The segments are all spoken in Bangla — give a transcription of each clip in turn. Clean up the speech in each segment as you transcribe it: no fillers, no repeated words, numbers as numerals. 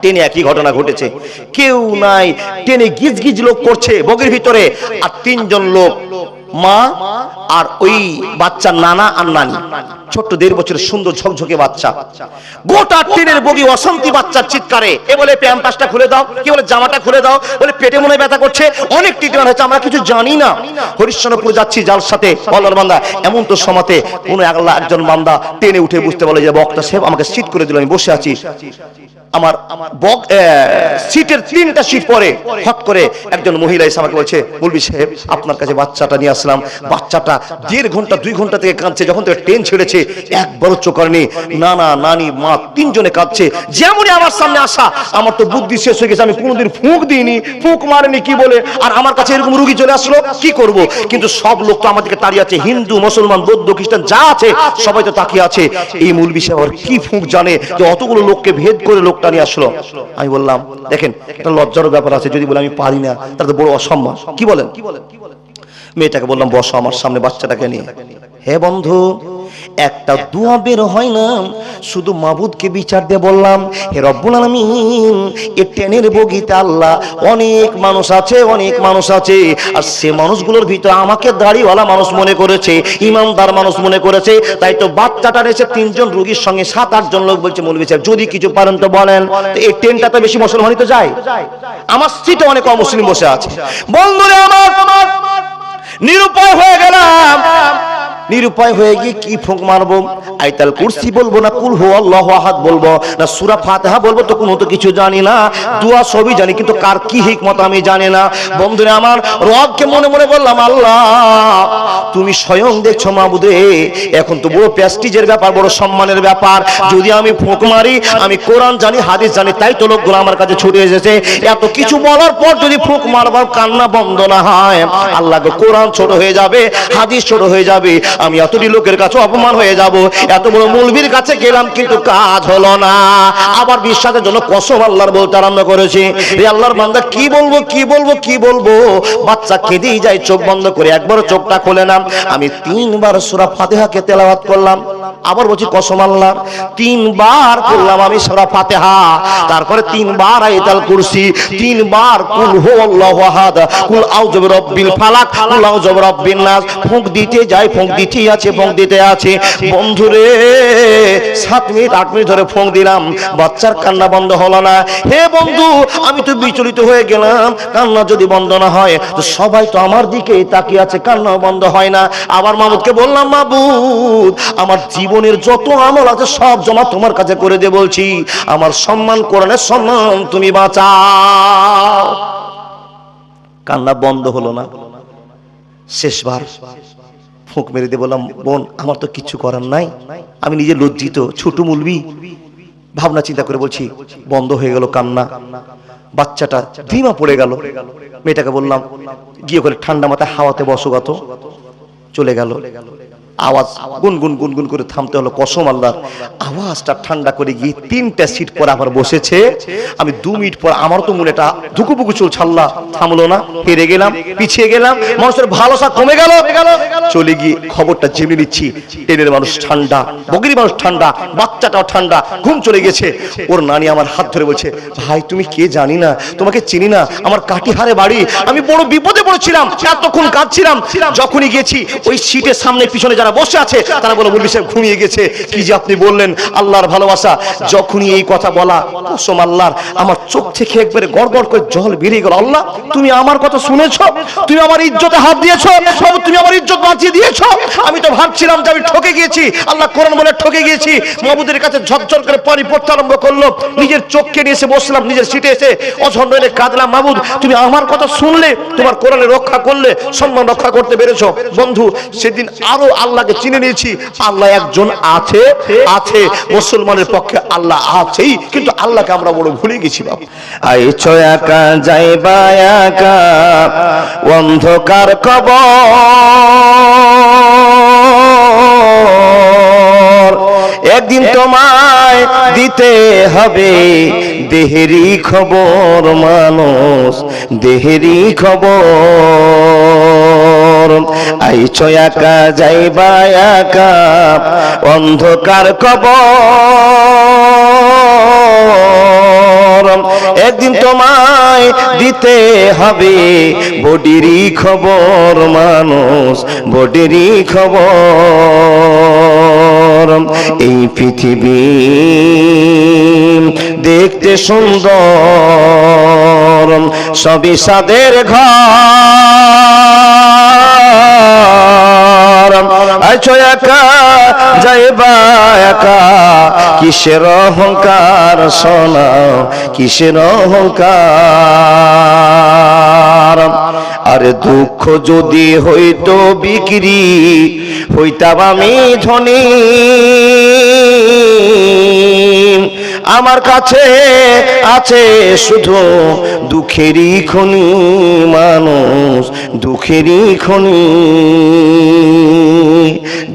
ট্রেনে একই ঘটনা ঘটেছে, কেউ নাই, ট্রেনে গিজ গিজ লোক করছে বগির ভিতরে, আর তিনজন লোক, মা আর ওই বাচ্চার নানা আর নানি, ছোট্ট 1.5 বছরের সুন্দর ঝকঝকে বাচ্চা। গোটা ট্রেনের বগি অশান্তি বাচ্চার চিৎকারে, এ বলে প্যাম্পাসটা খুলে দাও, কি বলে জামাটা খুলে দাও, বলে পেটে মনে ব্যথা করছে, অনেক ট্রিটমেন্ট হয়েছে, আমরা কিছু জানি না। হরিশ্চন্দ্রপুর যাচ্ছি যার সাথে আল্লাহর বান্দা, এমন তো সমাতে কোনো একজন বান্দা ট্রেনে উঠে বুঝতে বলে যে বক্তা সাহেব আমাকে সিট করে দিল, আমি বসে আছি, আমার সিটের 3টা সিট পরে হট করে একজন মহিলা এসে আমাকে বলছে, মৌলভী সাহেব আপনার কাছে বাচ্চাটা নিয়ে আসলাম, বাচ্চাটা 1.5 ঘন্টা 2 ঘন্টা থেকে কাঁদছে, যখন থেকে ট্রেন ছেড়েছে একবারও চোখ করেনি, নানা নানি মা 3 জনে কাঁদছে। যেমনই আমার সামনে আসা, আমার তো বুদ্ধি শেষ হয়ে গেছে, আমি কোনোদিন ফুঁক দিইনি, ফুঁক মারেনি কি বলে, আর আমার কাছে এরকম রুগী চলে আসলো, কি করব? কিন্তু সব লোক তো আমাদেরকে তাড়িয়ে আছে, হিন্দু মুসলমান বৌদ্ধ খ্রিস্টান যা আছে সবাই তো তাকিয়ে আছে, এই মৌলভী সাহেব আর কি ফুঁক জানে যে অতগুলো লোককে ভেদ করে লোকটা নিয়ে আসলো। আমি বললাম দেখেন একটা লজ্জার ব্যাপার আছে, যদি বলে আমি পারি না তাহলে তো বড় অসম্মান, কি বলেন? মেয়েটাকে বললাম বসো আমার সামনে বাচ্চাটাকে নিয়ে। হে বন্ধু, একটা দুয়া বের হয় না, শুধু মাবুদকে বিচার দিয়ে বললাম, হে রব্বুল আলামিন, এই ট্রেনের বগিতে আল্লাহ অনেক মানুষ আছে, অনেক মানুষ আছে, আর সে মানুষগুলোর ভিতরে আমাকে দাড়িওয়ালা মানুষ মনে করেছে, ইমানদার মানুষ মনে করেছে, তাই তো বাচ্চাটা এসে 3 জন রোগীর সঙ্গে 7-8 জন লোক বলছে মৌলভী সাহেব যদি কিছু পারেন তো বলেন, তো এই ট্রেনটাতে বেশি মুসলমানই তো যায়, আমার সিটে অনেক অমুসলিম বসে আছে। বন্ধুরা আমার, নিরুপায় হয়ে গেলাম, নিরুপায় হয়ে গিয়ে কি ফুঁক মারবো? আয়াতুল কুরসি বলবো না কুল হুয়াল্লাহু আহাদ বলবো না সূরা ফাতিহা বলবো? তো কোনো তো কিছু জানি না, দোয়া সবই জানি কিন্তু কার কি হিকমত আমি জানি না। বন্ধুরা আমার, রবকে মনে মনে বললাম, আল্লাহ তুমি স্বয়ং দেখছো মাবুদ রে, এখন তো বড় প্রেস্টিজের ব্যাপার, বড় সম্মানের ব্যাপার, যদি আমি ফুঁক মারি, আমি কোরআন জানি হাদিস জানি, তাই তো লোকগুলো আমার কাছে ছুটে এসেছে, এত কিছু বলার পর যদি ফুঁক মারবার কান্না বন্ধ না হয়, আল্লাহকে কোরআন ছোট হয়ে যাবে, হাদিস ছোট হয়ে যাবে, আমি এতটি লোকের কাছে অপমান হয়ে যাব। এত বড় মৌলবীর কাছে গেলাম কিন্তু কাজ হলো না, আবার বিশ্বাসের জন্য কসম আল্লাহর বলতে আরম্ভ করেছি, রে আল্লাহর বান্দা কি বলবো কি বলবো কি বলবো? বাচ্চা কেঁদেই যায়, চোখ বন্ধ করে, একবারও চোখটা খুলে না। আমি 3 বার সূরা ফাতিহাকে তেলাওয়াত করলাম, আবার বলছি কসম আল্লাহর, 3 বার করলাম আমি সূরা ফাতিহা, তারপরে 3 বার আয়াতুল কুরসি, 3 বার কুল হুয়াল্লাহু আহাদ, কুল আউযু বিরাব্বিল ফালাক, কুল আউযু বিরাব্বিন নাস, ফুঁক দিতে যায়, ফুঁক দিতেই আছে, ফুঁক দিতে আছে। বন্ধুরে 7 মিনিট 8 মিনিট ধরে ফুঁক দিলাম, বাচ্চার কান্না বন্ধ হলো না। হে বন্ধু, আমি তো বিচলিত হয়ে গেলাম, কান্না যদি বন্ধ না হয় তো সবাই তো আমার দিকেই তাকিয়ে আছে, কান্নাও বন্ধ হয় না। আবার মাবুদকে বললাম, মাবুদ আমার জীবনের যত আমল আছে সব জমা তোমার কাছে করে দিয়ে বলছি, আমার সম্মান, কোরআনের সম্মান তুমি বাঁচাও। কান্না বন্ধ হলো না। শেষবার ফুঁক মেরে দিয়ে বললাম, বোন আমার তো কিছু করার নাই, আমি নিজে লজ্জিত, ছোট মৌলবী, ভাবনা চিন্তা করে বলছি, বন্ধ হয়ে গেল কান্না, বাচ্চাটা ধিমা পড়ে গেল। মেয়েটাকে বললাম গিয়ে করে ঠান্ডা মাথায় হাওয়াতে বসগত, চলে গেল। আওয়াজ গুনগুন গুনগুন করে থামতে হলো, কসম আল্লাহর, আওয়াজটা ঠান্ডা করে গিয়ে 3টা সিট পর আবার বসেছে। আমি 2 মিনিট পর আমার তো মনেটা ধুকুপুকু চলছে, আল্লাহ থামলো না, হেরে গেলাম, পিছিয়ে গেলাম, মানুষের ভালোবাসা কমে গেল। চলে গিয়ে খবরটা জেনে নিচ্ছি, ট্রেনের মানুষ ঠান্ডা, বগির মানুষ ঠান্ডা, বাচ্চাটাও ঠান্ডা, ঘুম চলে গেছে। ওর নানি আমার হাত ধরে বলছে, ভাই তুমি কে জানি না, তোমাকে চিনি না, আমার কাটিহারে বাড়ি, আমি বড় বিপদে পড়েছিলাম, এতক্ষণ কাঁদছিলাম, যখনই গেছি ওই সিটের সামনে পিছনে যারা বসে আছে তারা বলে মৌলভী সাহেব ঘুমিয়ে গেছে। কি যে আপনি বললেন, আল্লাহর ভালোবাসা। যখনই এই কথা বলা, কসম আল্লাহর, আমার চোখ থেকে একবারে গড়গড় করে জল বেরিয়ে গেল। আল্লাহ তুমি আমার কথা শুনেছো, তুমি আমার ইজ্জতে হাত দিয়েছো, তুমি আমার ইজ্জত বাঁচিয়ে দিয়েছো। আমি তো ভাবছিলাম যে আমি ঠকে গিয়েছি, আল্লাহ কোরআন বলে ঠকে গিয়েছি। মাবুদের কাছে ঝরঝর করে পানি পড়তে আরম্ভ করলো, নিজের চোখকে নিয়ে এসে বসলাম, নিজের সিটে এসে অঝন্ড হয়ে কাঁদলাম, মাবুদ তুমি আমার কথা শুনলে, তোমার কোরআনে রক্ষা করলে, সম্মান রক্ষা করতে পেরেছো। বন্ধু সেদিন আরো আল্লাহকে চিনে নিয়েছি, আল্লাহ একজন আছে, আছে মুসলমানের পক্ষে আল্লাহ আছেই, কিন্তু আল্লাহকে আমরা বড় ভুলে গেছি। বাবা আইছো একা যাইবা একা অন্ধকার কবর, একদিন তোমায় দিতে হবে দেহেরি খবর, মানুষ দেহেরি খবর। আইছো একা যাইবা একা অন্ধকার কবর, একদিন তোমায় দিতে হবে বডিরই খবর মানুষ, বডিরই খবর। এই পৃথিবী দেখতে সুন্দর, সবই সাদের ঘর। আছো একা যাইবা একা, কিসের অহংকার শোনাও, কিসের অহংকার। আরে দুঃখ যদি হইতো বিক্রি, হইতাম আমি ধনী। আমার কাছে আছে শুধু দুঃখেরই খনি মানুষ, দুঃখেরই খনি।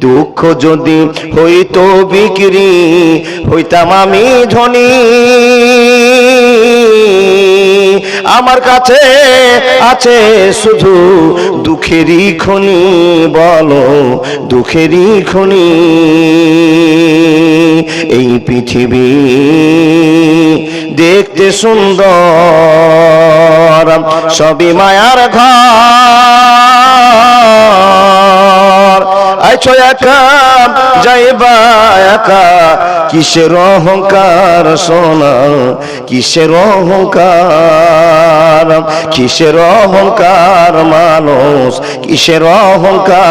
দুঃখ যদি হইতো বিক্রি, হইতাম আমি ধনী। আমার কাছে আছে শুধু দুঃখেরই খনি, বলো দুঃখেরই খনি। এই পৃথিবী দেখতে সুন্দর, সবই মায়ার ঘর। আইছো একা যাইবা একা, কিসের অহংকার সোনা, কিসের অহংকার, কিসের অহংকার মানুষ, কিসের অহংকার।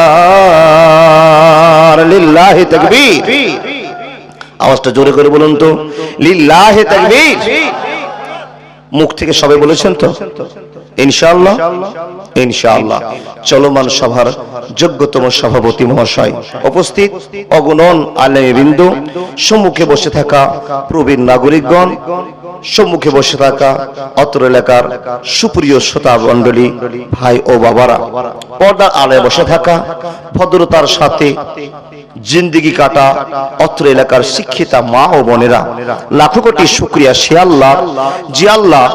লিল্লাহি তাকবীর। আওয়াজটা জোরে করে বলুন তো, লিল্লাহি তাকবীর। মুখ থেকে সবাই বলেছেন তো ইনশাআল্লাহ? ইনশাআল্লাহ। চলমান সভার যোগ্যতম সভাপতি মহাশয় উপস্থিত, অগণন আলেমবৃন্দ, সম্মুখে বসে থাকা প্রবীণ নাগরিকগণ, সম্মুখে বসে থাকা অত্র এলাকার সুপ্রিয় শ্রোতা মণ্ডলী, ভাই ও বাবারা, পর্দার আড়ালে বসে থাকা ভদ্রতার সাথে জিন্দেগি কাটা অত্র এলাকার শিক্ষিতা মা ও বোনেরা, লাখো কোটি শুকরিয়া সে আল্লাহ, যে আল্লাহ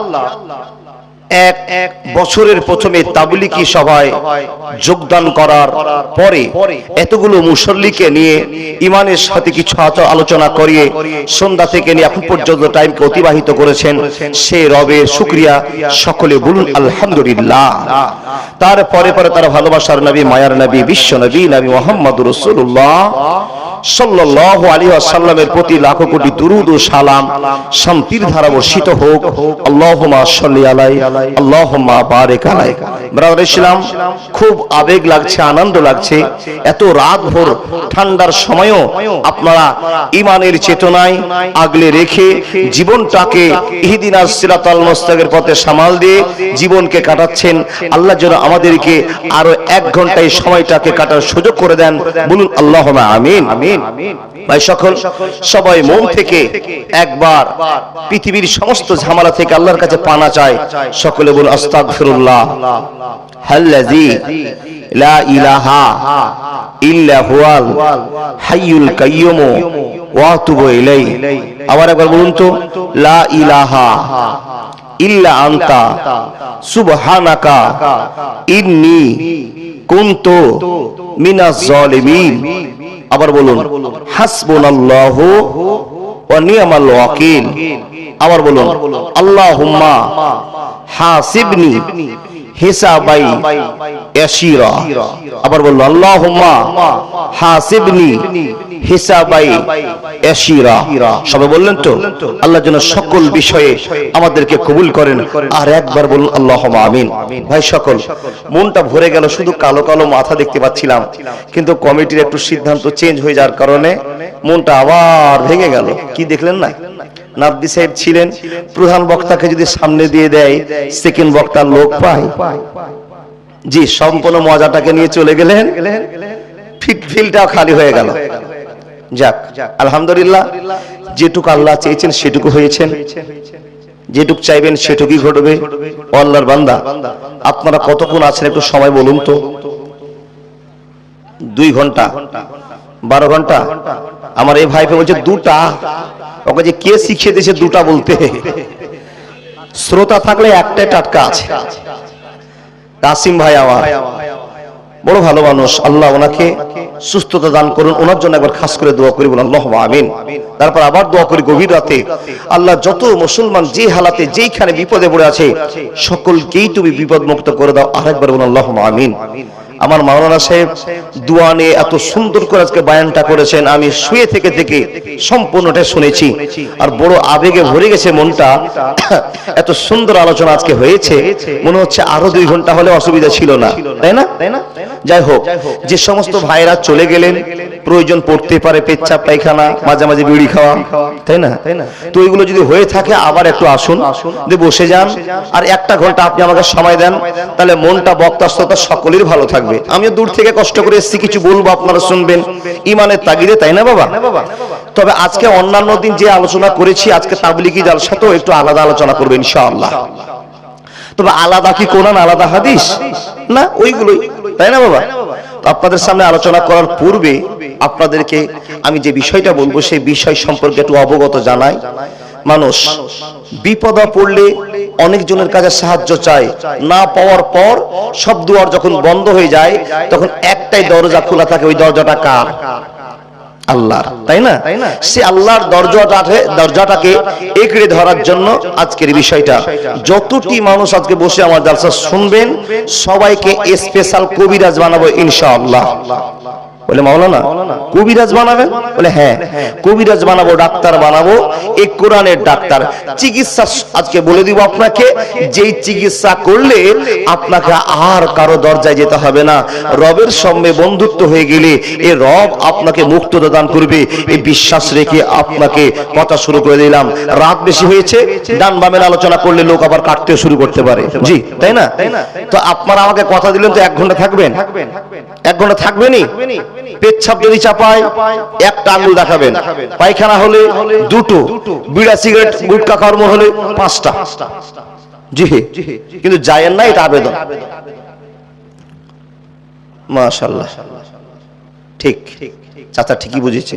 এক বছরের প্রথমে তাবলীগী সভায় যোগদান করার পরে এতগুলো মুসল্লিকে নিয়ে ইমানের সাথে কিছু আলোচনা করিয়ে সন্ধ্যা থেকে নিয়ে এখন পর্যন্ত টাইমকে অতিবাহিত করেছেন, সে রবের শুকরিয়া সকলে বলুন আলহামদুলিল্লাহ। তারপরে পরে তারা ভালোবাসার নবী, মায়ার নবী, বিশ্ব নবী, নবী মুহাম্মদুর রাসূলুল্লাহ সাল্লাল্লাহু আলাইহি ওয়াসাল্লামের প্রতি লাখো কোটি দুরূদ ও সালাম শান্তির ধারা বর্ষিত হোক। আল্লাহুম্মা সাল্লি আলাইহি, আল্লাহুম্মা বারিক আলাইহি। ব্রাদার ইসলাম, খুব আবেগ লাগছে, আনন্দ লাগছে। এত রাত ভোর ঠান্ডার সময়ও আপনারা ঈমানের চেতনায় আগলে রেখে জীবনটাকে ইহদিনাস সিরাতাল মুস্তাকিমের পথে সামাল দিয়ে জীবনকে কাটাচ্ছেন। আল্লাহ যেন আমাদেরকে আরো 1 ঘন্টা এই সময়টাকে কাটার সুযোগ করে দেন, বলুন আল্লাহুম্মা আমিন। ভাই সকল, সবাই মন থেকে একবার পৃথিবীর সমস্ত ঝামেলা থেকে আল্লাহর কাছে পানা চায়। সকলে বলুন আস্তাগফিরুল্লাহ আল্লাযী লা ইলাহা ইল্লা হুয়াল হাইয়ুল কাইয়্যুম ওয়া আতুবু ইলাইহি। আবার একবার বলুন তো, লা ইলাহা ইল্লা আনতা সুবহানাকা ইন্নী কুনতু মিনাজ জালিমিন। আবার বলুন, হাসবুনাল্লাহু ওয়া নি'মাল ওয়াকিল। আবার বলুন, আল্লাহুম্মা হাসিবনি হিসাবাই ইয়াসিরা। আবার বলুন, আল্লাহুম্মা হাসিবনি হিসাবাই ইয়াসিরা। সবাই বললেন তো? আল্লাহ যেন সকল বিষয়ে আমাদেরকে কবুল করেন। আর একবার বলুন আল্লাহুম্মা আমিন। ভাই সকল, মনটা ভরে গেল, শুধু কালো কালো মাথা দেখতে পাচ্ছিলাম, কিন্তু কমিটির একটু সিদ্ধান্ত চেঞ্জ হয়ে যাওয়ার কারণে মনটা আবার ভেঙে গেল। কি দেখলেন না? নাবদি সাহেব ছিলেন, প্রধান বক্তাকে যদি সামনে দিয়ে দেয়, সেকেন্ড বক্তার লোক পায়। জি, সম্পূর্ণ মজাটাকে নিয়ে চলে গেলেন, ফিল্ডটাও খালি হয়ে গেল। যাক, আলহামদুলিল্লাহ, যেটুকু আল্লাহ চেয়েছেন সেটুকু হয়েছেন, যেটুকু চাইবেন সেটুকুই ঘটবে। আল্লাহর বান্দা, আপনারা কতক্ষণ আছেন একটু সময় বলুন তো? 2 ঘন্টা, 12 ঘন্টা? আমার এই ভাইকে বলছে 2টা। ওকে যে কে শিখিয়ে দিয়েছে 2টা বলতে? শ্রোতা থাকলে একটাই টাটকা আছে, কাসিম ভাই। আমার বড় ভালো মানুষ, আল্লাহ ওনাকে সুস্থতা দান করুন। ওনার জন্য একবার খাস করে দোয়া করি, বলুন আল্লাহুম্মা আমিন। তারপর আবার দোয়া করি গভীর রাতে, আল্লাহ যত মুসলমান যে হালাতে যেইখানে বিপদে পড়ে আছে সকলকেই তুমি বিপদ মুক্ত করে দাও। আরেকবার বলুন আল্লাহুম্মা আমিন। আমার মাওলানা সাহেব দোয়া নিয়ে এত সুন্দর করে আজকে বয়ানটা করেছেন, আমি শুয়ে থেকে থেকে সম্পূর্ণটা শুনেছি, আর বড় আবেগে ভরে গেছে মনটা। এত সুন্দর আলোচনা আজকে হয়েছে, মনে হচ্ছে আরো 2 ঘন্টা হলে অসুবিধা ছিল না, তাই না? যাই হোক, যে সমস্ত ভাইরা চলে গেলেন, প্রয়োজন পড়তে পারে পেচ্ছাপ পায়খানা, মাঝে মাঝে বিড়ি খাওয়া, তাই না? তো এগুলো যদি হয়ে থাকে আবার একটু আসুন, বসে যান, আর 1টা ঘন্টা আপনি আমাকে সময় দেন, তাহলে মনটা বক্তা শ্রোতা সকলের ভালো থাকবে। আমিও দূর থেকে কষ্ট করে এসেছি, কিছু বলবো আপনারা শুনবেন ইমানের তাগিদে, তাই না বাবা? তবে আজকে অন্যান্য দিন যে আলোচনা করেছি, আজকে তাবলিগি জালসাতেও একটু আলাদা আলোচনা করবে ইনশাআল্লাহ। তবে আলাদা কি কোরআন, আলাদা হাদিস না, ওইগুলোই, তাই না বাবা? তো আপনাদের সামনে আলোচনা করার পূর্বে আপনাদেরকে আমি যে বিষয়টা বলবো সেই বিষয় সম্পর্কে একটু অবগত জানাই। মানুষ বিপদে পড়লে অনেকজনের কাছে সাহায্য চায়, না পাওয়ার পর সব দুয়ার যখন বন্ধ হয়ে যায় তখন একটাই দরজা খোলা থাকে, ওই দরজাটা কার? আল্লাহর, তাই না? সে আল্লাহর দরজাটাকে একড়ে ধরার জন্য আজকের বিষয়টা। যতটি মানুষ আজকে বসে আমার জালসা শুনবেন সবাইকে স্পেশাল কবিরাজ বানাবো ইনশাআল্লাহ। বলে মাওলানা কবিরাজ বানাবেন? বলে হ্যাঁ, কবিরাজ বানাবো, ডাক্তার বানাবো, এই কোরআনের ডাক্তার। চিকিৎসা আজকে বলে দিব আপনাকে, যেই চিকিৎসা করলে আপনাকে আর কারো দরজায় যেতে হবে না। রবের সঙ্গে বন্ধুত্ব হয়ে গেলে এই রব আপনাকে মুক্ততা দান করবে, এই বিশ্বাস রেখে আপনাকে কথা শুরু করে দিলাম। রাত বেশি হয়েছে, ডান বামের আলোচনা করলে লোক আবার কাটতে শুরু করতে পারে, জি তাই না? তো আপনারা আমাকে কথা দিলেন তো 1 ঘন্টা থাকবেন, 1 ঘন্টা থাকবেনই। পেচ্ছাপ যদি চাপায় 1টা আঙ্গুল দেখাবেন, পায়খানা হলে 2টো, বিড়া সিগারেট গুটকা কর্ম হলে 5টা, জি কিন্তু যায়েন না, এটা আবেদন। মাশাআল্লাহ, ঠিক চাচা ঠিকই বুঝেছে।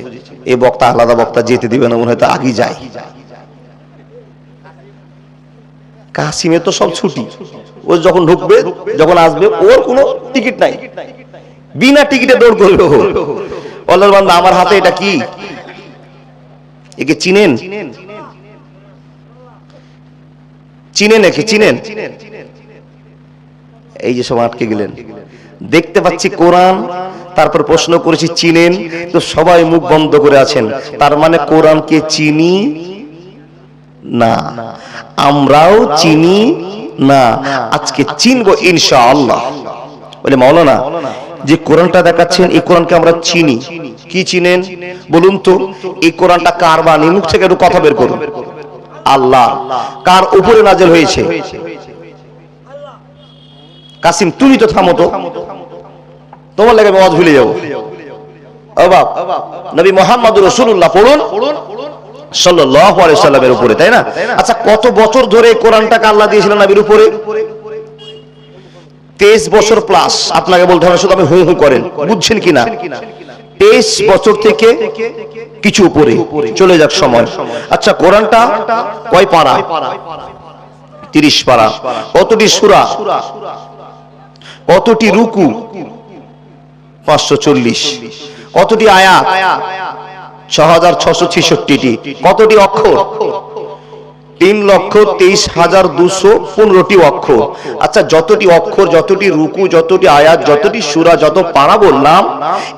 এই বক্তা আলাদা বক্তা যেতে দিবে না, মনে হয় তো আগেই যায়। কাসিমে তো সব ছুটি, ও যখন ঢুকবে যখন আসবে ওর কোনো টিকিট নাই, বিনা টিকিটে দৌড় করবে। আল্লাহর বান্দা, আমার হাতে এটা কি? একে চিনেন? চিনেন একে? চিনেন? এই যে সব আটকে গেলেন, দেখতে পাচ্ছি কোরআন, তারপর প্রশ্ন করেছি চিনেন, তো সবাই মুখ বন্ধ করে আছেন। তার মানে কোরআনকে চিনি না, আমরাও চিনি না, আজকে চিনবো ইনশাআল্লাহ। বলে মাওলানা যে কোরআনটা দেখাচ্ছেন এই কোরআনকে আমরা চিনি, কি চিনেন বলুন তো? এই কোরআনটা কার বাণী? মুখ থেকে একটু কথা বের করুন। আল্লাহ। কার উপরে নাযিল হয়েছে? কাসিম তুমি তো থামো তো, তোমার লাগে আওয়াজ ভুলে যাবো। ও বাপ, নবী মুহাম্মদুর রাসূলুল্লাহ পড়ুন সাল্লাল্লাহু আলাইহি সাল্লামের উপরে, তাই না? আচ্ছা, কত বছর ধরে কোরআনটাকে আল্লাহ দিয়েছিলেন নবীর উপরে? 23 বছর প্লাস। আপনাকে বলতে হবে, শুধু আমি হুঁ হুঁ করেন, বুঝছেন কিনা? 23 বছর থেকে কিছু উপরে চলে যাক সময়। আচ্ছা, কোরআনটা কয় পারা? 30 পারা। কতটি সূরা? কতটি রুকু? 540। কতটি আয়াত? 6666টি। কতটি অক্ষর? 3,23,215টি অক্ষর। আচ্ছা, যতটি অক্ষর, যতটি রুকু, যতটি আয়াত, যতটি সূরা, যত পারা বললাম,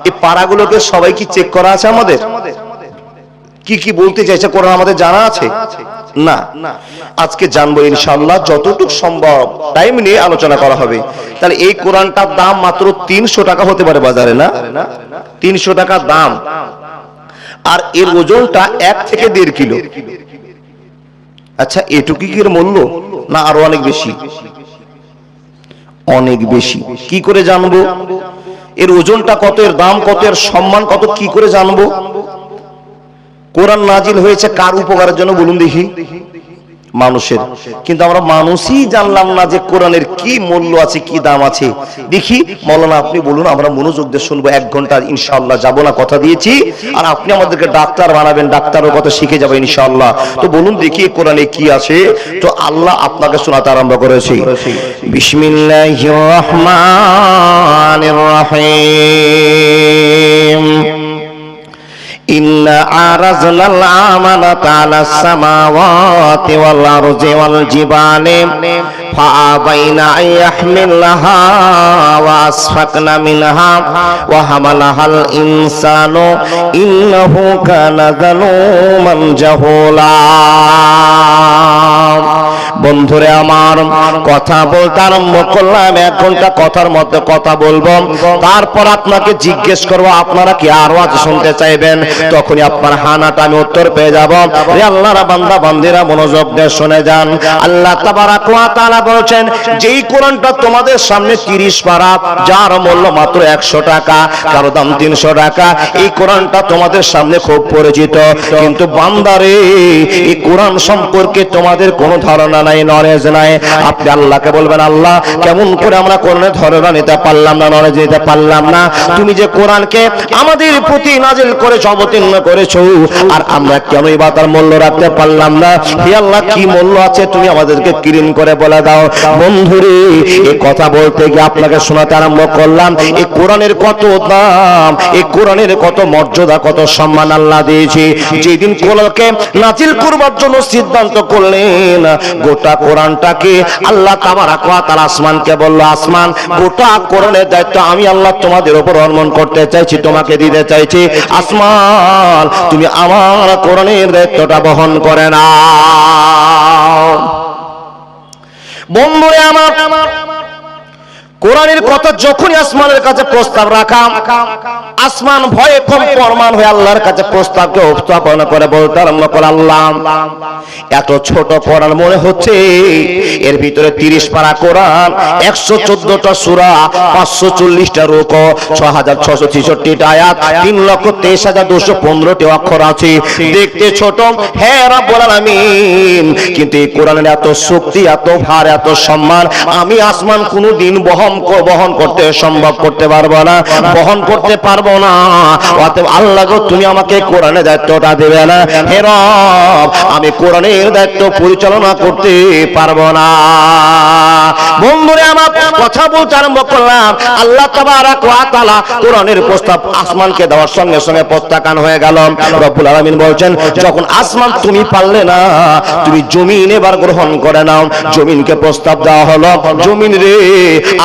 এই পারাগুলোকে সবাই কি চেক করা আছে আমাদের? কি কি বলতে চাইছে কোরআন আমাদের জানা আছে? না। আজকে জানবো ইনশাআল্লাহ, যতটুকু সম্ভব টাইম নিয়ে আলোচনা করা হবে। তাহলে এই কোরআনটার দাম মাত্র 300 টাকা হতে পারে বাজারে, না? 300 টাকা দাম, আর এর ওজনটা 1 থেকে 1.5 কিলো। আচ্ছা, এটুকু কি এর মূল্য, না আরো অনেক বেশি? অনেক বেশি। কি করে জানবো এর ওজনটা কত, এর দাম কত, এর সম্মান কত? কি করে জানবো? কোরআন নাজিল হয়েছে কার উপকারের জন্য বলুন দেখি? মানুষের, কিন্তু আমরা মানুষই জানলাম না যে কোরআনের কি মূল্য আছে, কি দাম আছে। দেখি মাওলানা আপনি বলুন, আমরা মনোযোগ দিয়ে শুনবো। 1 ঘন্টা ইনশাআল্লাহ যাব না, কথা দিয়েছি। আর আপনি আমাদেরকে ডাক্তার বানাবেন, ডাক্তারের কথা শিখে যাবে ইনশাআল্লাহ। তো বলুন দেখি কোরআনে কি আছে। তো আল্লাহ আপনাকে শোনাতে আরম্ভ করেছি। বিসমিল্লাহির রহমানির রহিম। ইন্না আরাজনাল আমানাতা আলাস সামাওয়াতি ওয়াল আরজি ওয়াল জিবালি ফাআবাইনা আন ইয়াহমিলাহা ওয়া আসফাকনা মিনহা ওয়া হামালাহাল ইনসানু ইন্নাহু কানা যালুমান জাহুলা। বন্ধুরে আমার, কথা বলতে আরম্ভ করলাম। 1 ঘন্টা কথার মধ্যে কথা বলবো, তারপর আপনাকে জিজ্ঞেস করবো আপনারা কি আরো আজ শুনতে চাইবেন। তখনই আপনার হানাটা আমি উত্তর পেয়ে যাব। রে আল্লাহর বান্দা বান্দিরা মনোযোগ দিয়ে শুনে যান। আল্লাহ তাবারাক ওয়া তাআলা বলছেন, যেই কোরআনটা তোমাদের সামনে 30 পারা, যার মূল্য মাত্র 100 টাকা, কারো দাম 300 টাকা, এই কোরআনটা তোমাদের সামনে খুব পরিচিত। কিন্তু বান্দারে, এই কোরআন সম্পর্কে তোমাদের কোনো ধারণা নাই, নলেজ নাই। আপনি আল্লাহকে বলবেন, আল্লাহ কেমন করে আমরা কোরআনের ধারণা নিতে পারলাম না, নলেজ নিতে পারলাম না। তুমি যে কোরআনকে আমাদের প্রতি নাজিল করেছো, অবতীর্ণ করেছো, আর আমরা কেনই বা তার মূল্য রাখতে পারলাম না। হে আল্লাহ, কি মূল্য আছে তুমি আমাদেরকে ক্লিন করে বলে দাও। বন্ধুরে, এই কথা বলতে গিয়ে আপনাকে শোনাতে আরম্ভ করলাম, এই কোরআনের কত দাম, এই কোরআনের কত মর্যাদা, কত সম্মান আল্লাহ দিয়েছে। যেদিন কোরআনকে নাজিল করবার জন্য সিদ্ধান্ত করলেন, গোটা কোরআনটাকে আল্লাহ তাবারাক ওয়া তাআলা আসমানকে বলল, আসমান গোটা কোরআনের দায়িত্ব আমি আল্লাহ তোমাদের উপর অর্পণ করতে চাইছি, তোমাকে দিতে চাইছি। আসমান, তুমি আমার কোরআনের দায়িত্বটা বহন করে নাও। বন্ধুরে আমার, কোরআনের কথা যখনই আসমানের কাছে প্রস্তাব রাখা, আসমান ভয়ে কম্পমান হয়ে আল্লাহর কাছে প্রস্তাবকে উপস্থাপন করে বলতে আরম্ভ করে, আল্লাহ এত ছোট কোরআন মনে হচ্ছে, এর ভিতরে 30 পারা কোরআন, 114টা সূরা, 540টা রুকু, 6666টা আয়াত, 3,23,215টি অক্ষর আছে। দেখতে ছোট, হ্যাঁ রব্বুল আলামিন, কিন্তু এই কোরআনের এত শক্তি, এত ভার, এত সম্মান আমি আসমান কোনোদিন বহন করতে সম্ভব করতে পারবো না, বহন করতে পারবো না। অতএব আল্লাহ গো, তুমি আমাকে কোরআনের দায়িত্বটা দেবে না। হে রব, আমি কোরআনের দায়িত্ব পরিচালনা করতে পারবো না। বন্ধুরে আমার, কথা বলতে আরম্ভ করলাম। আল্লাহ তাবারাক ওয়া তাআলা কোরআনের প্রস্তাব আসমানকে দেওয়ার সঙ্গে সঙ্গে প্রত্যাখ্যান হয়ে গেল। রব্বুল আলামিন বলছেন, যখন আসমান তুমি পারলে না, তুমি জমিন এবার গ্রহণ করে নাও। জমিনকে প্রস্তাব দেওয়া হলো, জমিন রে,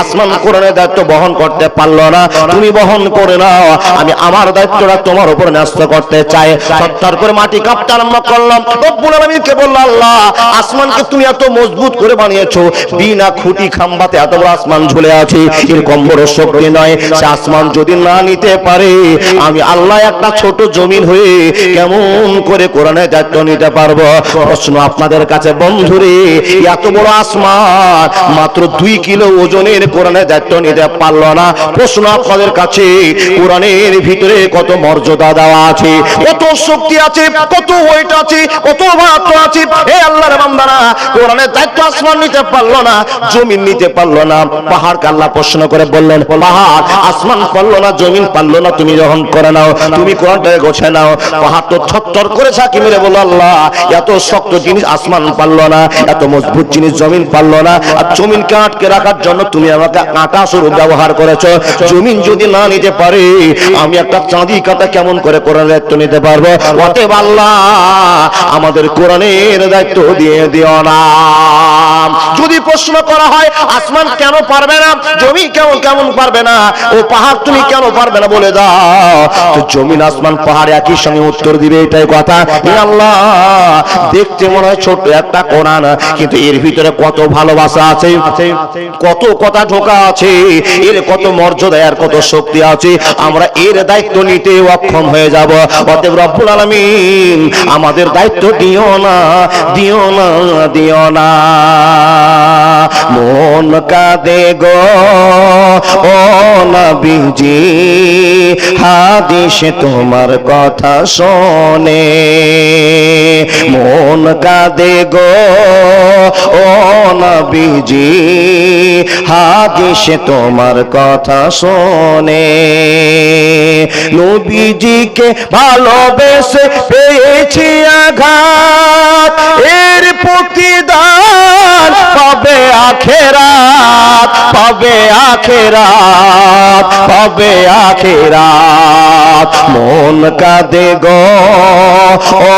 আসমান কোরআনের দায়িত্ব বহন করতে পারলো না, তুমি বহন করে নাও, আমি আমার দায়িত্বটা তোমার উপর ন্যস্ত করতে চাই। সত্তর করে মাটি কাঁপতে আরম্ভ করলাম। রব্বুল আলামিনকে বলল, আল্লাহ আসমানকে তুমি এত মজবুত করে বানিয়েছো, বিনা খুঁটি খাম্বাতে এত বড় আসমান ঝুলে আছে, এরকম বড় শক্তি নয়। সে আসমান যদি না নিতে পারে, আমি আল্লাহ একটা ছোট জমিন হয়ে কেমন করে কোরআনের দায়িত্ব নিতে পারবো? প্রশ্ন আপনাদের কাছে, বন্ধুরে, এত বড় আসমান মাত্র 2 কিলো ওজনের কোরআনের দায়িত্ব নিতে পারলো না। প্রশ্ন আপনাদের কাছে, কোরআনের ভিতরে কত মর্যাদা দেওয়া আছে, কত শক্তি আছে, কত ওয়েট আছে, কত মাত্রা আছে। হে আল্লাহর বান্দারা, কোরআনের দায়িত্ব আসমান নিতে পারলো না, জমিন নিতে পারলো না। পাহাড়কে আল্লাহ প্রশ্ন করে বললেন, পাহাড় আসমান পারলো না, জমিন পারলো না, তুমি গ্রহণ করে নাও, তুমি কোরআনটাকে গোছে নাও। পাহাড় তো থরথর করে ঝাঁকি মেরে বলল, আল্লাহ এত শক্ত জিনিস আসমান পারলো না, এত মজবুত জিনিস জমিন পারলো না, আর জমিনকে আটকে রাখার জন্য তুমি আমাকে কাঁটা স্বরূপ ব্যবহার করেছো। জমিন যদি না নিতে পারে, আমি একটা চাঁদি কাঁটা কেমন করে কোরআনের দায়িত্ব নিতে পারবো? অতএব আল্লাহ আমাদের কোরআনের দায়িত্ব দিয়ে দিও না। যদি প্রশ্ন করা হয়, আসমান কেন পারবে না, জমিন কেমন পারবে না, ও পাহাড় তুমি কেন পারবে না বলে দাও, তো জমিন আসমান পাহাড় একই সঙ্গে উত্তর দিবে, এটাই কথা। আল্লাহ দেখতে মনে হয় ছোট একটা কোরআন, কিন্তু এর ভিতরে কত ভালোবাসা আছে, কত কথা ঢোকা আছে, এর কত মর্যাদা, আর কত শক্তি আছে, আমরা এর দায়িত্ব নিতে অক্ষম হয়ে যাব। অতএব রব্বুল আলামিন আমাদের দায়িত্ব দিও না, দিও না, দিও না। মন কাঁদে গো ও নবীজি হাদিসে তোমার কথা শোনে মন কাঁদে গো ও নবীজি হাদিসে তোমার কথা শোনে নবীজিকে ভালোবেসে পেয়েছি আঘাত এর প্রতিদান পাবে আখেরাত পাবে আখেরাত পাবে আখেরাত মন কাঁদে গো ও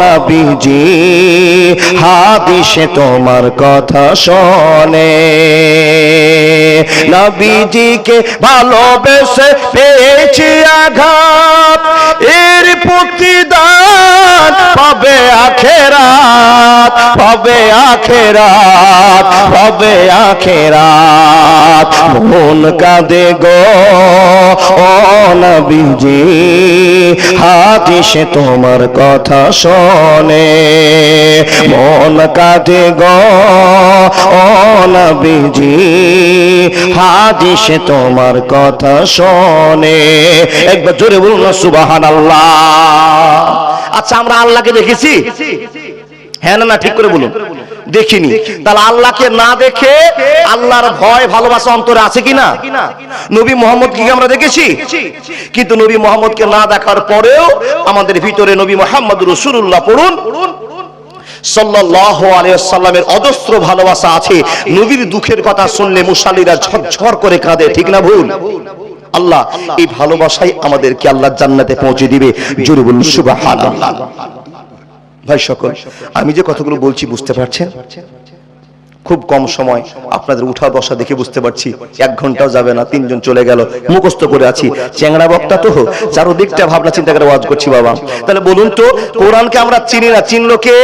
নবীজি হাদিসে তোমার কথা শোনে নবীজিকে ভালোবেসে পেয়েছি আঘাত এর প্রতিদান পাবে আখেরাত পাবে আখেরাত পাবে আখেরাত মন কাঁদে গো ও নবীজি হাদিসে তোমার কথা শোনে মন কাঁদে গো ও নবীজি হাদিসে তোমার কথা শোনে একবার জোরে বলুন না সুবহানাল্লাহ আচ্ছা আমরা আল্লাহকে দেখেছি হ্যাঁ না ঠিক করে বলুন দেখিনি তাহলে আল্লাহকে না দেখে আল্লাহর ভয় ভালোবাসা অন্তরে আছে কিনা নবী মুহাম্মদকে আমরা দেখেছি কিন্তু নবী মুহাম্মদকে না দেখার পরেও আমাদের ভিতরে নবী মুহাম্মদ রাসূলুল্লাহ পড়ুন সাল্লাল্লাহু আলাইহি ওয়াসাল্লামের অজস্র ভালোবাসা আছে নবীর দুঃখের কথা শুনলে মুসাল্লিরা ঝরঝর করে কাঁদে ঠিক না ভুল আল্লাহ এই ভালোবাসাই আমাদেরকে আল্লাহর জান্নাতে পৌঁছে দিবে জোরে বলুন সুবহানাল্লাহ ভাই সকল আমি যে কথাগুলো বলছি বুঝতে পারছেন খুব কম সময় আপনাদের উঠা বসা দেখে বুঝতে পারছি 1 ঘন্টাও যাবে না 3 জন চলে গেল মুখস্থ করে আছি চেংড়া বক্তা তো চারদিকটা ভাবনা চিন্তা করে ওয়াজ করছি বাবা তাহলে বলুন তো কোরআনকে আমরা চিনি না চিনলো কে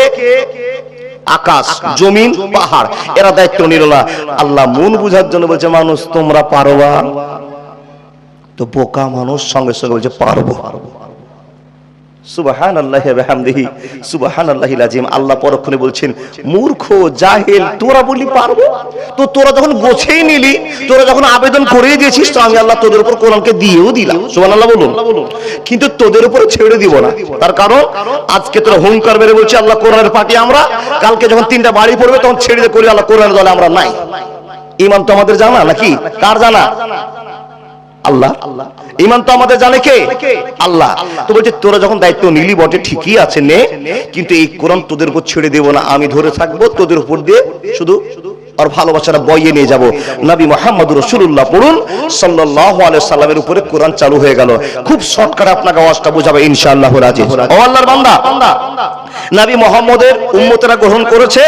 আকাশ জমিন পাহাড় এরা দায়িত্ব নিল না আল্লাহ মন বুঝার জন্য বলছে মানুষ তোমরা পারবা তো বোকা মানুষ সঙ্গে সঙ্গে বলছে পারবো সুবহানাল্লাহি ওয়া বিহামদিহি সুবহানাল্লাহিল আযীম আল্লাহ পরক্ষণে বলছেন মূর্খ জাহেল তোরা বলি পারবো তো তোরা যখন গোছেই নিলি তোরা যখন আবেদন করেই দিয়েছিস তো আমি আল্লাহ তোদের উপর কোরআনকে দিয়েও দিলাম সুবহানাল্লাহ বলুন কিন্তু তোদের উপর ছেড়ে দিব না তার কারণ আজকে তোরা হুঙ্কার মেরে বলছিস আল্লাহ কোরআনের পার্টি আমরা কালকে যখন 3টা বাড়ি পড়বে তখন ছেড়ে দিয়ে করি আল্লাহ কোরআনের দলে আমরা নাই ঈমান তো আমাদের জানা নাকি কার জানা আল্লাহ ঈমান তো আমাদের জানে কে আল্লাহ তো বলছে তোরা যখন দায়িত্ব নিলি বটে ঠিকই আছে নে কিন্তু এই কোরআন তোদের উপর ছেড়ে দেব না আমি ধরে থাকবো তোদের উপর দিয়ে শুধু আর ভালোবাসাটা বইয়ে নিয়ে যাব নবী মুহাম্মদ রাসূলুল্লাহ পড়ুন সাল্লাল্লাহু আলাইহি সাল্লামের উপরে কোরআন চালু হয়ে গেল খুব শর্টকাট আপনাকে আওয়াজটা বোঝাবে ইনশাআল্লাহ রাজি ও আল্লাহর বান্দা নবী মুহাম্মদের উম্মতেরা গ্রহণ করেছে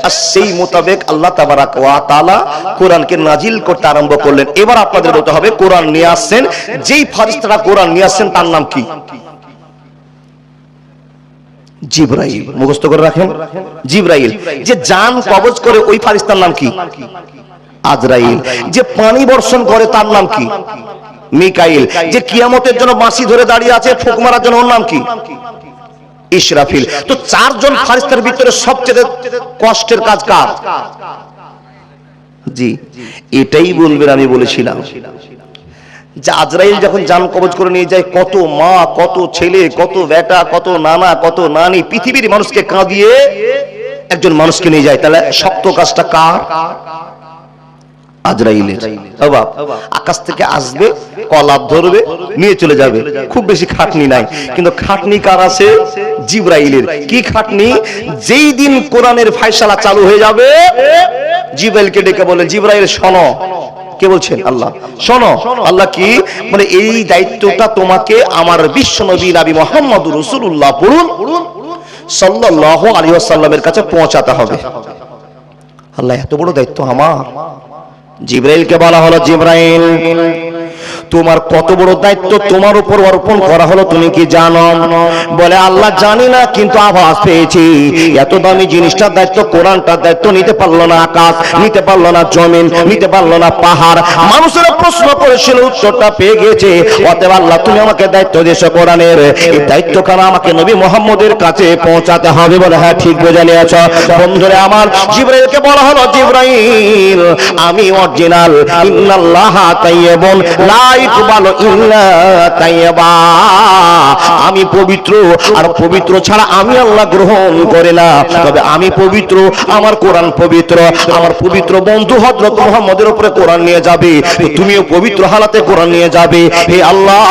আর সেই মোতাবেক আল্লাহ তাবারাক ওয়া তাআলা কোরআনকে নাজিল করতে আরম্ভ করলেন এবার আপনাদের বলতে হবে কোরআন নিয়ে আসছেন যেই ফেরেশতারা কোরআন নিয়ে আসছেন তার নাম কি জিবরাইল মুখস্থ করে রাখেন জিবরাইল যে জান কবজ করে ওই ফেরেশতার নাম কি আজরাইল যে পানি বর্ষণ করে তার নাম কি মিকাইল যে কিয়ামতের জন্য বাঁশি ধরে দাঁড়িয়ে আছে ফুঁক মারার জন্য ওর নাম কি ইসরাফিল তো 4 জন ফেরেশতার ভিতরে সবচেয়ে কষ্টের কাজ কার জি এটাই বলবেন আমি বলেছিলাম যে আজরাইল যখন জান কবজ করে নিয়ে যায় কত মা কত ছেলে কত বেটা কত নানা কত নানি পৃথিবীর মানুষকে কাঁদিয়ে একজন মানুষকে নিয়ে যায় তাহলে শক্ত কাজটা কার আজরাইলের বাবা আকাশ থেকে আসবে কলাপ ধরবে নিয়ে চলে যাবে খুব বেশি খাটনি নাই কিন্তু খাটনি কার আছে জিবরাইলের কি খাটনি যেই দিন কোরআনের ফয়সালা চালু হয়ে যাবে জিবরাইলকে ডেকে বলে জিবরাইল শোনো কে বলছেন আল্লাহ শোনো আল্লাহ কি মানে এই দায়িত্বটা তোমাকে আমার বিশ্ব নবী নবী মুহাম্মদ রাসূলুল্লাহ পড়ুন সাল্লাল্লাহু আলাইহি ওয়াসাল্লামের কাছে পৌঁছাতে হবে আল্লাহ এত বড় দায়িত্ব আমার জিবরাইলকে বলা হলো জিবরাইল তোমার কত বড় দায়িত্ব তোমার উপর অর্পণ করা হলো তুমি কি জানো? বলে আল্লাহ জানি না, কিন্তু আভাস পেয়েছি এত দামি জিনিসটার দায়িত্ব, কোরআনটার দায়িত্ব নিতে পারলো না আকাশ, নিতে পারলো না জমিন, নিতে পারলো না পাহাড়। মানুষেরা প্রশ্ন করেছিল, উত্তরটা পেয়ে গেছে। অতএব আল্লাহ তুমি আমাকে দায়িত্ব দিয়েছো কোরআনের, এই দায়িত্বখানা আমাকে নবী মুহাম্মদের কাছে পৌঁছাতে হবে। বলে হ্যাঁ ঠিক বোঝা নিয়েছ। বন্ধুরা আমার, জিবরাইলকে বলা হলো, জিবরাইল আমি অরিজিনাল, ইন্নাল্লাহা তাইয়্যিবুন লা ইকবালু ইল্লা তাইয়্যিবা, আমি পবিত্র, আর পবিত্র ছাড়া আমি আল্লাহ গ্রহণ করে না। তবে আমি পবিত্র, আমার কোরআন পবিত্র, আমার পবিত্র বন্ধু হযরত মুহাম্মদের উপরে কোরআন নিয়ে যাবে, তো তুমিও পবিত্র হালাতে কোরআন নিয়ে যাবে। হে আল্লাহ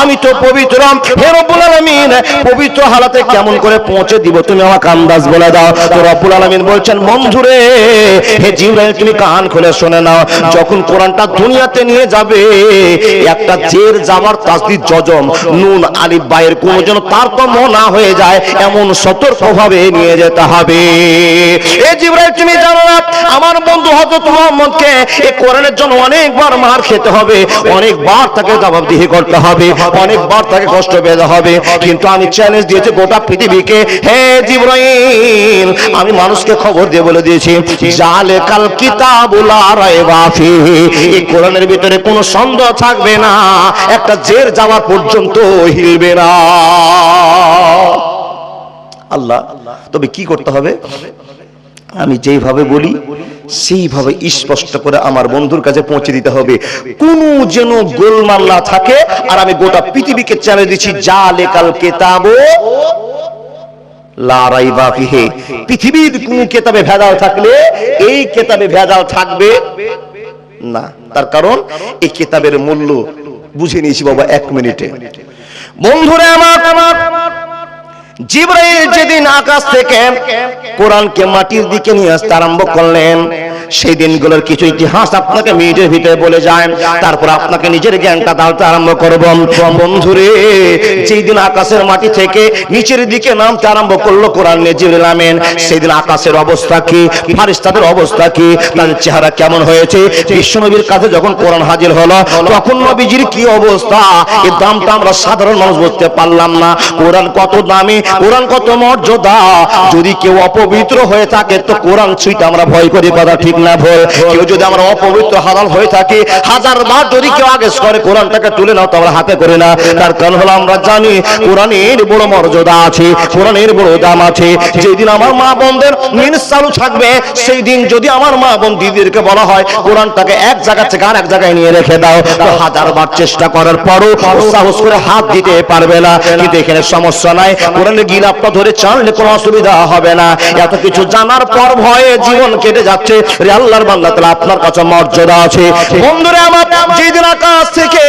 আমি তো পবিত্র, হে রব্বুল আলামিন পবিত্র হালাতে কেমন করে পৌঁছে দিব তুমি আমাকে আন্দাজ বলে দাও। তো রব্বুল আলামিন বলছেন, বন্ধুরে হে জিবরাইল তুমি কান খুলে শুনে নাও, যখন কোরআনটা দুনিয়াতে নিয়ে যাবে, একটা জের জাবার তাসদিদ জজম নুন আলিফ বায়ের কোন যেন তারতম্য না হয়ে যায় এমন সতর্কভাবে নিয়ে যেতে হবে। এই জিবরাইল তুমি জানো না, আমার বন্ধু হযরত মুহাম্মদকে এই কোরআনের জন্য অনেকবার মার খেতে হবে, অনেকবার তাকে জবাবদিহি করতে হবে, অনেকবার তাকে কষ্ট পেতে হবে। কিন্তু আমি চ্যালেঞ্জ দিয়েছি গোটা পৃথিবীকে, হে জিবরাইল আমি মানুষকে খবর দিয়ে বলে দিয়েছি, জালেকাল কিতাবুল লা রাইবা ফিহি, এই কোরআনের ভিতরে কোনো সন্দেহ থাকবে না, একটা জের যাওয়ার পর্যন্ত হিলবে না। আল্লাহ তবে কি করতে হবে? আমি যেইভাবে বলি সেইভাবে স্পষ্ট করে আমার বন্ধুর কাছে পৌঁছে দিতে হবে, কোনো যেন গোলমাল না থাকে। আর আমি গোটা পৃথিবীকে চ্যালেঞ্জ দিচ্ছি, জালেকাল কিতাবু লা রাইবা ফিহি, পৃথিবীর কোন কিতাবে ভেজাল থাকলে এই কিতাবে ভেজাল থাকবে না। তার কারণ এই কিতাবের মূল্য বুঝে নিয়েছি বাবা 1 মিনিটে। বন্ধুরা আমার, জিবরাইল যেদিন আকাশ থেকে কোরআনকে মাটির দিকে নিয়ে আসতে আরম্ভ করলেন, সেই দিনগুলোর কিছু ইতিহাস আপনাকে মিনিটের ভিতরে বলে যায়, তারপর আপনাকে নিজের জ্ঞানটা দাঁড়াতে আরম্ভ করব। বন্ধুরে যেই দিন আকাশের মাটি থেকে নিচের দিকে নামতে আরম্ভ করলো কোরআন নিয়ে জিবরাইল আমিন, সেই দিন আকাশের অবস্থা কি, ফারিস্তাদের অবস্থা কি, তাদের চেহারা কেমন হয়েছে, বিশ্বনবীর কাছে যখন কোরআন হাজির হলো তখন নবীজির কি অবস্থা, এই দামটা আমরা সাধারণ মানুষ বুঝতে পারলাম না। কোরআন কত দামি, কোরআন কত মর্যাদা। যদি কেউ অপবিত্র হয়ে থাকে তো কোরআন ছুঁইতে আমরা ভয় করি, কথা ঠিক না ভুল? কেউ যদি আমরা অপবিত্র হালাল হয়ে থাকি, 1000 বার যদি কেউ আদেশ করে কোরআনটাকে তুলে নাও তো আমরা হাতে করে না। তার কারণ হলো আমরা জানি কোরআনের বড় মর্যাদা আছে, কোরআনের বড় দাম আছে। যেদিন আমার মা বোনদের মিনিস চালু থাকবে, সেই দিন যদি আমার মা বোন দিদিদেরকে বলা হয় কোরআনটাকে এক জায়গা থেকে আরেক জায়গায় নিয়ে রেখে দাও, তো 1000 বার চেষ্টা করার পরও সাহস করে হাত দিতে পারবে না। কিন্তু এখানে সমস্যা নাই, কোরআনের গিলাপটা ধরে চাললে কোনো অসুবিধা হবে না। এত কিছু জানার পর ভয়ে জীবন কেটে যাচ্ছে, রে আল্লাহর বান্দা তাআলা আপনার কাছে মর্যাদা আছে। বন্ধুরা আমার, যেদিন আকাশ থেকে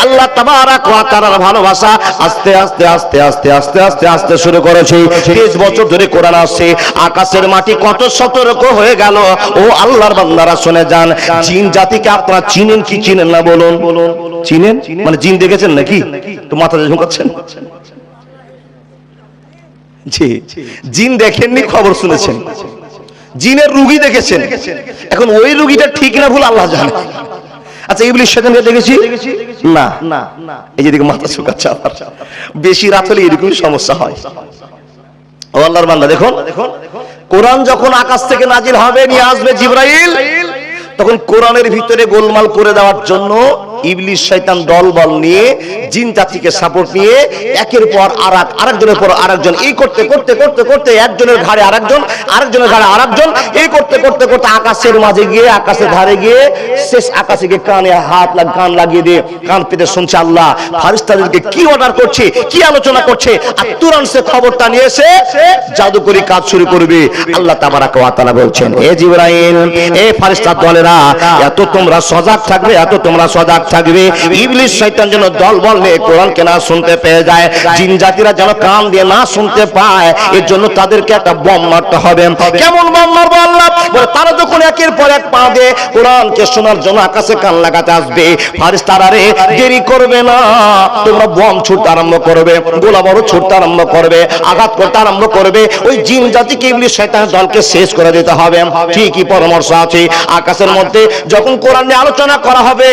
আল্লাহ তাবারাক ওয়া তাআলার ভালোবাসা আস্তে আস্তে আস্তে আস্তে আস্তে আস্তে আস্তে শুরু করেছে, 30 বছর ধরে কোরআন আসছে, আকাশের মাটি কত সতর্ক হয়ে গেল। ও আল্লাহর বান্দারা শুনে যান, জিন জাতিকে আপনারা চিনেন কি চিনেন না বলুন? চিনেন মানে জিন দেখেছেন নাকি? তো মাথা ঝুঁকাচ্ছেন। জি, জিন দেখেননি, খবর শুনেছেন। জিনের রুগী দেখেছেন, এখন ওই রুগীটা ঠিক না ভুল আল্লাহ জানে। আচ্ছা ইবলিস শয়তানকে দেখেছি না, এই যে দিকে মাথা ঝুঁকাচ্ছে। আবার বেশি রাত হলে এরকমই সমস্যা হয়। ও আল্লাহর বান্দা দেখুন, কোরআন যখন আকাশ থেকে নাজিল হবে, নিয়ে আসবে জিবরাইল, তখন কোরআনের ভিতরে গোলমাল করে দেওয়ার জন্য ইবলিস শয়তান দলবল নিয়ে জিন জাতিকে সাপোর্ট নিয়ে একের পর আরেকজনের পর আরেকজন এই করতে করতে করতে করতে একজনের ঘাড়ে আরেকজন, আরেকজনের ঘাড়ে আরেকজন, এই করতে করতে করতে আকাশের মাঝে গিয়ে, আকাশের ধারে গিয়ে শেষ আকাশে গিয়ে কানে কান লাগিয়ে দিয়ে কান পেতে শুনছে আল্লাহ ফারিস্তাদেরকে কি অর্ডার করছে, কি আলোচনা করছে। আর তুরন্ত সে খবরটা নিয়ে এসে জাদুকরি কাজ শুরু করবে। আল্লাহ তাবারাক ওয়া তাআলা বলছেন, এ জিবরাইল, এ ফারিস্তার দলেরা, এত তোমরা সজাগ থাকবে, এত তোমরা সজাগ থাকবে। ইবলিস শয়তান যেন দলবল নিয়ে কোরআনকে না শুনতে পেয়ে যায়, জিন জাতিরা যেন কান দিয়ে না শুনতে পায়, এর জন্য তাদেরকে একটা বম মারতে হবে। কেমন বম মারবো আল্লাহ বলে, তারা যখন যখন একের পর এক পা দিয়ে কোরআনকে শোনার জন্য আকাশে কান লাগাতে আসবে, ফারিস্তারা রে দেরি করবে না, তোমরা বম ছুটতে আরম্ভ করবে, গোলা বড় ছুটতে আরম্ভ করবে, আঘাত করতে আরম্ভ করবে, ওই জিন জাতিকে ইবলিস শয়তানের দলকে শেষ করে দিতে হবে। ঠিকই পরামর্শ আছে। আকাশের মধ্যে যখন কোরআন নিয়ে আলোচনা করা হবে,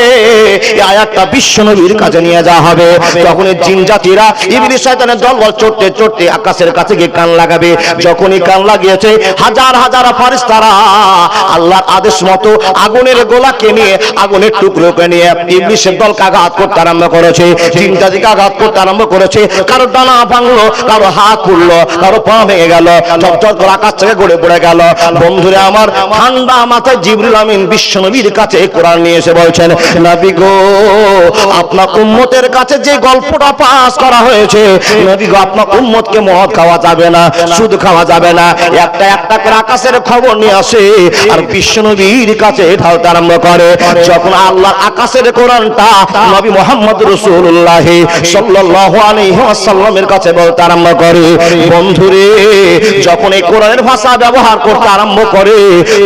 এই আয়াতটা বিশ্বনবীর কাছে নিয়ে যাওয়া হবে, তখন এই জিন জাতিরা ইবলিস শয়তানের দলবল চড়তে চড়তে আকাশের কাছে গিয়ে কান লাগাবে। যখনই কান লাগিয়েছে, হাজার হাজার ফারিস্তারা আল্লাহর আদেশ মতো আগুনের গোলাকে নিয়ে, আগুনের টুকরোকে নিয়ে ইবলিসের দলকে আঘাত করতে আরম্ভ করেছে, জিন জাতিকে আঘাত করতে আরম্ভ করেছে। কারো ডানা ভাঙলো, কারো হাত পুড়লো, কারো পা ভেঙে গেল, ঝকঝক করে আকাশ থেকে গড়ে পড়ে গেল। বন্ধুরা আমার, ঠান্ডা মাথায় জিবরিল আমিন বিশ্বনবীর কাছে কোরআন নিয়ে এসে বলছেন, নবী গো, আপনার উম্মতের কাছে যে গল্পটা পাস করা হয়েছে, নবী গো, আপনার উম্মতকে মদ খাওয়া যাবে না, সুদ খাওয়া যাবে না, একটা একটা করে আকাশের খবর নিয়ে আসে আর বিশ্বনবীর কাছে ঢালতে আরম্ভ করে। যখন আল্লাহর আকাশের কোরআনটা নবী মুহাম্মদ রাসূলুল্লাহ সাল্লাল্লাহু আলাইহি ওয়াসাল্লামের কাছে বলতে আরম্ভ করে, বন্ধুরে, যখন এই কোরআনের ভাষা ব্যবহার করতে আরম্ভ করে,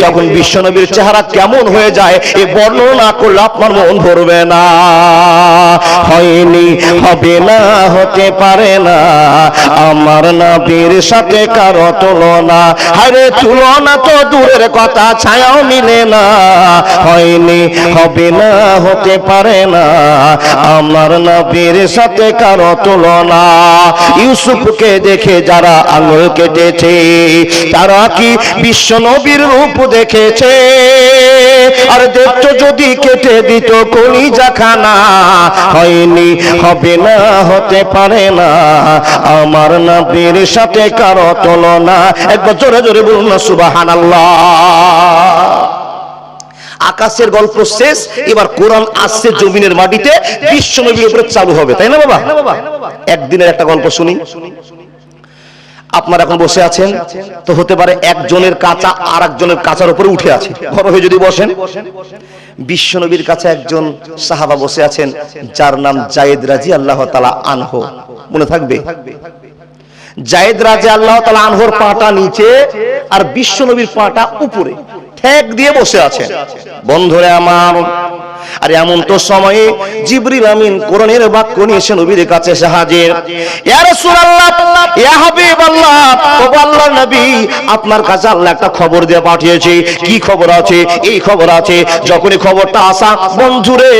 তখন বিশ্বনবীর চেহারা কেমন হয়ে যায় এই বর্ণনা করলে আপনার মন ভরবে না। হয়নি, হবে না, হতে পারে না, আমার নবীর সাথে কারো তুলনা, আরে তুলনা তো দূরের কথা, ছায়াও মিলে না। হয়নি, হবে না, হতে পারে না, আমার নবীর সাথে কারো তুলনা। ইউসুফকে দেখে যারা আঙুল কেটেছে, তারা কি বিশ্বনবীর রূপ দেখেছে? আর দেখতো যদি কেটে দিত কলিজা খানা। হয়নি, হবে না, হতে পারে না, আমার নবীর সাথে কারো তুলনা। একবার জোরে জোরে বলুন না সুবহানাল্লাহ। আকাশের গল্প শেষ, এবার কোরআন আসছে জমিনের মাটিতে, বিশ্বনবীর উপরে চালু হবে, তাই না বাবা? একদিনের একটা গল্প শুনি। আপনারা এখন বসে আছেন, তো হতে পারে একজনের কাঁচা আর একজনের কাঁচার উপরে উঠে আছে, বড় হয়ে যদি বসেন। বিশ্বনবীর কাছে একজন সাহাবা বসে আছেন, যার নাম জায়েদ রাদিয়াল্লাহু তাআলা আনহু। মনে থাকবে, জায়েদ রাদিয়াল্লাহু তাআলা আনহুর পাটা নিচে আর বিশ্বনবীর পাটা উপরে, ঠেক দিয়ে বসে আছেন। বন্ধুরা আমার, আর এমন তো সময়ে জিবরিল আমিন কোরআনের বাক্য নিয়ে এসে নবীর কাছে এসে হাজির। ইয়া রাসূলুল্লাহ, ইয়া হাবিবাল্লাহ, ও আল্লাহর নবী, আপনার কাছে আল্লাহ একটা খবর দিয়ে পাঠিয়েছে। কি খবর আছে? এই খবর আছে। যখনই খবরটা আসা, বন্ধুরে,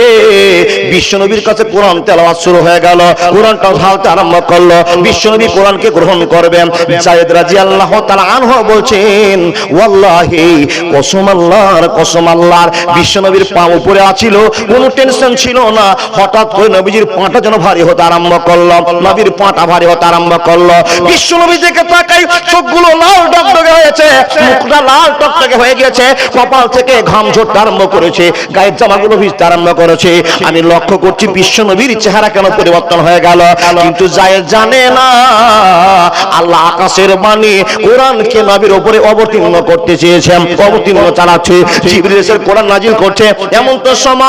বিশ্বনবীর কাছে কোরআন তেলাওয়াত শুরু হয়ে গেল, কোরআনটা ঢালতে আরম্ভ করলো। বিশ্বনবী কোরআনকে গ্রহণ করবেন। জায়েদ রাদিয়াল্লাহু তাআলা আনহু বলছেন, ওয়াল্লাহি, কসম আল্লাহর, কসম আল্লাহর, বিশ্বনবীর পা উপরে আছিল, কোনো টেনশন ছিল না। হঠাৎ করে নবীজির পাটা যেন ভারী হতে আরম্ভ করলো, নবীর পাটা ভারী হতে আরম্ভ করলো। বিশ্বনবী দিকে তাকাই, চোখগুলো লাল টকটকে হয়েছে, মুখটা লাল টকটকে হয়ে গেছে, কপাল থেকে ঘাম ঝরতে আরম্ভ করেছে, গায়ের জামাগুলো ভিজতে আরম্ভ করেছে। আমি লক্ষ্য করছি বিশ্বনবীর চেহারা কেন পরিবর্তন হয়ে গেল, কিন্তু জায়েদ জানে না আল্লাহ আকাশের বাণী কোরআনকে নবীর উপরে অবতীর্ণ করতে চেয়েছেন, অবতীর্ণ চালাচ্ছে, জিবরিল এসে কোরআন নাজিল করছে। এমন তো সময়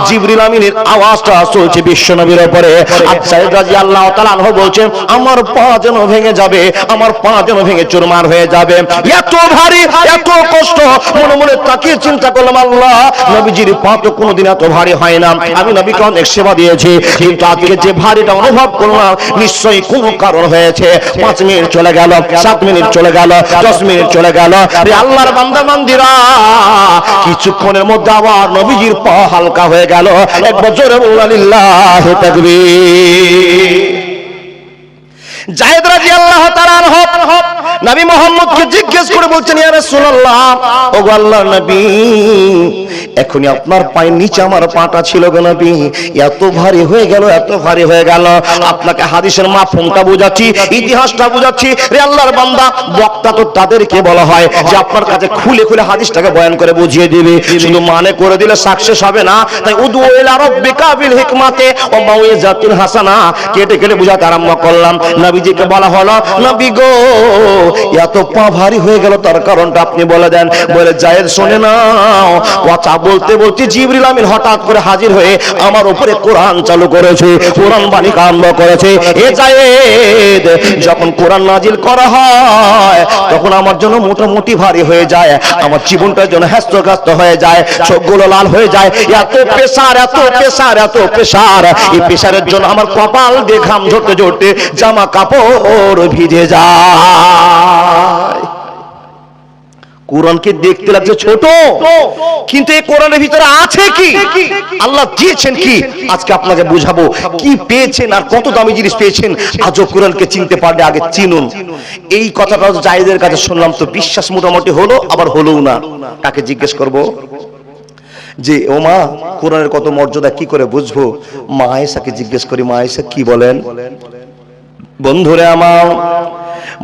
জিবরিল আমিনের আওয়াজটা চলছে বিশ্বনবীর উপরে। আর জায়েদ রাদিয়াল্লাহু তাআলা আনহু বলছেন, আমার পা যেন ভেঙে যাবে, আমার পা যেন ভেঙে চুরমার হয়ে যাবে, এত ভারী, এত কষ্ট। মনে মনে তাকিয়ে চিন্তা করলাম, আল্লাহ, নবীজির পা তো কোনোদিন এত ভারী হয় না, আমি নবীকে অনেক সেবা দিয়েছি, কিন্তু আজকে যে ভারীটা অনুভব করলাম, নিশ্চয়ই কোনো কারণ হয়েছে। 5 মিনিট চলে গেল, 7 মিনিট চলে গেল, 10 মিনিট চলে গেল। আরে আল্লাহর বান্দা বান্দিরা, কিছুক্ষণের মধ্যে আবার নবীজির পা হালকা হয়ে গেল। একবার জোরে বলুন লিল্লাহি তাকবীর। জায়েদ রাদিয়াল্লাহু তাআলা আনহু নবী মুহাম্মদকে জিজ্ঞেস করে বলছেন, ইয়া রাসূলুল্লাহ, ও আল্লাহর নবী, এখনই আপনার পায়ের নিচে আমার পাটা ছিল গো নবী, এত ভারী হয়ে গেল, এত ভারী হয়ে গেল। আপনাকে হাদিসের মাফহুমটা বুঝাচ্ছি, ইতিহাসটা বুঝাচ্ছি। রে আল্লাহর বান্দা, বক্তা তো তাদেরকে বলা হয় যে আপনার কাছে খুলে খুলে হাদিসটাকে বয়ান করে বুঝিয়ে দিবে, শুধু মানে করে দিলে সাকসেস হবে না। তাই উদু ইলা রাব্বিকা বিল হিকমাতে ওয়া মাউইজাতিল হাসানা কেটে কেটে বুঝাতে আরম্ভ করলাম। নবীজিকে বলা হলো, নবী গো, এত পা ভারী হয়ে গেল তার কারণটা আপনি বলে দেন। বলে জায়েদ শোনে নাও, কথা বলতে বলতে জিবরিল আমিন হঠাৎ করে হাজির হয়ে আমার উপরে কোরআন চালু করেছে, কোরআন বাণী আরম্ভ করেছে। এ জায়েদ, যখন কোরআন নাজিল করা হয় তখন আমার জন্য মোটামুটি ভারী হয়ে যায়, আমার জীবনটার জন্য হ্যাস্ত হয়ে যায়, চোখগুলো লাল হয়ে যায়। এত প্রেসার, এত প্রেসার, এত প্রেসার, এই প্রেসারের জন্য আমার কপাল দিয়ে ঘাম ঝরতে ঝরতে জামা কাপড় ভিজে যায়। কোরআনকে দেখতে লাগছে ছোট, কিন্তু এই কোরআনের ভিতরে আছে কি, আল্লাহ দিয়েছেন কি, আজকে আপনাকে বুঝাবো। কি পেয়েছেন আর কত দামি জিনিস পেয়েছেন, আজও কোরআনকে চিনতে পারলে আগে চিনুন। এই কথাটা জায়েদের কাছে শুনলাম তো বিশ্বাস মোটামুটি হলো, আবার হলোও না। কাকে জিজ্ঞেস করব যে ও মা, কোরআনের কত মর্যাদা কি করে বুঝবো? মা আয়েশাকে জিজ্ঞেস করি, মা আয়েশা কি বলেন? বন্ধুরে আমার,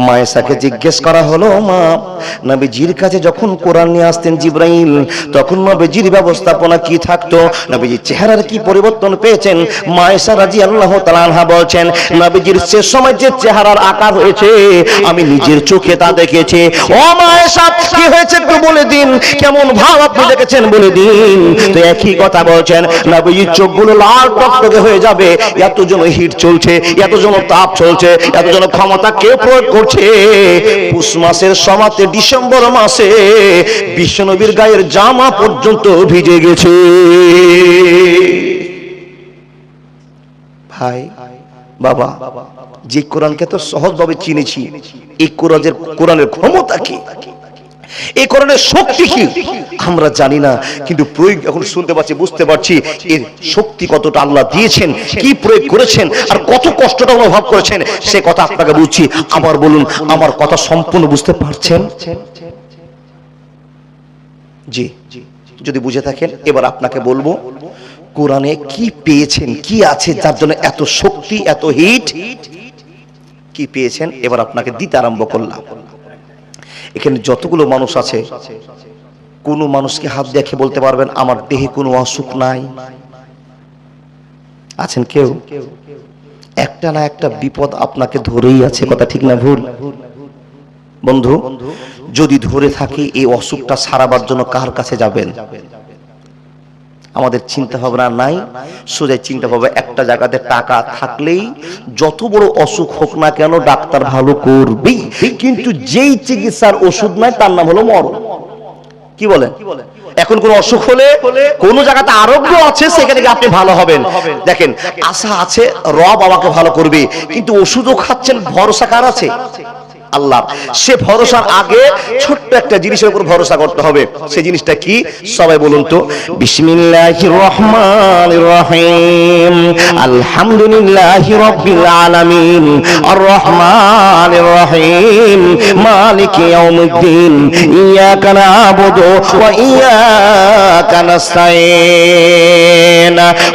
মায়েশাকে জিজ্ঞেস করা হলো, মা নবীজির কাছে যখন কোরআন নিয়ে আসতেন জিবরাইল, তখন নবীজির ব্যবস্থাপনা কি থাকতো, নবীজির চেহারার কি পরিবর্তন পেয়েছেন? মায়েশা রাদিয়াল্লাহু তাআলা আনহা বলছেন, নবীজির শেষ সময় যে চেহারার আকার হয়েছে আমি নিজের চোখে তা দেখেছি। ও মায়েশা, কি হয়েছে একটু বলে দিন, কেমন ভাব আপনি দেখেছেন বলে দিন। তো একই কথা বলছেন, নবীজির চোখগুলো লাল টকটকে হয়ে যাবে, এত জন হিট চলছে, এত জন তাপ চলছে, এত জন ক্ষমতা কে প্রয়োগ করছে। পুষ মাসের সমাতে ডিসেম্বর মাসে বিশ্বনবীর গায়ের জামা পর্যন্ত ভিজে গেছে। ভাই বাবা, যে কোরআনকে তো সহজভাবে চিনেছি, এই কোরআনের ক্ষমতা কি, এই কোরআনের শক্তি কি আমরা জানি না, কিন্তু প্রয়োগ এখন শুনতে পাচ্ছি, বুঝতে পারছি এর শক্তি কতটা আল্লাহ দিয়েছেন, কি প্রয়োগ করেছেন আর কত কষ্টটা অনুভব করেছেন, সে কথা আপনাকে বুঝছি। আবার বলুন, আমার কথা সম্পূর্ণ বুঝতে পারছেন? জি, যদি বুঝে থাকেন এবার আপনাকে বলবো কোরআনে কি পেয়েছেন, কি আছে যার জন্য এত শক্তি, এত হিট, কি পেয়েছেন এবার আপনাকে দিতে আরম্ভ করলাম। এখানে যতগুলো মানুষ আছে, কোন মানুষকে হাত দেখে বলতে পারবেন আমার দেহে কোনো অসুখ নাই? আছেন কেউ? একটা না একটা বিপদ আপনাকে ধরেই আছে, কথা ঠিক না ভুল? বন্ধু, যদি ধরে থাকে এই অসুখটা সারাবার জন্য কার কাছে যাবেন? আমাদের চিন্তা ভাবনা নাই, সোজা চিন্তা ভাবনা একটা জায়গাতে টাকা থাকলেই যত বড় অসুখ হোক না কেন ডাক্তার ভালো করবেই, কিন্তু যেই চিকিৎসার ওষুধ নাই তার নাম হলো মরণ। কি বলেন? এখন কোন অসুখ হলে কোন জায়গাতে আরোগ্য আছে, সেখানে গিয়ে আপনি ভালো হবেন। দেখেন, আশা আছে রব আমাকে ভালো করবে, কিন্তু ওষুধও খাচ্ছেন, ভরসা কার আছে? আল্লাহ। সে ভরসার আগে ছোট্ট একটা জিনিসের উপর ভরসা করতে হবে। সেই জিনিসটা কি সবাই বলুন তো? বিসমিল্লাহির রহমানির রহিম, আলহামদুলিল্লাহি রাব্বিল আলামিন, আর রহমানির রহিম, মালিকি ইয়াউমিদ্দিন, ইয়াকা না'বুদু ওয়া ইয়াকা নাস্তাইন।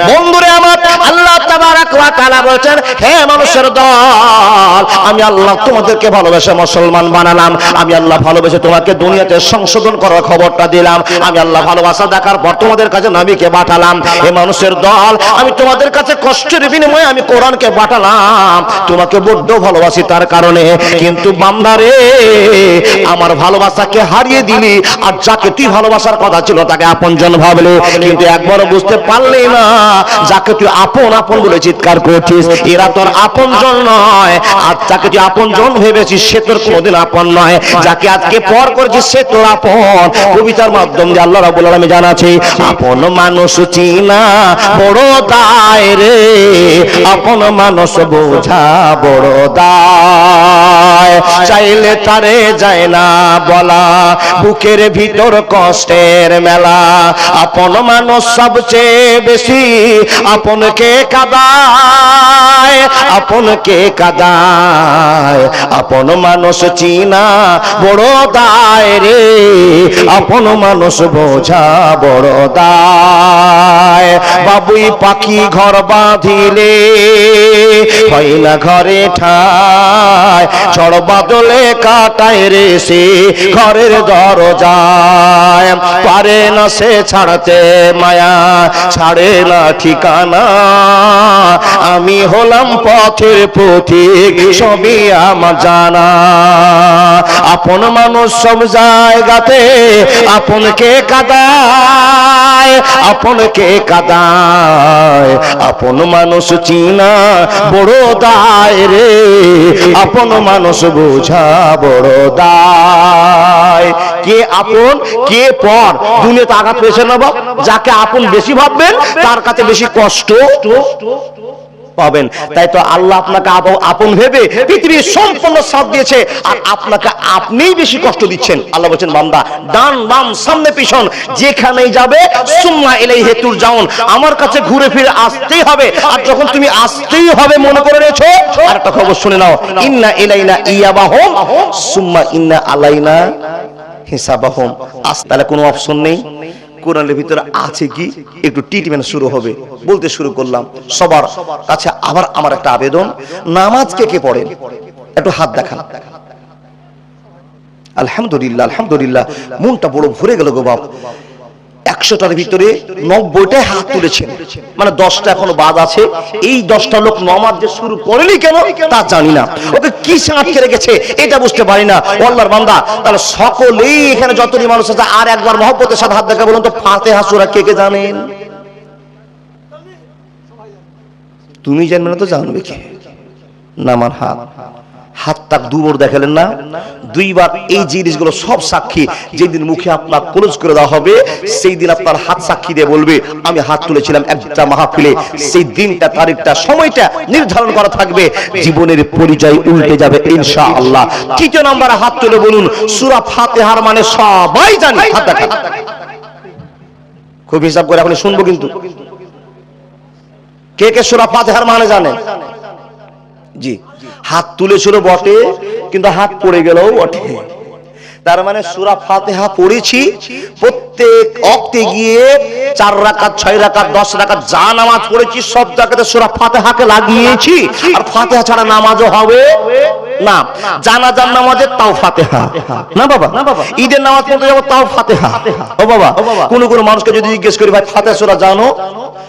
বন্ধুরে আমার, আল্লাহ তাবারাক ওয়া তাআলা বলেন, হে মানুষের দল, আমি আল্লাহ তোমাদেরকে ভালোবাসি মুসলমান বানালাম, আমি আল্লাহ ভালোবেসে তোমাকে দুনিয়াতে সংশোধন করার খবরটা দিলাম, আমি আল্লাহ ভালোবাসা দেখার পর তোমাদের কাছে নবীকে পাঠালাম। এই মানুষের দল, আমি তোমাদের কাছে কষ্টের বিনিময়ে আমি কোরআনকে পাঠালাম, তোমাকে বড্ড ভালোবাসি তার কারণে। কিন্তু বান্দারে, আমার ভালোবাসাকে হারিয়ে দিলি, আর যাকে তুই ভালোবাসার কথা ছিল তাকে আপনজন ভাবলে, কিন্তু একবারও বুঝতে পারলি না যাকে তুই আপন আপন বলে চিৎকার করছিস এরা তোর আপনজন নয়, আর যাকে তুই আপনজন ভেবেছিস সে তোর কোনোদিন আপন নয়, যাকে আজকে পর করেছিস সে তোর আপন। কবিতার মাধ্যম দিয়ে আল্লাহ রাব্বুল আলামিন জানাচ্ছে, আপন মানুষ চিনা বড় দায় রে, আপন মানুষ বোঝা বড় দায়, চাইলে তারে যায় না বলা, বুকের ভিতর কষ্টের মেলা, আপন মানুষ সবচেয়ে বেশি আপনকে কাঁদায়, আপনকে কাঁদায়, আপন মানুষ চিনা বড় দায় রে, আপন মানুষ বোঝা বড় দায়। বাবুই পাখি ঘর বাঁধিলে হয় না ঘরে ঠায়, ঝড় বাদলে কাটায় রে সে ঘরের দরজায়, পারে না সে ছাড়তে মায়া, ছাড়ে না ঠিকানা, আমি হলাম পথের পথিক, সবই আমার জানা। আপন মানুষ সব জায়গাতে আপনকে কাঁদায়, আপনকে কাঁদায়, আপন মানুষ চিনা বড় দায় রে, আপন মানুষ বোঝা বড় দায়। কে আপন কে পর দুনিয়াতে আঘাত পেয়েছে না বাপ? যাকে আপন বেশি ভাববেন তার কাছে বেশি কষ্ট পাবেন। তাই তো আল্লাহ আপনাকে আপন ভেবে পৃথিবীর সম্পূর্ণ সাথ দিয়েছে, আর আপনাকে আপনিই বেশি কষ্ট দিচ্ছেন। আল্লাহ বলছেন বান্দা ডান বাম সামনে পিছন যেখানেই যাবে সুম্মা ইলাইহি তুরজাউন, আমার কাছে ঘুরে ফিরে আসতেই হবে। আর যখন তুমি আসতেই হবে মনে করে নিয়েছো, আর একটা খবর শুনে নাও, ইন্না ইলাইনা ইয়াবাহুম সুম্মা ইন্না আলাইনা হিসাবাহুম। তাহলে কোনো অপশন নেই। কোরআনের ভিতরে আছে কি? একটু ট্রিটমেন্ট শুরু হবে, বলতে শুরু করলাম। সবার কাছে আবার আমার একটা আবেদন, নামাজ কে কে পড়েন একটু হাত দেখান। আলহামদুলিল্লাহ আলহামদুলিল্লাহ, মনটা বড় ভরে গেল গো বাপ। 100টার ভিতরে 90টায় হাত তুলেছেন, মানে 10টা এখনো বাদ আছে। এই 10টা লোক নামাজ যে শুরু করেনি কেন তা জানি না, ওকে কি আটকে রেখেছে এটা বুঝতে পারি না। আল্লাহর বান্দা, তাহলে সকলেই এখানে যতই মানুষ আছে আর একবার মহব্বতের সাথে হাত দেখা বলুন তো, ফাতিহা সূরা কে কে জানেন? তুমি জানবে না তো জানবে কে? নামার হাত, হাতটা দুবার দেখালেন না, দুইবার। এই জিনিসগুলো সব সাক্ষী। যেদিন মুখে আপনার ক্লোজ করে দেওয়া হবে সেই দিন আপনার হাত সাক্ষী দিয়ে বলবে আমি হাত তুলেছিলাম একটা মাহফিলে। সেই দিনটা, তারিখটা, সময়টা নির্ধারণ করা থাকবে। জীবনের পরিচয় উল্টে যাবে ইনশাআল্লাহ। তৃতীয় নম্বরে হাত তুলে বলুন সূরা ফাতিহার মানে সবাই জানি। হাত দেখা খুব হিসাব করে এখন শুনবো, কিন্তু কে কে সূরা ফাতিহার মানে জানেন? জি, হাত তুলেছিল বটে, কিন্তু হাত পড়ে গেল বটে। তার মানে সূরা ফাতিহা পড়েছি প্রত্যেক ওয়াক্তে গিয়ে 4 রাকাত 6 রাকাত 10 রাকাত যা নামাজ পড়েছি সব জায়গাতে সূরা ফাতিহাকে লাগিয়েছি। আর ফাতিহা ছাড়া নামাজও হবে না। জানাজার নামাজে তাও ফাতিহা না বাবা, ঈদের নামাজ পড়তে যাব তাও ফাতিহা। ও বাবা, কোন কোন মানুষকে যদি জিজ্ঞেস করি ভাই ফাতিহা সূরা জানো,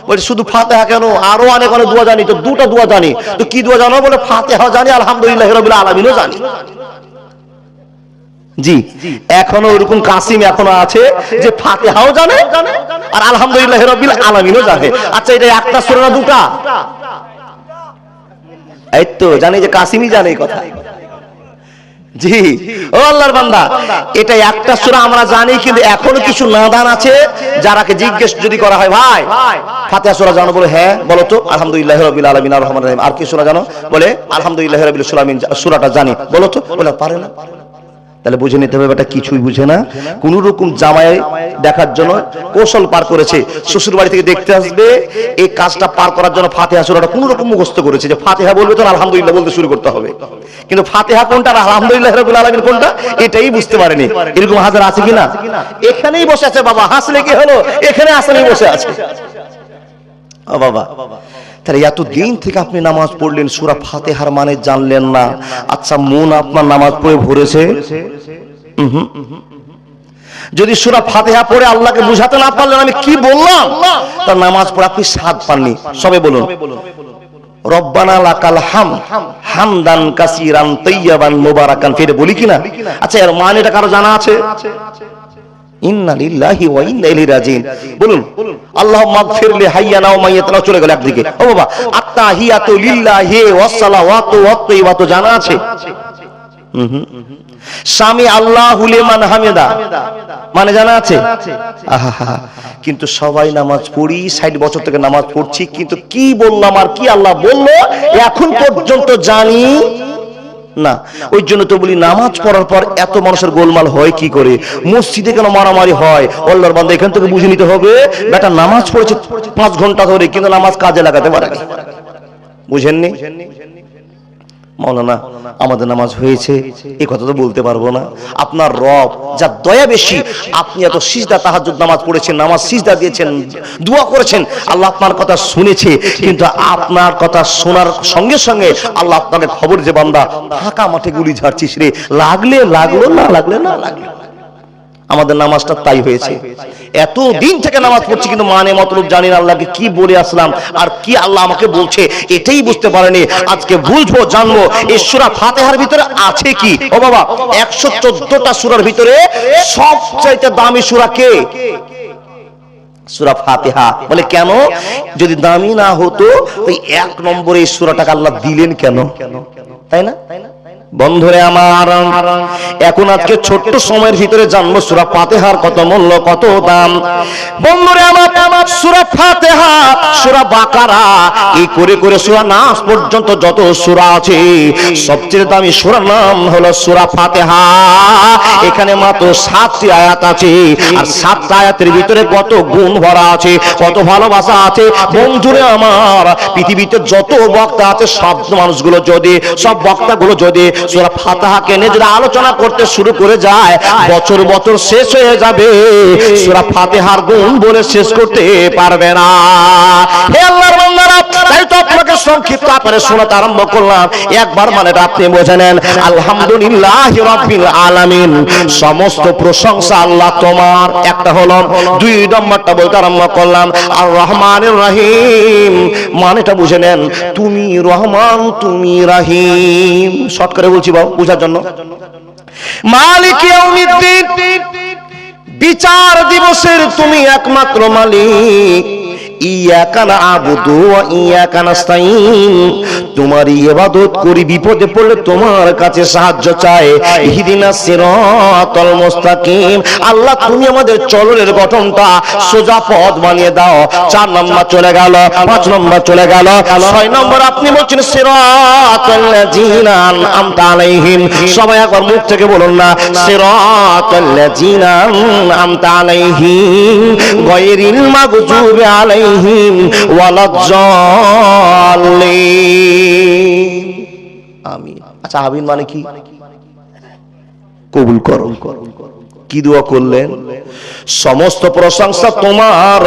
বলে শুধু ফাতিহা কেন, আরো অনেক অনেক দোয়া জানি। তো দুটো দোয়া জানি। তো কি দোয়া জানো? বলে ফাতিহা জানি, আলহামদুলিল্লাহি রাব্বিল আলামিনও জানি। জি, এখনো ওরকম কাসিম এখনো আছে যে ফাতিহাও জানে আর আলহামদুলিল্লাহি রাব্বিল আলামিনও জানে। আচ্ছা, এটা একটা সূরা না দুটা? এই তো জানি যে কাসিমই জানে এই কথা। জি, ও আল্লাহর বান্দা, এটা একটা সূরা আমরা জানি, কিন্তু এখনো কিছু নাদান আছে যারাকে জিজ্ঞেস যদি করা হয় ভাই ফাতিহা সূরা জানো, বলে হ্যাঁ। বলো তো আলহামদুলিল্লাহি রাব্বিল আলামিন আর রহমানির রহিম। আর কি সূরা জানো? বলে আলহামদুলিল্লাহি রাব্বিল আলামিন সূরাটা জানি। বলো তো, বলে পারে না। তাহলে বুঝে নিতে হবে এটা কিছুই বুঝে না, কোন রকম জামাই দেখার জন্য কৌশল পার করেছে। শ্বশুর বাড়ি থেকে দেখতে আসবে, এই কাজটা পার করার জন্য ফাতিহা সূরাটা কোন রকম মুখস্থ করেছে যে ফাতিহা বলবে তো আলহামদুলিল্লাহ বলতে শুরু করতে হবে। কিন্তু ফাতিহা কোনটা আর আলহামদুলিল্লাহি রাব্বিল আলামিন কোনটা এটাই বুঝতে পারেনি। এরকম হাজার আছে কিনা? এখানেই বসে আছে বাবা, হাসলে কি হলো? এখানে আসলেই বসে আছে। ও বাবা, তাহলে এতদিন থেকে আপনি নামাজ পড়লেন, সূরা ফাতিহার মানে জানলেন না। আচ্ছা, মন আপনার নামাজ পড়ে ভরেছে? যদি সূরা ফাতিহা পড়ে আল্লাহকে বুঝাতে না পারলেন আমি কি বললাম, তার নামাজ পড়ে আপনি স্বাদ পাননি। সবে বলুন রব্বানা লাকাল হামদ হামদান কাসীরান তাইয়্যিবান মুবারাকান ফিরে বলি কিনা? আচ্ছা, এর মানেটা কারো জানা আছে? ইন্না লিল্লাহি ওয়া ইন্না ইলাইহি রাজিউন বলুন। আল্লাহুম্মা গফিরলি হাইয়ানা ওয়া মাইয়াতানা চলে গেল একদিকে। ও বাবা, আত্তাহিয়াতু লিল্লাহি ওয়াস সালাওয়াতু ওয়াত তাইয়্যিবাতু জানা আছে? সামি আল্লাহু লিমান হামিদা মানে জানা আছে? আহা, কিন্তু সবাই নামাজ পড়ি, 60 বছর থেকে নামাজ পড়ছি, কিন্তু কি বললাম আর কি আল্লাহ বললো এখন পর্যন্ত জানি না। ওই জন্য তো বলি নামাজ পড়ার পর এত মানুষের গোলমাল হয় কি করে, মসজিদে কেন মারামারি হয়? আল্লাহর বান্দা এখান থেকে বুঝে নিতে হবে, বেটা নামাজ পড়েছে 5 ঘন্টা ধরে কিন্তু নামাজ কাজে লাগাতে পারেনি। বুঝেননি? মাওলানা আমাদের নামাজ হয়েছে এই কথা তো বলতে পারবো না। আপনার রব যা দয়া বেশি, আপনি এত সিজদা তাহাজ্জুদ নামাজ পড়েছেন, নামাজ সিজদা দিয়েছেন, দোয়া করেছেন, আল্লাহ আপনার কথা শুনেছে। কিন্তু আপনার কথা শোনার সঙ্গে সঙ্গে আল্লাহ আপনাকে খবর যে বান্দা ফাঁকা মাঠে গুলি ঝাড়ছিস রে, লাগলে লাগলো, না লাগলে না লাগলো। আমাদের নামাজটা তাই হয়েছে, এত দিন থেকে নামাজ পড়ছি কিন্তু মানে মতলব জানি না, আল্লাহকে কি বলে আসলাম আর কি আল্লাহ আমাকে বলছে এটাই বুঝতে পারেনি। আজকে বুঝবো, জানবো এই সূরা ফাতিহার ভিতরে আছে কি। ও বাবা, 114টা সূরার ভিতরে সবচাইতে দামি সূরা কে? সূরা ফাতিহা। বলে কেন? যদি দামি না হতো তো 1 নম্বরে এই সূরাটাকে আল্লাহ দিলেন কেন? তাই না? বন্ধুরে আমার, এখন আজকে ছোট্ট সময়ের ভিতরে জানবো সূরা ফাতিহার কত মূল্য, কত দাম। বন্ধুরে আমার, সূরা ফাতিহা, সূরা বাকারা, এই করে করে সূরা নাস পর্যন্ত যত সূরা আছে সবচেয়ে দামি সূরার নাম হলো সূরা ফাতিহা। এখানে মাত্র 7টি আয়াত আছে, আর 7টা আয়াতের ভিতরে কত গুণ ভরা আছে, কত ভালোবাসা আছে। বন্ধুরে আমার, পৃথিবীতে যত বক্তা আছে সব মানুষগুলো যদি, সব বক্তাগুলো যদি সূরা ফাতিহাকে নিয়ে যদি আলোচনা করতে শুরু করে যায়, বছর বছর শেষ হয়ে যাবে, সূরা ফাতিহার গুণ বলে শেষ করতে পারবে না। হে আল্লাহর বান্দারা, তাই তো আপনাকে সংক্ষিপ্ত আকারে শোনাতে আরম্ভ করলাম। একবার মানে আপনি বুঝে নেন, আলহামদুলিল্লাহি রাব্বিল আলামিন, সমস্ত প্রশংসা আল্লাহ তোমার। একটা হলো, 2 নম্বরটা বলতে আরম্ভ করলাম আর রহমানির রহিম, মানেটা বুঝে নেন, তুমি রহমান তুমি রহিম। শর্ট করে বলছি বাবু বুঝার জন্য। মালিক ইয়াউমিদ্দিন, বিচার দিবসের তুমি একমাত্র মালিক। ইয়াকা না'বুদু ওয়া ইয়াকা নাস্তাইন, তোমারই ইবাদত করি, বিপদে পড়লে তোমার কাছে সাহায্য চাই। ইহদিনাস সিরাতাল মুস্তাকিম, আল্লাহ তুমি আমাদের চলনের গঠনটা সোজা পথ বানিয়ে দাও। 4 নম্বর চলে গেল, 5 নম্বর চলে গেল, 6 নম্বর আপনি বলছেন সিরাতাল লাযিনা আন'আমতা আলাইহিম। সবাই একবার মুখ থেকে বলুন না, সিরাতাল লাযিনা আন'আমতা আলাইহিম গায়রিল মাগযুবি আলাইহিম ওয়ালাজ্জালিন। আমিন। আচ্ছা, আমিন মানে কি? কবুল করো। কি দোয়া করলেন? সমস্ত প্রশংসা তোমার,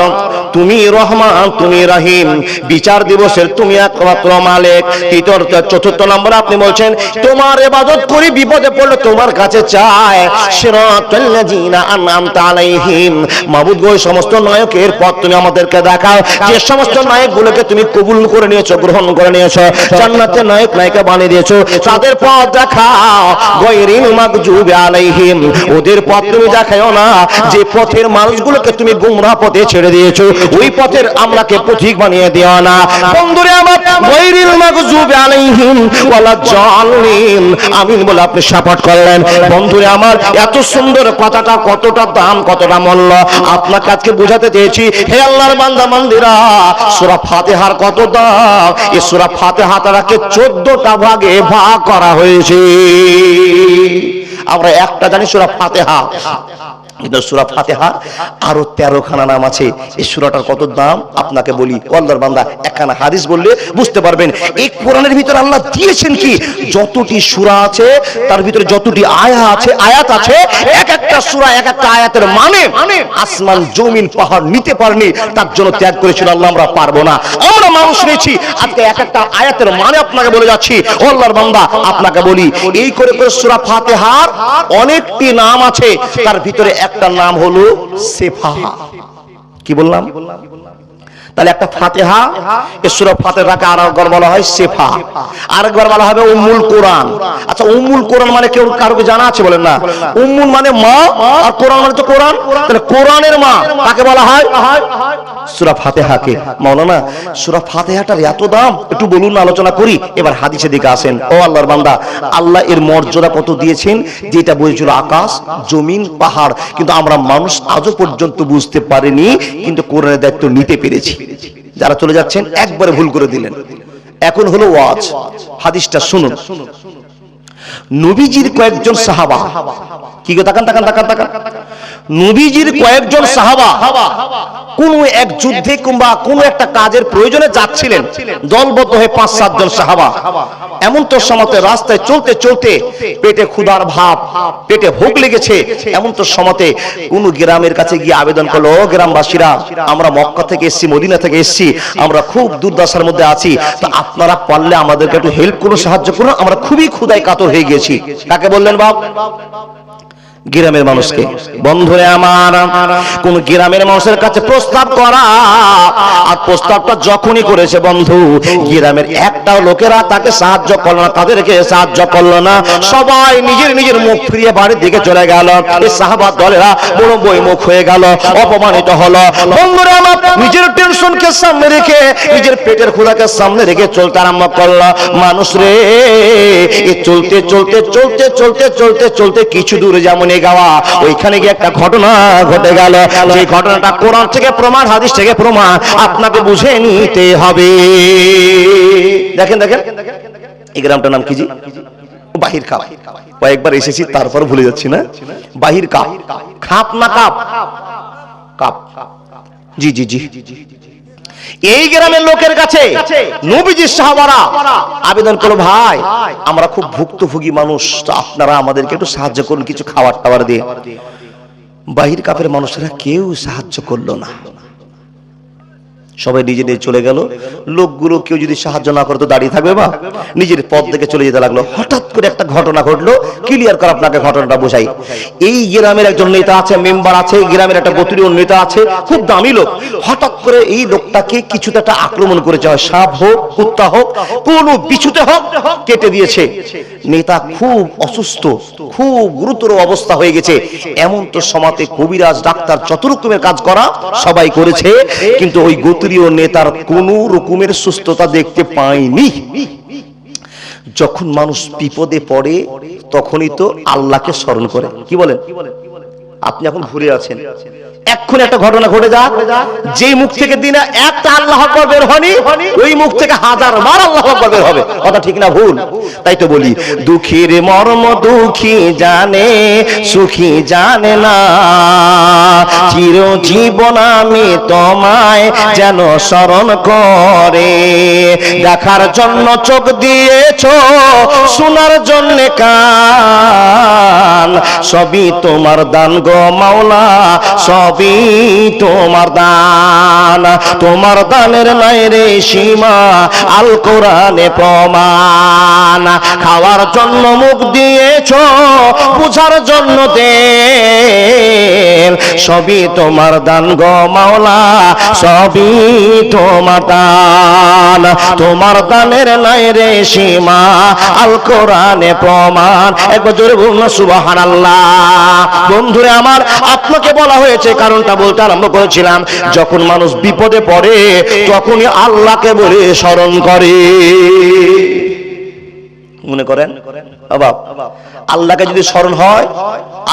তুমি রহমান তুমি রহিম, বিচার দিবসের তুমি একমাত্র মালিক। 4th নম্বর আপনি বলছেন, তোমার ইবাদত করি, বিপদে পড়লে তোমার কাছে চাই। সিরাতাল লাযিনা আন'আমতা আলাইহিম, মাবুদ গো, সমস্ত নায়কের পথ তুমি আমাদেরকে দেখাও, যে সমস্ত নায়কগুলোকে তুমি কবুল করে নিয়েছো, গ্রহণ করে নিয়েছো, জান্নাতের নায়ক নায়িকা বানিয়ে দিয়েছো, তাদের পথ দেখাও। গায়রিল মাগযুবি আলাইহিম, ওদের পথ তুমি দেখাও না, যে পথের মানুষগুলোকে তুমি গোমরাহ পথে ছেড়ে দিয়েছো, ওই পথের আমরাকে পথিক বানিয়ে দিও না। বন্ধুরে আমার, গায়রিল মাগযুবি আলাইহিম ওয়ালাজ্জালিন, আমিন বলে আপনি সাপোর্ট করলেন। বন্ধুরে আমার, এত সুন্দর কথাটা কতটা দাম, কতটা মূল্য আপনাকে আজকে বোঝাতে চেয়েছি। হে আল্লাহর বান্দা বান্দিরা, সূরা ফাতিহার কত দাম। এই সূরা ফাতিহাটাকে 14টা ভাগে ভাগ করা হয়েছে। আমরা একটা জানি সূরা ফাতিহা, কিন্তু সূরা ফাতিহা আরো 13খানা নাম আছে। এই সূরাটার কত দাম আপনাকে বলি। আল্লাহর বান্দা, একখানা হাদিস বললে বুঝতে পারবেন এই কোরআনের ভিতরে আল্লাহ দিয়েছেন কি। যতটি সূরা আছে তার ভিতরে যতটি আয়াত আছে, এক একটা সূরা এক একটা আয়াতের মানে আসমান জমিন পাহাড় নিতে পারেনি, তার জন্য ত্যাগ করেছিল আল্লাহ। আমরা পারবো না, আমরা মানুষ নিয়েছি। আজকে এক একটা আয়াতের মানে আপনাকে বলে যাচ্ছি। আল্লাহর বান্দা, আপনাকে বলি, এই করে করে সূরা ফাতিহার অনেকটি নাম আছে, তার ভিতরে একটা নাম হলো সেফা। কি বললাম? তাহলে একটা ফাতিহা, এই সূরা ফাতিহাকে আরেকবার বলা হয় সেফা, আরেকবার বলা হবে উম্মুল কোরআন। আচ্ছা, উম্মুল কোরআন মানে কেউ কারো কি জানা আছে? বলেন না। উম্মুল মানে মা, আর কোরআন মানে তো কোরআন, তাহলে কোরআনের মা কাকে বলা হয়? সূরা ফাতিহাকে। মাওলানা, সূরা ফাতিহাটার এত দাম, একটু বলুন, আলোচনা করি। এবার হাদিসের দিকে আসেন। ও আল্লাহর বান্দা, আল্লাহ এর মর্যাদা কত দিয়েছেন, যেটা বলেছিল আকাশ জমিন পাহাড়, কিন্তু আমরা মানুষ আজও পর্যন্ত বুঝতে পারিনি, কিন্তু কোরআনের দায়িত্ব নিতে পেরেছি। যারা চলে যাচ্ছেন একবারে ভুল করে দিলেন। এখন হলো ওয়াজ, হাদিসটা শুনুন। নবীজির কয়েকজন সাহাবা, কি গো, তাকান তাকান তাকান তাকান, নবীজির কয়েকজন সাহাবা কোন এক যুদ্ধে কিংবা কোন একটা কাজের প্রয়োজনে যাচ্ছিলেন, দলবদ্ধ হয়ে 5-7 জন সাহাবা। এমন তো সময়তে রাস্তায় চলতে চলতে পেটে ক্ষুধার ভাব, পেটে ভোগ লেগেছে। এমন তো সময়তে কোন গ্রামের কাছে গিয়ে আবেদন করলো, ও গ্রামবাসীরা, আমরা মক্কা থেকে এসেছি, মদিনা থেকে এসেছি, আমরা খুব দুর্দশার মধ্যে আছি, তো আপনারা পারলে আমাদেরকে একটু হেল্প করুন, সাহায্য করুন, আমরা খুবই ক্ষুধায় কাতর হয়ে গেছি। কাকে বললেন বাপ? গ্রামের মানুষকে। বন্ধুরে আমার, কোন গ্রামের মানুষের কাছে প্রস্তাব করা, আর প্রস্তাবটা যখনই করেছে বন্ধু, গ্রামের একটাও লোকেরা তাকে সাহায্য করলো না, তাদেরকে সাহায্য করলো না, সবাই নিজের নিজের মুখ ফিরিয়ে বাড়ির দিকে চলে গেল। এই সাহাবা দলেরা বড় বইমুখ হয়ে গেল, অপমানিত হলো। বন্ধুরে আমার, নিজের টেনশনকে সামনে রেখে, নিজের পেটের ক্ষুধাকে সামনে রেখে চলতে আরম্ভ করলো। মানুষ রে, চলতে চলতে চলতে চলতে চলতে চলতে কিছু দূরে যেমন গাওয়া, ওইখানে গিয়ে একটা ঘটনা ঘটে গেল। যে ঘটনাটা কোরআন থেকে প্রমাণ, হাদিস থেকে প্রমাণ, আপনাকে বুঝে নিতে হবে। দেখেন দেখেন, এই গ্রামটার নাম কি জি? বাহির খাপ। কয়েকবার এসেছি তারপর ভুলে যাচ্ছি না। বাহির কাপ, খাপ না কাপ? কাপ। জি জি জি। এই গ্রামের লোকের কাছে নবীজির সাহাবারা আবেদন করলো, ভাই আমরা খুব ভুক্তভোগী মানুষ, আপনারা আমাদেরকে একটু সাহায্য করুন কিছু খাবার টাবার দিয়ে। বাহির কাপের মানুষেরা কেউ সাহায্য করলো না, সবাই নিজে নিজে চলে গেল। লোকগুলো কেউ যদি সাহায্য না করে তো দাঁড়িয়ে থাকবে বা নিজের পথ থেকে চলে যেতে লাগলো। হঠাৎ করে একটা ঘটনা ঘটলো, ক্লিয়ার করে আপনাকে ঘটনাটা বোঝাই। এই গ্রামের একজন নেতা আছে, মেম্বার আছে, গ্রামের একটা গোত্রীয় নেতা আছে, খুব দামি লোক। হঠাৎ করে এই লোকটাকে কিছুতে একটা আক্রমণ করেছে, হয় সাপ হোক, কুত্তা হোক, কোন কিছুতে হোক কেটে দিয়েছে। নেতা খুব অসুস্থ, খুব গুরুতর অবস্থা হয়ে গেছে। এমন তো সমাজে কবিরাজ, ডাক্তার, যত রকমের কাজ করা সবাই করেছে, কিন্তু ওই গোত্রীয় নেতার কোন রকমের সুস্থতা দেখতে পায়নি। যখন মানুষ বিপদে পড়ে তখনই তো আল্লাহকে স্মরণ করে। কি বলেন? আপনি এখন ঘুরে আছেন, এক্ষুনি একটা ঘটনা ঘটে যা, যে মুখ থেকে দিনে একটা আল্লাহ আকবার বের হয়নি, ওই মুখ থেকে হাজার বার আল্লাহ আকবার বের হবে। কথা ঠিক না ভুল? তাই তো বলি, দুঃখীর মর্ম দুঃখী জানে, সুখী জানে না। চিরজীবন আমি তোমায় যেন স্মরণ করে, দেখার জন্য চোখ দিয়েছ, শোনার জন্য কান, সবই তোমার দান গো মাওলা, সবই তোমার দান। তোমার দানের নাই রে সীমা, আল কোরআনে প্রমাণ। খাওয়ার জন্য মুখ দিয়েছ, বুঝার জন্য দেন, সবই তোমার দান গো মাওলা, সবই তোমার দান। তোমার দানের নাই রে সীমা, আল কোরআনে প্রমাণ। একবার জোরে বলুন না সুবহানাল্লাহ। বন্ধুরে আমার, আপনাকে বলা হয়েছে, কারণটা বলতে আরম্ভ করেছিলাম, যখন মানুষ বিপদে পড়ে তখনই আল্লাহকে বলে স্মরণ করে। মনে করেন বাবা, আল্লাহকে যদি স্মরণ হয়,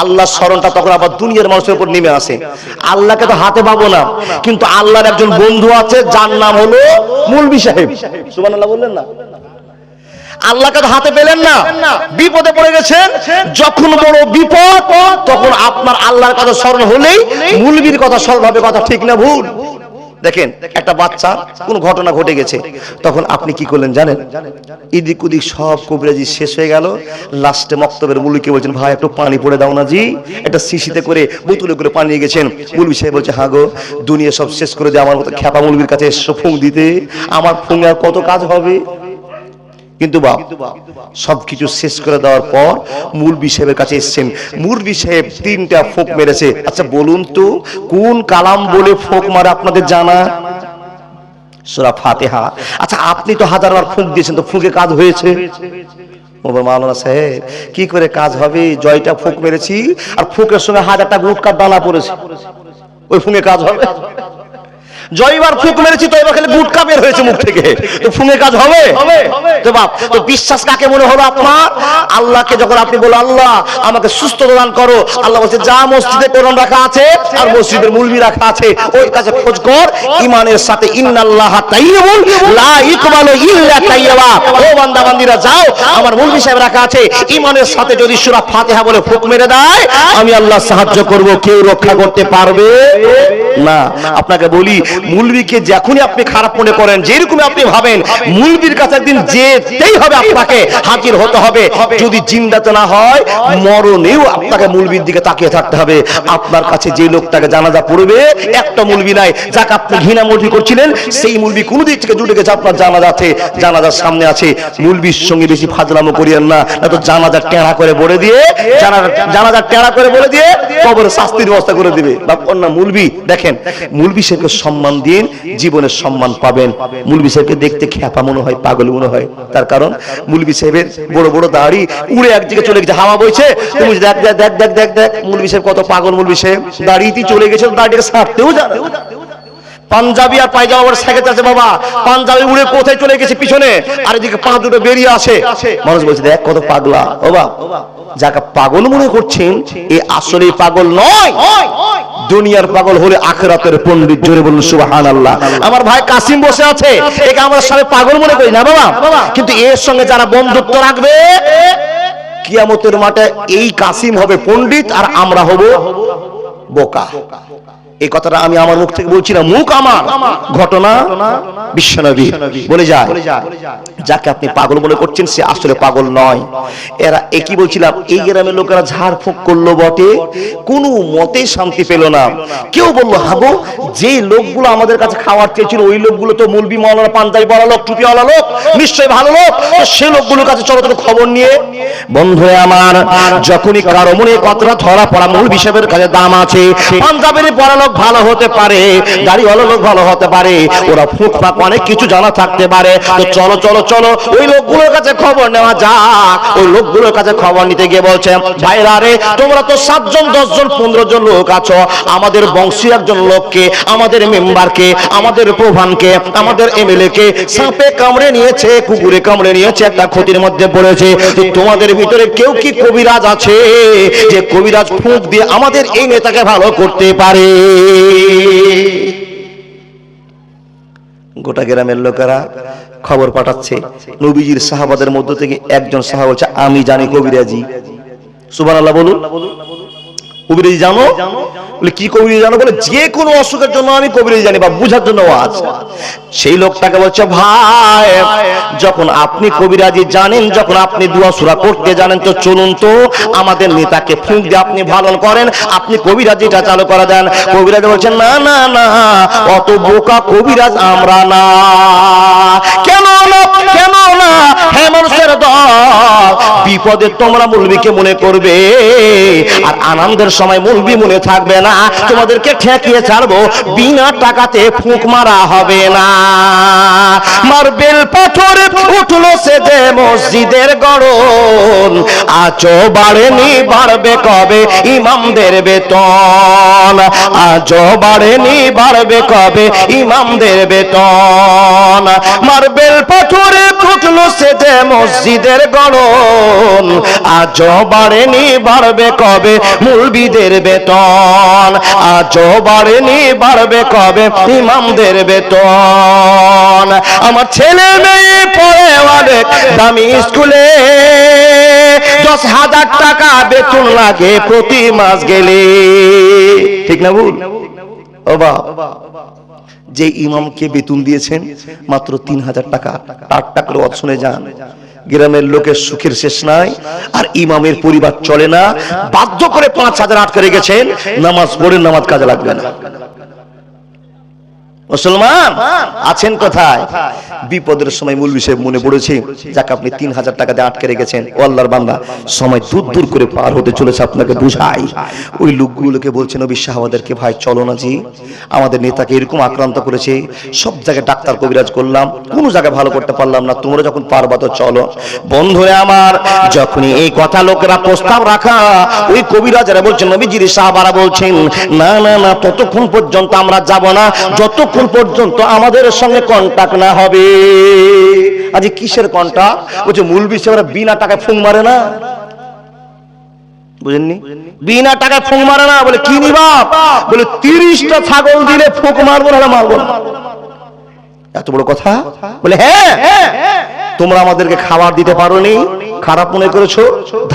আল্লাহর স্মরণটা তখন আবার দুনিয়ার মানুষের উপর নেমে আসে। আল্লাহকে তো হাতে পাবো না, কিন্তু আল্লাহর একজন বন্ধু আছে যার নাম হলো মৌলভী সাহেব। সুবহানাল্লাহ বললেন না? আল্লাহকে তো হাতে পেলেন না, বিপদে পড়ে গেছেন। যখন বড় বিপদ, তখন আপনার আল্লাহর কথা স্মরণ হলেই মৌলভীর কথা স্মরণ হবে। কথা ঠিক না ভুল? দেখেন, একটা বাচ্চা কোন ঘটনা ঘটে গেছে, তখন আপনি কি করলেন জানেন? এদিক ওদিক সব কবিরাজি শেষ হয়ে গেল। লাস্টে মক্তবের মুলবিকে বলছেন, ভাই একটু পানি পড়ে দাও না জি। একটা শিশিতে করে বোতলে করে পানি নিয়ে গেছেন। মুলবি সাহেব বলছে, হ্যাঁ গো, দুনিয়া সব শেষ করে দিয়ে আমার মতো খ্যাপা মুলবির কাছে এসো ফুঁক দিতে, আমার ফুঁকে আর কত কাজ হবে। কিন্তু বাপ সবকিছু শেষ করে দেওয়ার পর মৌলভী সাহেবের কাছে এসেছেন। মৌলভী সাহেব 3টা ফোঁক মেরেছে। আচ্ছা বলুন তো, কোন কালাম বলে ফোঁক মারে আপনাদের জানা? সূরা ফাতিহা। আচ্ছা আপনি তো হাজারবার ফোঁক দিয়েছেন, তো ফোঁকে কাজ হয়েছে? মাওলানা সাহেব কি করে কাজ হবে? জয়টা ফোঁক মেরেছি, আর ফোঁকের সঙ্গে 1000টা গুটকার দানা পড়েছে, ওই ফোঁকে কাজ হবে? জয়বার ফুঁক মেরেছি তো এবার খালি গুটকা বের হয়েছে মুখ থেকে, তো ফুঁকে কাজ হবে? তো বাপ, তো বিশ্বাস কাকে মনে হলো আপনার? আল্লাহকে যখন আপনি বলো, আল্লাহ আমাকে সুস্থ দান করো, আল্লাহ বলছে, যা মসজিদে কোরআন রাখা আছে আর মসজিদের মুলবি রাখা আছে, ওই কাছে খোঁজ কর ইমানের সাথে। ইন্নাল্লাহা তাইয়্যিবুন লা ইকবালু ইল্লা তাইয়্যিবা। ও বান্দা বান্দিরা যাও, আমার মুলবি সাহেব রাখা আছে, ইমানের সাথে যদি সূরা ফাতিহা বলে ফুঁক মেরে দেয়, আমি আল্লাহ সাহায্য করব, কেউ রক্ষা করতে পারবে না। আপনাকে বলি, মুলবিকে যখনই আপনি খারাপ মনে করেন, যেরকম আপনি ভাবেন মুলবির কাছে একদিন যেতেই হবে, আপনাকে হাজির হতে হবে। যদি জিন্দাতে না হয় মরণেও আপনাকে মুলবির দিকে তাকিয়ে থাকতে হবে। আপনার কাছে যে লোকটাকে জানাজা পড়বে একটা মুলবি নাই, যাকে আপনি ঘৃণা মর্জি করছিলেন, সেই মুলবি কোন দিক থেকে জুটে গেছে আপনার জানাজাতে, জানাজার সামনে আছে। মুলবির সঙ্গে বেশি ফাজলামো করিয়েন না, তো জানাজা টেঁড়া করে বলে দিয়ে, জানাজা টেঁড়া করে বলে দিয়ে কবরে শাস্তির ব্যবস্থা করে দিবে। বাপন না মুলবি, দেখেন মুলবি সাহেবকে সম্মান দিন, জীবনের সম্মান পাবেন। মুলবি সাহেবকে দেখতে খ্যাপা মনে হয়, পাগল মনে হয়, তার কারণ মুলবি সাহেবের বড় বড় দাড়ি উড়ে একদিকে চলে গেছে, হাওয়া বইছে, তুমি দেখ দেখ দেখ দেখ দেখ দেখ মুলবি সাহেব কত পাগল। মুলবি সাহেব দাড়িতে চলে গেছে, দাড়িটাকে ছাড়তেও জানে। পাঞ্জাবি আর পায়জামা পরে সাইকেল আছে, বাবা পাঞ্জাবি উড়ে কোথায় চলে গেছে পিছনে, আর এদিকে পা দুটো বেরিয়ে আসে। মানুষ বলছে দেখ কত পাগলা। ও বাবা, যাকে পাগল মনে করছেন এ আসলে পাগল নয়। দুনিয়ার পাগল হলে আখিরাতের পণ্ডিত। জোরে বলুন সুবহানাল্লাহ। আমার ভাই কাসিম বসে আছে, একে আমরা সবাই পাগল মনে করি না বাবা, কিন্তু এর সঙ্গে যারা বন্ধুত্ব রাখবে কিয়ামতের মাঠে এই কাসিম হবে পণ্ডিত আর আমরা হব বোকা। এই কথাটা আমি আমার মুখ থেকে বলছি না, মুখ আমার, ঘটনা বিশ্বনবী বলে যায়। যাকে আপনি পাগল মনে করছেন সে আসলে পাগল নয়। এরা একই বলছিলাম, এই গ্রামের লোকেরা ঝাড়ফুঁক করলো বটে, কোনো মতে শান্তি পেল না। কেউ বললো হাগো, যে লোকগুলো আমাদের কাছে খাওয়ার চেয়েছিল ওই লোকগুলো তো মুলবি মাওলানা পাঞ্জাবি বলা লোক, টুপিওয়ালা লোক, নিশ্চয়ই ভালো লোক, তো সে লোকগুলোর কাছে চলো তো খবর নিয়ে। বন্ধু আমার, যখনই কারো মনে কথাটা ধরা পড়া মুলবি সাহেবের কাছে দাম আছে, পাঞ্জাবের পড়া লোক ভালো হতে পারে, দাড়িওয়ালা লোক ভালো হতে পারে, ওরা ফুকফাক অনেক কিছু জানা থাকতে পারে, তো চলো চলো চলো ওই লোকগুলোর কাছে খবর নেওয়া যাক। ওই লোকগুলোর কাছে খবর নিতে গিয়ে বলছে, ভাইরা রে, তোমরা তো 7 জন 10 জন 15 জন লোক আছো, আমাদের বংশীয় একজন লোককে, আমাদের মেম্বারকে, আমাদের প্রধানকে, আমাদের এমএলএ কে সাপে কামড়ে নিয়েছে, কুকুরে কামড়ে নিয়েছে, একটা ক্ষতির মধ্যে পড়েছে। তো তোমাদের ভিতরে কেউ কি কবিরাজ আছে যে কবিরাজ ফুঁক দিয়ে আমাদের এই নেতাকে ভালো করতে পারে? গোটা গ্রামের লোকেরা খবর পাঠাচ্ছে। নবীজির সাহাবাদের মধ্য থেকে একজন সাহাবা বলছে, আমি জানি কবিরাজি। সুবহানাল্লাহ বলুন। কবিরাজি জানো? বলে কি কবিরাজি জানো? বলে যে কোনো অসুখের জন্য আমি কবিরাজি জানি, বা বুঝার জন্য আছে। সেই লোকটাকে বলছে, ভাই যখন আপনি কবিরাজি জানেন, যখন আপনি দুয়া সূরা করতে জানেন, তো চলুন তো আমাদের নেতাকে ফুঁক দিয়ে আপনি ভালো করেন, আপনি কবিরাজিটা চালু করে দেন। কবিরাজ বলছেন, না না না, অত বোকা কবিরাজ আমরা না। কেন না? কেন না? হে মানুষের দল, বিপদে তোমরা মুলবিকে মনে করবে, আর আনন্দের সময় মুলবি মনে থাকবে না। তোমাদেরকে ঠেকিয়ে ছাড়বো, বিনা টাকাতে ফুঁক মারা হবে না। মার্বেল পাথরে উঠলো সে যে মসজিদের গড়ন, আজও বাড়েনি বাড়বে কবে ইমামদের বেতন, আজও বাড়েনি বাড়বে কবে ইমামদের বেতন। মার্বেল পাথরে উঠলো সে যে মসজিদের গড়ন, আজও বাড়েনি বাড়বে কবে মুলবিদের বেতন, আজও বাড়েনি বাড়বে কবে ইমামদের বেতন। আমার ছেলে মেয়ে পড়ে অনেক দামি স্কুলে, 10,000 টাকা বেতন লাগে প্রতি মাস গেলে, ঠিক না ভুল? ও বাবা, যে ইমামকে বেতন দিয়েছেন মাত্র 3,000 টাকা, তার টাকার কথা শুনে যান। গ্রামের লোকের সুখের শেষ নাই, আর ইমামের পরিবার চলে না, বাধ্য করে 5,000 আটকে রেখেছেন। নামাজ পড়েন, নামাজ কাজে লাগবে না। মুসলমান আছেন কোথায়? বিপদের সময় মুলবি সাহেব মনে পড়েছে, যাকে আপনি 3,000 টাকা দিয়ে আটকে রেখেছেন। ও আল্লাহর বান্দা, সময় দূর দূর করে পার হতে চলেছে, আপনাকে বুঝাই। ওই লোকগুলোকে বলছেন, নবী সাহাবাদেরকে, ভাই চলো না জি, আমাদের নেতাকে এরকম আক্রান্ত করেছে, সব জায়গায় ডাক্তার কবিরাজ করলাম, কোনো জায়গায় ভালো করতে পারলাম না, তোমরা যখন পারবা তো চলো। বন্ধুরা আমার, যখনই এই কথা লোকেরা প্রস্তাব রাখা, ওই কবিরাজরা বলছেন, নবীজির সাহাবারা বলছেন, না না না, ততক্ষণ পর্যন্ত আমরা যাব না যতক্ষণ পর্যন্ত আমাদের সঙ্গে কন্টাক্ট না হবে। আজ কিসের কন্টাক্ট? বলছে মুলবি সাহেবরা বিনা টাকায় ফুঁক মারে না, বুঝেননি? বিনা টাকায় ফুঁক মারে না। বলে কি নিবা? বলে 30টা ছাগল দিলে ফুঁক মারবো না, মারবো না। এত বড় কথা? বলে হ্যাঁ, তোমরা আমাদেরকে খাবার দিতে পারোনি, খারাপ মনে করেছো,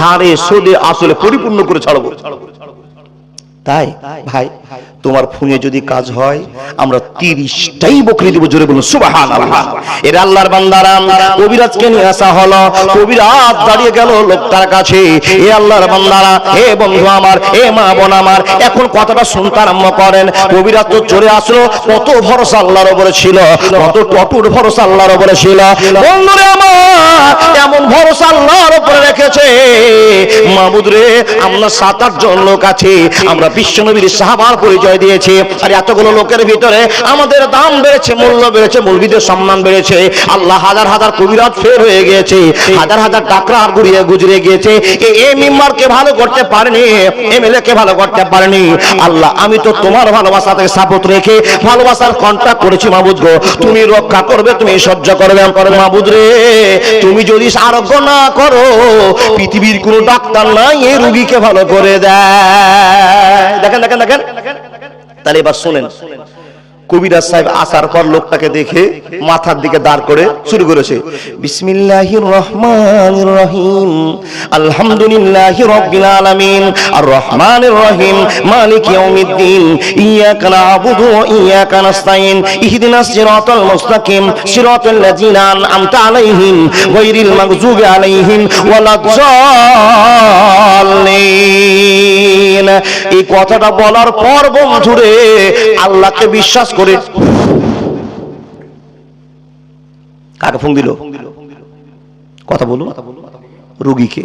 ধারে সোদে আসলে পরিপূর্ণ করে ছাড়বো। তাই ভাই তোমার ফোনে যদি কাজ হয় আমরা 30টাই বকরি দিব, জোরে বলুন সুবহানাল্লাহ। এর আল্লাহর বান্দারা, কবিরাজকে নিয়ে আসা হলো, কবিরাজ দাঁড়িয়ে গেল লোকটার কাছে। এ আল্লাহর বান্দারা, হে বন্ধু আমার, হে মা বোন আমার, এখন কথাটা শুনতে আরম্ভ করেন। কবিরাজ তো চলে আসলো, কত ভরসা আল্লাহর উপরে ছিল, কত টটুর ভরসা আল্লাহর উপরে ছিল। বন্ধুরে আমার, এমন ভরসা আল্লাহর উপরে রেখেছে, মাবুদ রে, আমরা 7-8 জন লোক আছে, আমরা বিশ্বনবীর সাহাবার পরিচয় দিয়েছি। আর এতগুলো লোকের ভিতরে আমাদের দাম বেড়েছে, মূল্য বেড়েছে, মৌলবীদের সম্মান বেড়েছে। আল্লাহ হাজার হাজার কবিরাজ ফের হয়ে গিয়েছে, হাজার হাজার টাকরা গুড়িয়ে গুজরে গিয়েছে। এই মেম্বারকে ভালো করতে পারেনি, এমএলএ কে ভালো করতে পারেনি। আল্লাহ, আমি তো তোমার ভালোবাসাতে সাপোর্ট রেখে ভালোবাসার কন্ট্যাক্ট করেছি মাবুদ গো, তুমি রক্ষা করবে, তুমি সহ্য করবে মাবুদ রে। তুমি যদি আরোগ্য না করো, পৃথিবীর কোনো ডাক্তার নাই এই রোগীকে ভালো করে দেয়। দেখেন দেখেন দেখেন, তাহলে এবার শুনেন। কবিরাজ সাহেব আসার পর লোকটাকে দেখে মাথার দিকে দাঁড় করে শুরু করেছে, বিসমিল্লাহির রহমানির রহিম, আলহামদুলিল্লাহি রাব্বিল আলামিন, আর রহমানির রহিম, মালিক ইয়াউমিদ্দিন, ইয়াকা না'বুদু ওয়া ইয়াকা নাস্তাইন, ইহদিনাস সিরাতাল মুস্তাকিম, সিরাতাল লাযিনা আন'আমতা আলাইহিম, গায়রিল মাগযুবি আলাইহিম ওয়ালাদ-দাল্লিন। এই কথাটা বলার পর বন্ধুরে, আল্লাহকে বিশ্বাস করে কাকে ফোন দিল? কথা বলুন, রোগীকে।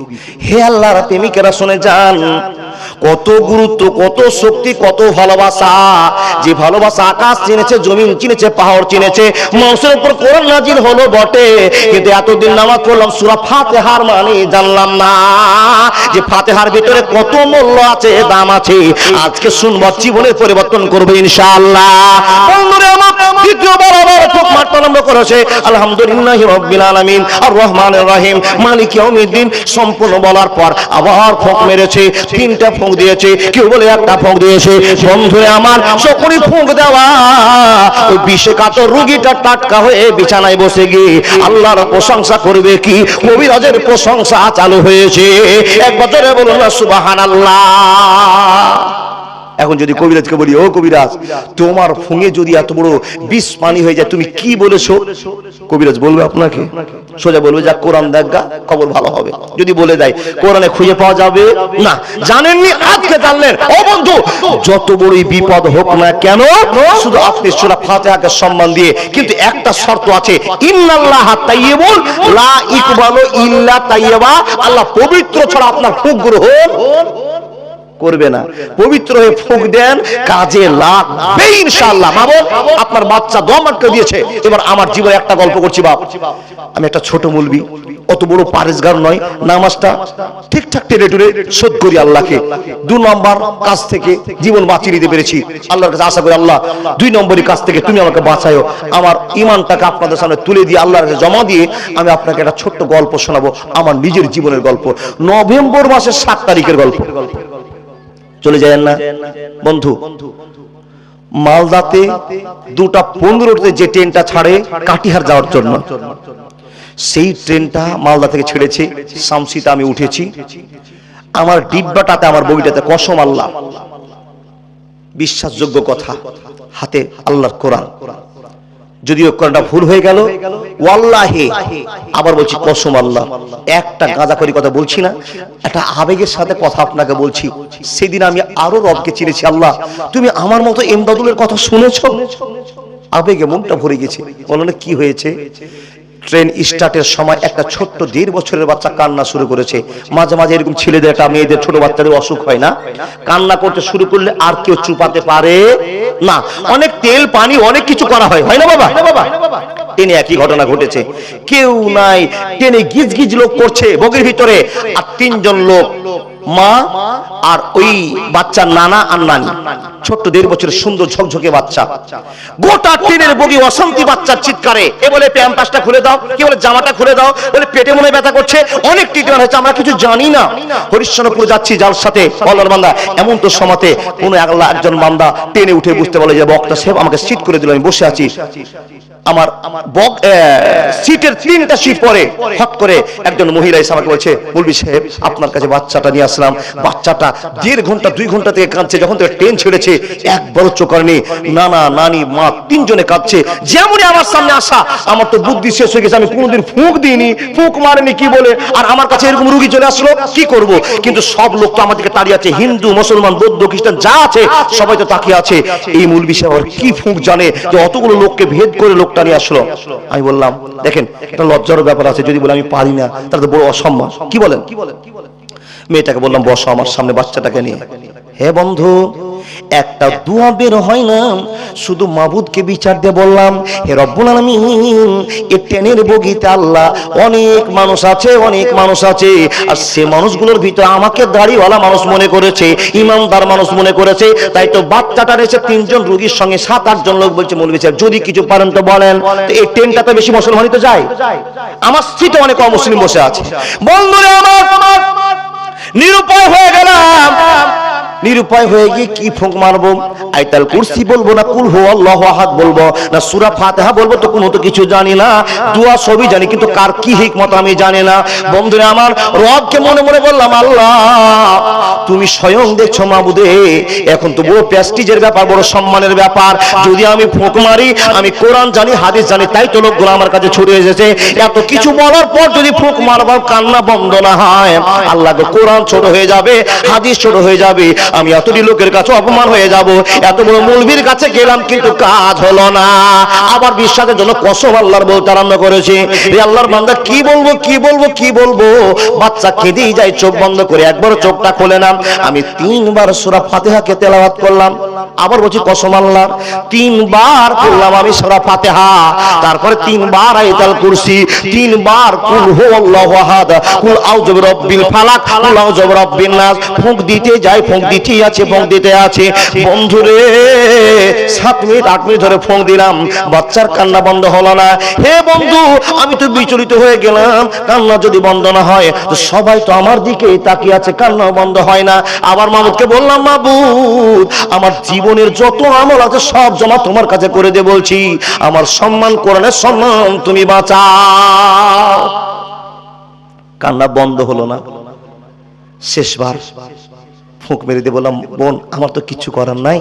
হে আল্লাহর প্রেমিকেরা শুনে যান, কত গুরুত্ব, কত শক্তি, কত ভালোবাসা। যে ভালোবাসা আকাশ চিনেছে, জমিন চিনেছে, পাহাড় চিনেছে। মানুষের উপর কোরআন নাজিল হলো বটে, কিন্তু এতদিন নামাজ পড়লাম, সূরা ফাতিহার মানে জানলাম না যে ফাতিহার ভিতরে কত মূল্য আছে, দাম আছে। আজকে শুনবো, জীবনের পরিবর্তন করবে ইনশাআল্লাহ। বন্ধুরা আমার, দ্বিতীয়বার আবার ঠোক মারতে আরম্ভ করেছে, আলহামদুলিল্লাহি রাব্বিল আলামিন, আর রহমানির রহিম, মালিক ইয়াউমিদ্দিন। সম্পূর্ণ বলার পর আবার ফোঁক মেরেছে, 3টা ফোঁক দিয়েছে, কেউ বলে 1টা ফোঁক দিয়েছে। বন্ধুরে আমার, সকলেই ফোঁক দেওয়া, ওই বিষে কাতর রোগীটা টাটকা হয়ে বিছানায় বসে গিয়ে আল্লাহর প্রশংসা করবে কি? কবিরাজের প্রশংসা চালু হয়েছে। একবার জোরে বলুন না সুবহানাল্লাহ। এখন যদি কবিরাজকে বলি, ও কবিরাজ, তোমার ফুঙে যদি এত বড় বিষ পানি হয়ে যায়, তুমি কি বলেছো? কবিরাজ বলবে আপনাকে, সোজা বলবে, যা কোরআন দেখা, খবর ভালো হবে। যদি বলে দেয় কোরআনে খুঁজে পাওয়া যাবে না, জানেননি, আজকে জানলেন। ও বন্ধু, যত বড়ই বিপদ হোক না কেন, শুধু আপনি সূরা ফাতিহাকে সম্মান দিয়ে, কিন্তু একটা শর্ত আছে, ইন্নাল্লাহা তাইয়্যিবুন লা ইকবালু ইল্লা তাইয়্যিবা। আল্লাহ পবিত্র ছাড়া আপনার ফুঁক গ্রহণ করবে না। পবিত্র হয়ে ফুঁক দেন, কাজে লাগবে ইনশাআল্লাহ। মাবুদ, আপনার বাচ্চা দম আটকে দিয়েছে। এবার আমার জীবনে একটা গল্প করছি বাপ। আমি একটা ছোট মুলবি, অত বড় পারেজগার নয়, নামাজটা ঠিকঠাক টেনে টুরে শোধ করি আল্লাহকে। 2 নম্বর কাজ থেকে জীবন বাঁচিয়ে নিতে পেরেছি। আল্লাহর কাছে আশা করি, আল্লাহ 2 নম্বরই কাজ থেকে তুমি আমাকে বাঁচাও। আমার ঈমানটাকে আপনাদের সামনে তুলে দিয়ে আল্লাহর কাছে জমা দিয়ে আমি আপনাকে একটা ছোট্ট গল্প শোনাবো, আমার নিজের জীবনের গল্প। নভেম্বর মাসের 7 তারিখের গল্প। চলে যায় না বন্ধু, মালদাতে 2টা 15-তে যে ট্রেনটা ছাড়ে কাটিহার যাওয়ার জন্য, সেই ট্রেনটা মালদা থেকে ছেড়েছে। শামসিতে আমি উঠেছি, আমার ডিব্বাটাতে, আমার বগিটাতে কসম আল্লাহ, বিশ্বাসযোগ্য কথা, হাতে আল্লাহর কোরআন। যদিও কোরআনটা ভুল হয়ে গেল, ওয়াল্লাহি, আবার বলছি কসম আল্লাহ, একটা গাঁজাখড়ি কথা বলছি না, একটা আবেগের সাথে কথা আপনাকে বলছি। সেদিন আমি আরো রবকে চিনেছি। আল্লাহ, তুমি আমার মতো এমদাদুলের কথা শুনেছো? আবেগে মুখটা ভরে গেছে। বলো না কি হয়েছে? ট্রেন স্টার্টের সময় একটা ছোট্ট 1.5 বছরের বাচ্চা কান্না শুরু করেছে। মাঝে মাঝে এরকম ছেলেদের, একটা মেয়েদের, ছোট বাচ্চাদের অসুখ হয় না, কান্না করতে শুরু করলে আর কেউ চুপাতে পারে না। অনেক তেল পানি অনেক কিছু করা হয়, হয় না বাবা? ট্রেনে একই ঘটনা ঘটেছে। কেউ নাই, ট্রেনে গিজ গিজ লোক করছে বগির ভিতরে, আর 3 জন লোক, মা আর ওই বাচ্চার নানা আর নানি, ছোট্ট 1.5 বছরের সুন্দর ঝকঝকে বাচ্চা। গোটা ট্রেনের বগি অশান্তি, বাচ্চার চিৎকারে। এ বলে প্যাম্পাসটা খুলে দাও, কে বলে জামাটা খুলে দাও, বলে পেটে মনে ব্যথা করছে, অনেক ট্রিটমেন্ট হয়েছে, আমরা কিছু জানি না। হরিশ্চন্দ্রপুর যাচ্ছি যার সাথে, আল্লাহর বান্দা, এমন তো সমাতে কোন একজন বান্দা ট্রেনে উঠে বুঝতে বলে যে বক্তা সাহেব আমাকে সিট করে দিল, আমি বসে আছি। আমার সিটের 3টা সিট পরে হট করে একজন মহিলা এসে আমাকে বলছে, মৌলভী সাহেব আপনার কাছে বাচ্চাটা নিয়ে আসলাম, বাচ্চাটা 1.5 ঘন্টা 2 ঘন্টা থেকে কাঁদছে, যখন থেকে ট্রেন ছেড়েছে একবারও চোখ করেনি, নানা নানি মা 3 জনে কাঁদছে। যেমনই আমার সামনে আসা আমার তো বুদ্ধি শেষ হয়ে গেছে, আমি কোনোদিন ফুঁক দিইনি, ফুঁক মারেনি কি বলে, আর আমার কাছে এরকম রুগী চলে আসলো কি করব। কিন্তু সব লোক তো আমাদেরকে তাড়িয়ে আছে, হিন্দু মুসলমান বৌদ্ধ খ্রিস্টান যা আছে সবাই তো তাকিয়ে আছে, এই মৌলভী সাহেব কি ফুঁক জানে যে অতগুলো লোককে ভেদ করে লোকটা নিয়ে আসলো। আমি বললাম দেখেন এটা লজ্জার ব্যাপার আছে, যদি বলে আমি পারি না তাহলে তো বড় অসম্মান। কি বলেন? মেয়েটাকে বললাম বসো আমার সামনে বাচ্চাটাকে নিয়ে। হে বন্ধু, একটা দোয়া বের হয় না, শুধু মাবুদকে বিচার দিয়ে বললাম, হে রব্বুল আলামিন, এই ট্রেনের বগিতে আল্লাহ অনেক মানুষ আছে, অনেক মানুষ আছে, আর সে মানুষগুলোর ভিতরে আমাকে দাড়িওয়ালা মানুষ মনে করেছে, ইমানদার মানুষ মনে করেছে, তাই তো বাচ্চাটার এসে 3 জন রোগীর সঙ্গে 7-8 জন লোক বলছে মৌলভী সাহেব যদি কিছু পারেন তো বলেন, তো এই ট্রেনটাতে বেশি মুসলমানই তো যায়, আমার সিটে অনেক অমুসলিম বসে আছে। বন্ধুরা আমার, নিরুপায় হয়ে গেলাম, নিরুপায় হয়ে গিয়ে কি ফুঁক মারবো? আয়াতুল কুরসি বলবো না কুল হুয়াল্লাহু আহাদ বলবো না সূরা ফাতিহা বলবো? তো কোনো তো কিছু জানি না, দোয়া সবই জানি কিন্তু কার কি হিকমত আমি জানি না। বন্ধুরা আমার, রবকে মনে মনে বললাম, আল্লাহ তুমি স্বয়ং দেখছো মাবুদে, এখন তো বড় প্রেস্টিজের ব্যাপার, বড় সম্মানের ব্যাপার, যদি আমি ফুঁক মারি, আমি কোরআন জানি হাদিস জানি, তাই তো লোকগুলো আমার কাছে ছুটে এসেছে, এত কিছু বলার পর যদি ফুঁক মারবার কান্না বন্ধ না হয়, আল্লাহকে কোরআন ছোট হয়ে যাবে, হাদিস ছোট হয়ে যাবে, আমি এতটি লোকের কাছে অপমান হয়ে যাব। এত বড় মৌলভীর কাছে গেলাম কিন্তু কাজ হলো না, আবার বিশ্বাসের জন্য কসম আল্লাহর বলতে আরম্ভ করেছে, রে আল্লাহর বান্দা কি বলবো কি বলবো কি বলবো, বাচ্চা কেঁদেই যায়, চোখ বন্ধ করে, একবার চোখটা খুলে না, আমি 3 বার সূরা ফাতিহাকে তেলাওয়াত করলাম, আবার বলছি কসম আল্লাহ 3 বার করলাম আমি সূরা ফাতিহা, তারপরে 3 বার আয়াতুল কুরসি, 3 বার কুল হুয়াল্লাহু আহাদ, কুল আউযু বিরাব্বিল ফালাক, কুল আউযু বিরাব্বিন নাস, ফুঁক দিতে যায়, ফুঁক দিতেই আছে, ফুঁক দিতে আছে। বন্ধুরে 7 মিনিট 8 মিনিট ধরে ফুঁক দিলাম, বাচ্চার কান্না বন্ধ হলো না। হে বন্ধু, আমি তো বিচলিত হয়ে গেলাম, কান্না যদি বন্ধ না হয় তো সবাই তো আমার দিকে তাকিয়ে আছে, কান্না বন্ধ হয় না। আবার মাবুদকে বললাম, মাবুদ আমার জীবনের যত আমল আছে সব জমা তোমার কাছে করে দে বলছি, আমার সম্মান কোরআনের সম্মান তুমি বাঁচাও। কান্না বন্ধ হলো না। শেষবার ফুঁক মেরে দিয়ে বললাম, বোন আমার তো কিছু করার নাই,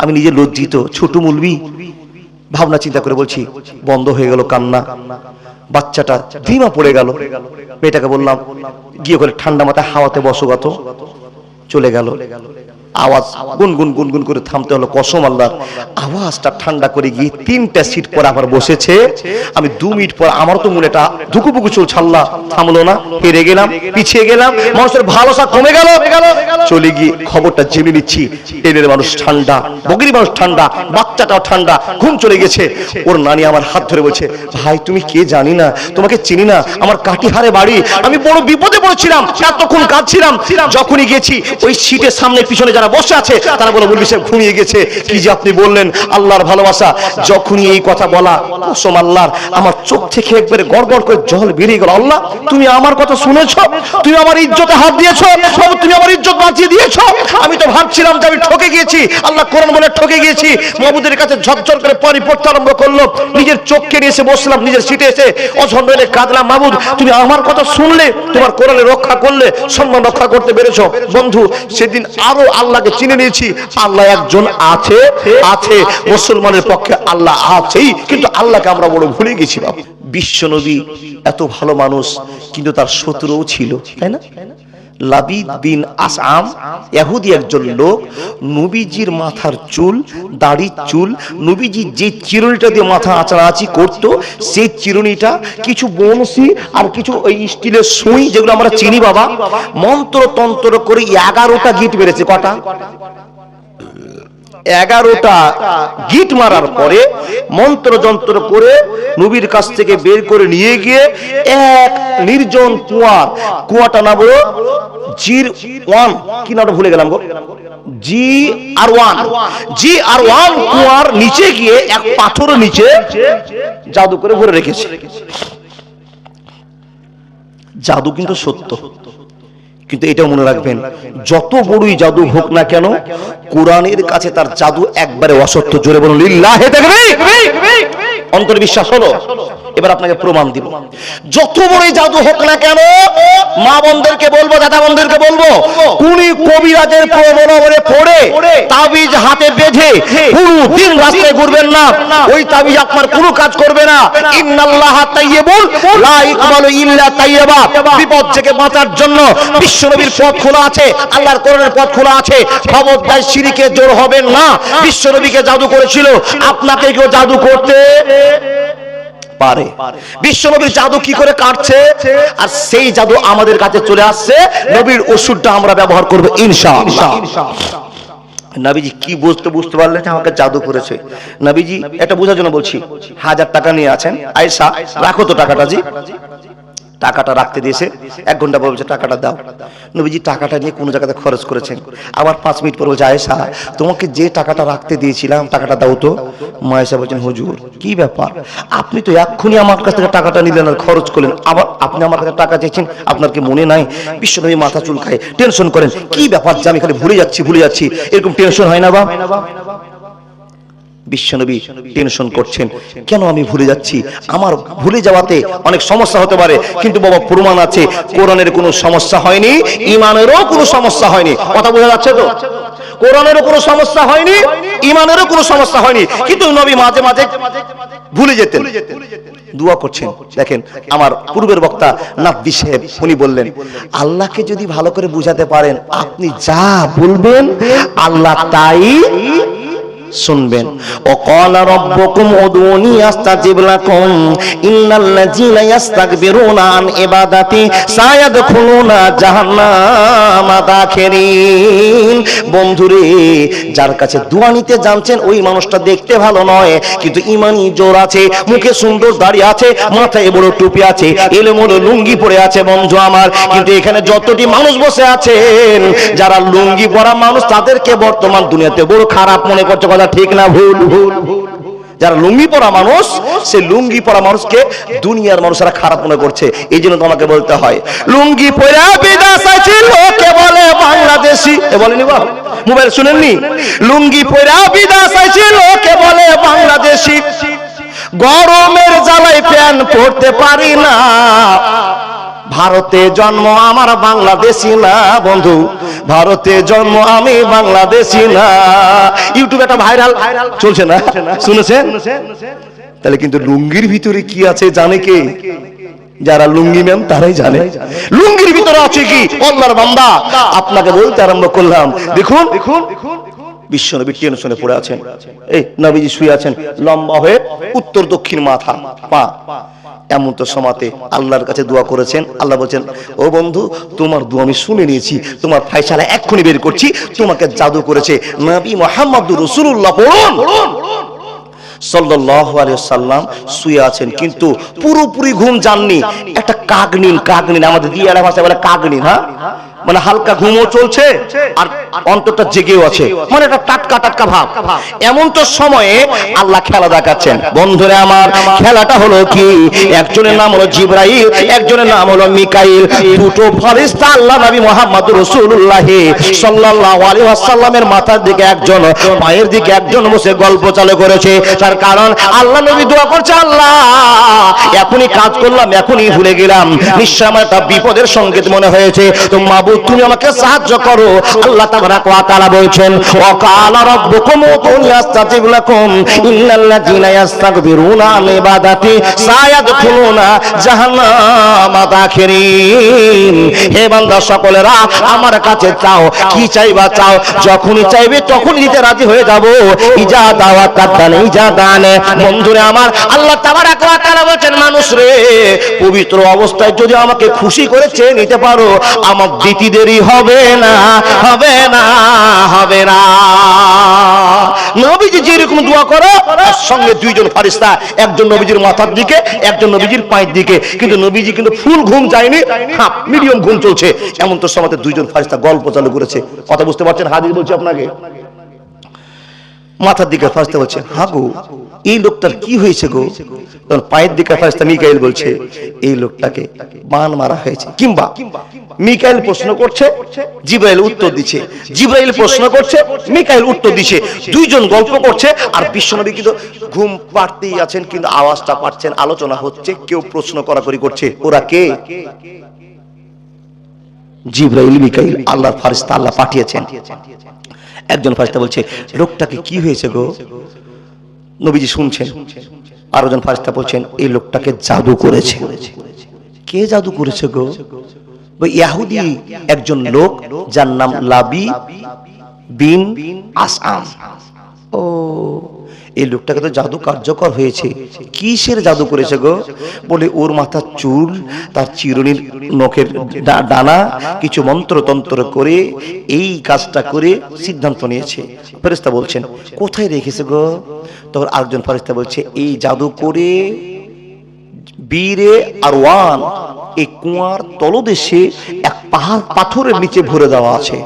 আমি নিজে লজ্জিত, ছোট মৌলভী, ভাবনা চিন্তা করে বলছি, বন্ধ হয়ে গেল কান্না, বাচ্চাটা ধিমা পড়ে গেল। মেয়েটাকে বললাম গিয়ে করে ঠান্ডা মাথায় হাওয়াতে বসো, গত চলে গেল। আওয়াজ গুনগুন গুনগুন করে থামতে হলো, কসম আল্লাহ আওয়াজটা ঠান্ডা করে গিয়ে 3টা সিট পর আবার বসেছে। আমি 2 মিনিট পর আমার তো মনেটা ধুকুপুকু চলছে, আল্লাহ থামলো না, হেরে গেলাম, পিছিয়ে গেলাম, মানুষের ভালোবাসা কমে গেল। চলে গিয়ে খবরটা জেনে নিচ্ছি, ট্রেনের মানুষ ঠান্ডা, বগির মানুষ ঠান্ডা, বাচ্চাটাও ঠান্ডা, ঘুম চলে গেছে। ওর নানি আমার হাত ধরে বলছে, ভাই তুমি কে জানি না, তোমাকে চিনি না, আমার কাটিহারে বাড়ি, আমি বড় বিপদে পড়েছিলাম, এতক্ষণ কাঁদছিলাম, যখনই গেছি ওই সিটের সামনে পিছনে যারা বসে আছে তারা বলে মৌলভী সাহেব ঘুমিয়ে গেছে। কি যে আপনি বললেন, আল্লাহর ভালোবাসা। যখনই এই কথা বলা, কসম আল্লাহর, আমার চোখ থেকে একবারে গড়গড় করে জল বেরিয়ে গেল। আল্লাহ তুমি আমার কথা শুনেছো, তুমি আমার ইজ্জতে হাত দিয়েছো, তুমি আমার ইজ্জত বাঁচিয়ে দিয়েছো। আমি তো ভাবছিলাম যে আমি ঠকে গিয়েছি, আল্লাহ কোরআন বলে ঠকে গিয়েছি। মাবুদের কাছে ঝরঝর করে পানি পড়তে আরম্ভ করলো, নিজের চোখকে নিয়ে এসে বসলাম, নিজের সিটে এসে অঝর মেরে কাঁদলাম, মাবুদ তুমি আমার কথা শুনলে, তোমার কোরআনে রক্ষা করলে, সম্মান রক্ষা করতে পেরেছো। বন্ধু সেদিন আরো আল্লাহকে চিনে নিয়েছি, আল্লাহ একজন আছে, আছে মুসলমানের পক্ষে আল্লাহ আছেই, কিন্তু আল্লাহকে আমরা বড় ভুলে গেছি। বিশ্ব নবী এত ভালো মানুষ, কিন্তু তার শত্রুও ছিল, তাই না? লাবিদ বিন আসআম ইহুদি একজন লোক, নবীজির মাথার চুল, দাড়ির চুল, নবীজি যে চিরুনিটা দিয়ে মাথা আঁচড়াআঁচি করতো, সেই চিরুনিটা কিছু বনশি আর কিছু ওই স্টিলের সুই, যেগুলো আমরা চিনি বাবা, মন্ত্র তন্ত্র করে 11টা গিট মেরেছে। কটা? 11টা গিট মারার পরে মন্ত্র যন্ত্র করে নবীর কাছ থেকে বের করে নিয়ে গিয়ে এক নির্জন কুয়াটা নামো জির-1, কি নামটা ভুলে গেলাম গো, জির-1 কুয়ার নিচে গিয়ে এক পাথরের নিচে জাদু করে ভরে রেখেছে। জাদু কিন্তু সত্য, কিন্তু এটাও মনে রাখবেন, যত বড়ই জাদু হোক না কেন, কোরআনের কাছে তার জাদু একবারে অসত্য। জোরে বলুন লিল্লাহি তাকবীর। অন্তর বিশ্বাস হলো? এবার আপনাকে প্রমাণ দিব। যত বড়ই জাদু হোক না কেন, মা বোনদেরকে বলবো, দাদা বোনদেরকে বলবো, কোনি কবিরাজের প্রলোভনে পড়ে তাবিজ হাতে বেঁধে কোনদিন রাস্তায় ঘুরবেন না। ওই তাবিজ আপনার কোনো কাজ করবে না। ইন্নাল্লাহা তাইয়্যিবুন লা ইকবালু ইল্লা তাইয়্যিবা। বিপদ থেকে বাঁচার জন্য বিশ্বনবীর পথ খোলা আছে, আল্লাহর কোরআনের পথ খোলা আছে। খবরদার শিরকে জোর হবেন না। বিশ্বনবীকে জাদু করেছিল, আপনাকে কেউ জাদু করতে পারে। বিশ্বনবীর জাদু কি করে কাটছে, আর সেই জাদু আমাদের কাছে চলে আসছে। নবীর ওষুধটা আমরা ব্যবহার করব ইনশাআল্লাহ। নবীজি কি বুঝতে পারলেন আমাকে জাদু করেছে? নবীজি এটা বোঝার জন্য বলছি, 1000 টাকা নিয়ে আছেন, আয়েশা রাখো তো টাকাটা। জি, টাকাটা রাখতে দিয়েছে। 1 ঘন্টা পর বলছে টাকাটা দাও। নবীজি টাকাটা নিয়ে কোনো জায়গাতে খরচ করেছেন। আবার 5 মিনিট পর বলছে আয়েশা তোমাকে যে টাকাটা রাখতে দিয়েছিলাম টাকাটা দাও তো। মা আয়েশা বলছেন হুজুর কি ব্যাপার, আপনি তো এক্ষুনি আমার কাছ থেকে টাকাটা নিলেন আর খরচ করলেন, আবার আপনি আমার কাছে টাকা চেয়েছেন, আপনার কি মনে নাই? বিশ্বনবী মাথা চুলকায়, টেনশন করেন, কি ব্যাপার যে আমি খালি ভুলে যাচ্ছি, এরকম টেনশন হয় না বা? বিশ্বনবী টেনশন করছেন, কেন আমি ভুলে যাচ্ছি? আমার ভুলে যাওয়াতে অনেক সমস্যা হতে পারে, কিন্তু বাবা প্রমাণ আছে কোরআনের কোনো সমস্যা হয়নি, ইমানেরও কোনো সমস্যা হয়নি। কথা বোঝা যাচ্ছে তো? কোরআনেরও কোনো সমস্যা হয়নি, ইমানেরও কোনো সমস্যা হয়নি, কিন্তু নবী মাঝে মাঝে ভুলে যেতেন। দোয়া করছেন। দেখেন আমার পূর্বের বক্তা নাদবি সাহেব উনি বললেন, আল্লাহকে যদি ভালো করে বুঝাতে পারেন, আপনি যা বলবেন আল্লাহ তাই শুনবেন। ওয়াকালা রাব্বুকুম উদুনি আস্তাজিব লাকুম ইন্নাল্লাযীনা ইস্তাকবিরুনা আন ইবাদাতি সায়াদখুলুনা জাহান্নামা দাখিরিন। বন্ধুরে, যার কাছে দোয়া নিতে জানছেন ওই মানুষটা দেখতে ভালো নয়, কিন্তু ঈমানি জোর আছে, মুখে সুন্দর দাড়ি আছে, মাথায় বড় টুপি আছে, এলোমেলো লুঙ্গি পরে আছে বন্ধু আমার। কিন্তু এখানে যতটি মানুষ বসে আছেন যারা লুঙ্গি পরা মানুষ, তাদেরকে বর্তমান দুনিয়াতে বড় খারাপ মনে করছে। কথা ঠিক না ভুল? যারা লুঙ্গি পরা মানুষ, সে লুঙ্গি পরা মানুষকে দুনিয়ার মানুষেরা খারাপ মনে করছে। এই জন্য তোমাকে বলতে হয়, লুঙ্গি পরা বিদেশ আছে লোকে বলে বাংলাদেশি। বলেনি বা মোবাইল শুনেননি? লুঙ্গি পরা বিদেশ আছে লোকে বলে বাংলাদেশি, গরমের জ্বালায় প্যান্ট পরতে পারি না, ভারতে জন্ম আমার বাংলাদেশি না। বন্ধু, ভারতে জন্ম আমি বাংলাদেশি না। ইউটিউবে একটা ভাইরাল চলছে না, শুনেছেন? তাহলে কিন্তু লুঙ্গির ভিতরে কি আছে জানে কে? যারা লুঙ্গি ম্যাম তারাই জানে লুঙ্গির ভিতরে আছে কি। আল্লাহর বান্দা, আপনাকে বলতে আরম্ভ করলাম, দেখুন বিশ্বনবী টেনশনে পড়ে আছেন। এই নবীজি শুয়ে আছেন লম্বা হয়ে, উত্তর দক্ষিণ মাথা পা। এমন তো সমাতে আল্লাহর কাছে দোয়া করেছেন। আল্লাহ বলছেন, ও বন্ধু তোমার দোয়া আমি শুনে নিয়েছি, তোমার ফায়সালা এক্ষুনি বের করছি। তোমাকে জাদু করেছে নবী মুহাম্মদুর রাসূলুল্লাহ পড়ুন। সাল্লাল্লাহু আলাইহি ওয়াসাল্লাম শুয়ে আছেন, কিন্তু পুরোপুরি ঘুম যাননি। একটা কাগনিন আমাদের দিয়ারা ভাষায় বলে কাগনিন, হ্যাঁ, মানে হালকা ঘুমও চলছে আর অন্তরটা জেগেও আছে, মানে একটা টাটকা ভাব। এমন তো সময়ে আল্লাহ খেলা দেখাচ্ছেন। বন্ধুরা আমার, খেলাটা হলো কি, একজনের নাম হলো জিবরাইল, একজনের নাম হলো মিকাইল। দুটো ফেরেশতা আল্লাহ নবী মুহাম্মদুর রাসূলুল্লাহ সাল্লাল্লাহু আলাইহি ওয়াসাল্লামের মাথার দিকে একজন, পায়ের দিকে একজন বসে গল্প চালু করেছে। তার কারণ আল্লাহ নবী দোয়া করছে, আল্লাহ এখনই কাজ করলাম, এখনই ভুলে গেলাম, নিশ্চয় আমার একটা বিপদের সংকেত মনে হয়েছে, তো মাবুদ তুমি আমাকে সাহায্য করো। আল্লাহ তাবারাক ওয়া তাআলা বলছেন, ওয়াকালা রাব্বুকুম উদুনি আস্তাজিব লাকুম ইন্নাল্লাযীনা ইস্তাকবিরুনা আন ইবাদাতি সায়াদখুলুনা জাহান্নামা দাখিরিন। হে বান্দা সকলেরা আমার কাছে চাও, কি চাইবা চাও, যখনই চাইবে তখনই দিতে রাজি হয়ে যাব। ইজা দাওয়াত তাদানে ইজা দানে। বন্ধুরে আমার, আল্লাহ তাবারাক ওয়া তাআলা বলছেন, মানুষ রে, পবিত্র অবস্থায় যদি আমাকে খুশি করে চেয়ে নিতে পারো, আমার দিতে দেরি হবে না। নবীজি যেরকম দোয়া করো, তার সঙ্গে দুইজন ফেরেশতা, একজন নবীজির মাথার দিকে, একজন নবীজির পায়ের দিকে। কিন্তু নবীজি কিন্তু ফুল ঘুম যায়নি, মিডিয়াম ঘুম চলছে। এমন তো সময় দুইজন ফেরেশতা গল্প চালু করেছে। কথা বুঝতে পারছেন? হাদিস বলছি আপনাকে। মাথার দিকে ফারেস্তা বলছে, হ্যাঁ গো, এই লোকটার কি হয়েছে গো? তখন পায়ের দিকে ফারেস্তা মিকাইল বলছে, এই লোকটাকে বান মারা হয়েছে। কিংবা মিকাইল প্রশ্ন করছে, জিবরাইল উত্তর দিচ্ছে, জিবরাইল প্রশ্ন করছে, মিকাইল উত্তর দিচ্ছে, দুইজন গল্প করছে। আর বিশ্বনবী কিন্তু ঘুম পাড়তেই আছেন, কিন্তু আওয়াজটা পাচ্ছেন, আলোচনা হচ্ছে, কেউ প্রশ্ন করাকরি করছে। ওরা কে? জিবরাইল, মিকাইল, আল্লাহর ফারেস্তা, আল্লাহ পাঠিয়েছেন। একজন ফারেস্তা বলছে, লোকটাকে কি হয়েছে গো? নবীজি শুনছেন। আরেকজন ফারেস্তা বলছেন, এই লোকটাকে জাদু করেছে। কে জাদু করেছে গো? ইহুদি একজন লোক, যার নাম লাবি বিন আসআম। ও, এই লোকটাকে তো জাদু কার্যকর হয়েছে। কিসের জাদু করেছে গো? বলে ওর মাথার চুল, তার চিরুনির নখের ডানা কিছু মন্ত্রতন্ত্র করে এই কাজটা করে সিদ্ধান্ত নিয়েছে। ফেরেশতা বলছেন, কোথায় রেখেছে গো? তখন আরেকজন ফেরেশতা বলছে, এই জাদু করে বীরে আরওয়ান, এই কুয়ার তলদেশে এক পাহাড় পাথরের নিচে ভরে দেওয়া আছে।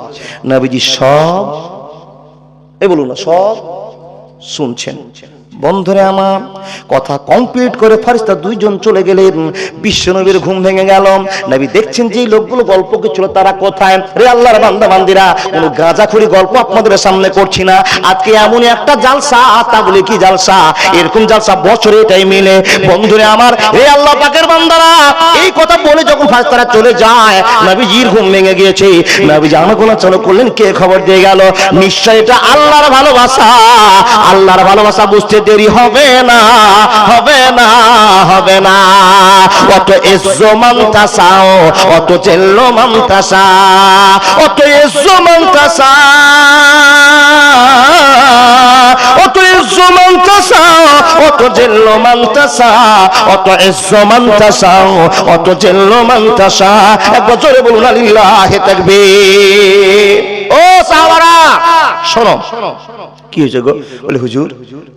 নবীজি সব, এই বলুন না, সব শুনছেন। বন্ধুরে আমার, কথা কমপ্লিট করে ফারেস্তা দুইজন চলে গেলেন। বিশ্বনবীর ঘুম ভেঙে গেল। নবী দেখছেন যে লোকগুলো গল্প করছিল তারা কোথায়। রে আল্লাহর বান্দা বান্দিরা, কোন গাঁজাখুরি গল্প আপনাদের সামনে করছি না। আজকে এমন একটা জালসা, তা বলে কি জালসা, এরকম জালসা বছরে এটাই মিলে। বন্ধুরে আমার, রে আল্লাহ পাকের বান্দারা, এই কথা বলে যখন ফারেস্তারা চলে যায়, নবীজির ঘুম ভেঙে গিয়েছে। নবীজি আনাগোনা চালু করলেন, কে খবর দিয়ে গেল? নিশ্চয় এটা আল্লাহর ভালোবাসা। আল্লাহর ভালোবাসা বুঝতে দেরি হবে না, হবে না, হবে না। অত ইজ্জু মান তাসাও, অত জিল্লু মান তাসা, অত ইজ্জু মান তাসা, অত ইজ্জু মান তাসা, অত জিল্লু মান তাসা, অত ইজ্জু মান তাসা, অত জিল্লু মান তাসা। একবার জোরে বলুন আলিল্লাহি তাকবীর। ও সাহাবারা শোনো, কি হয়েছে গো? বলে হুজুর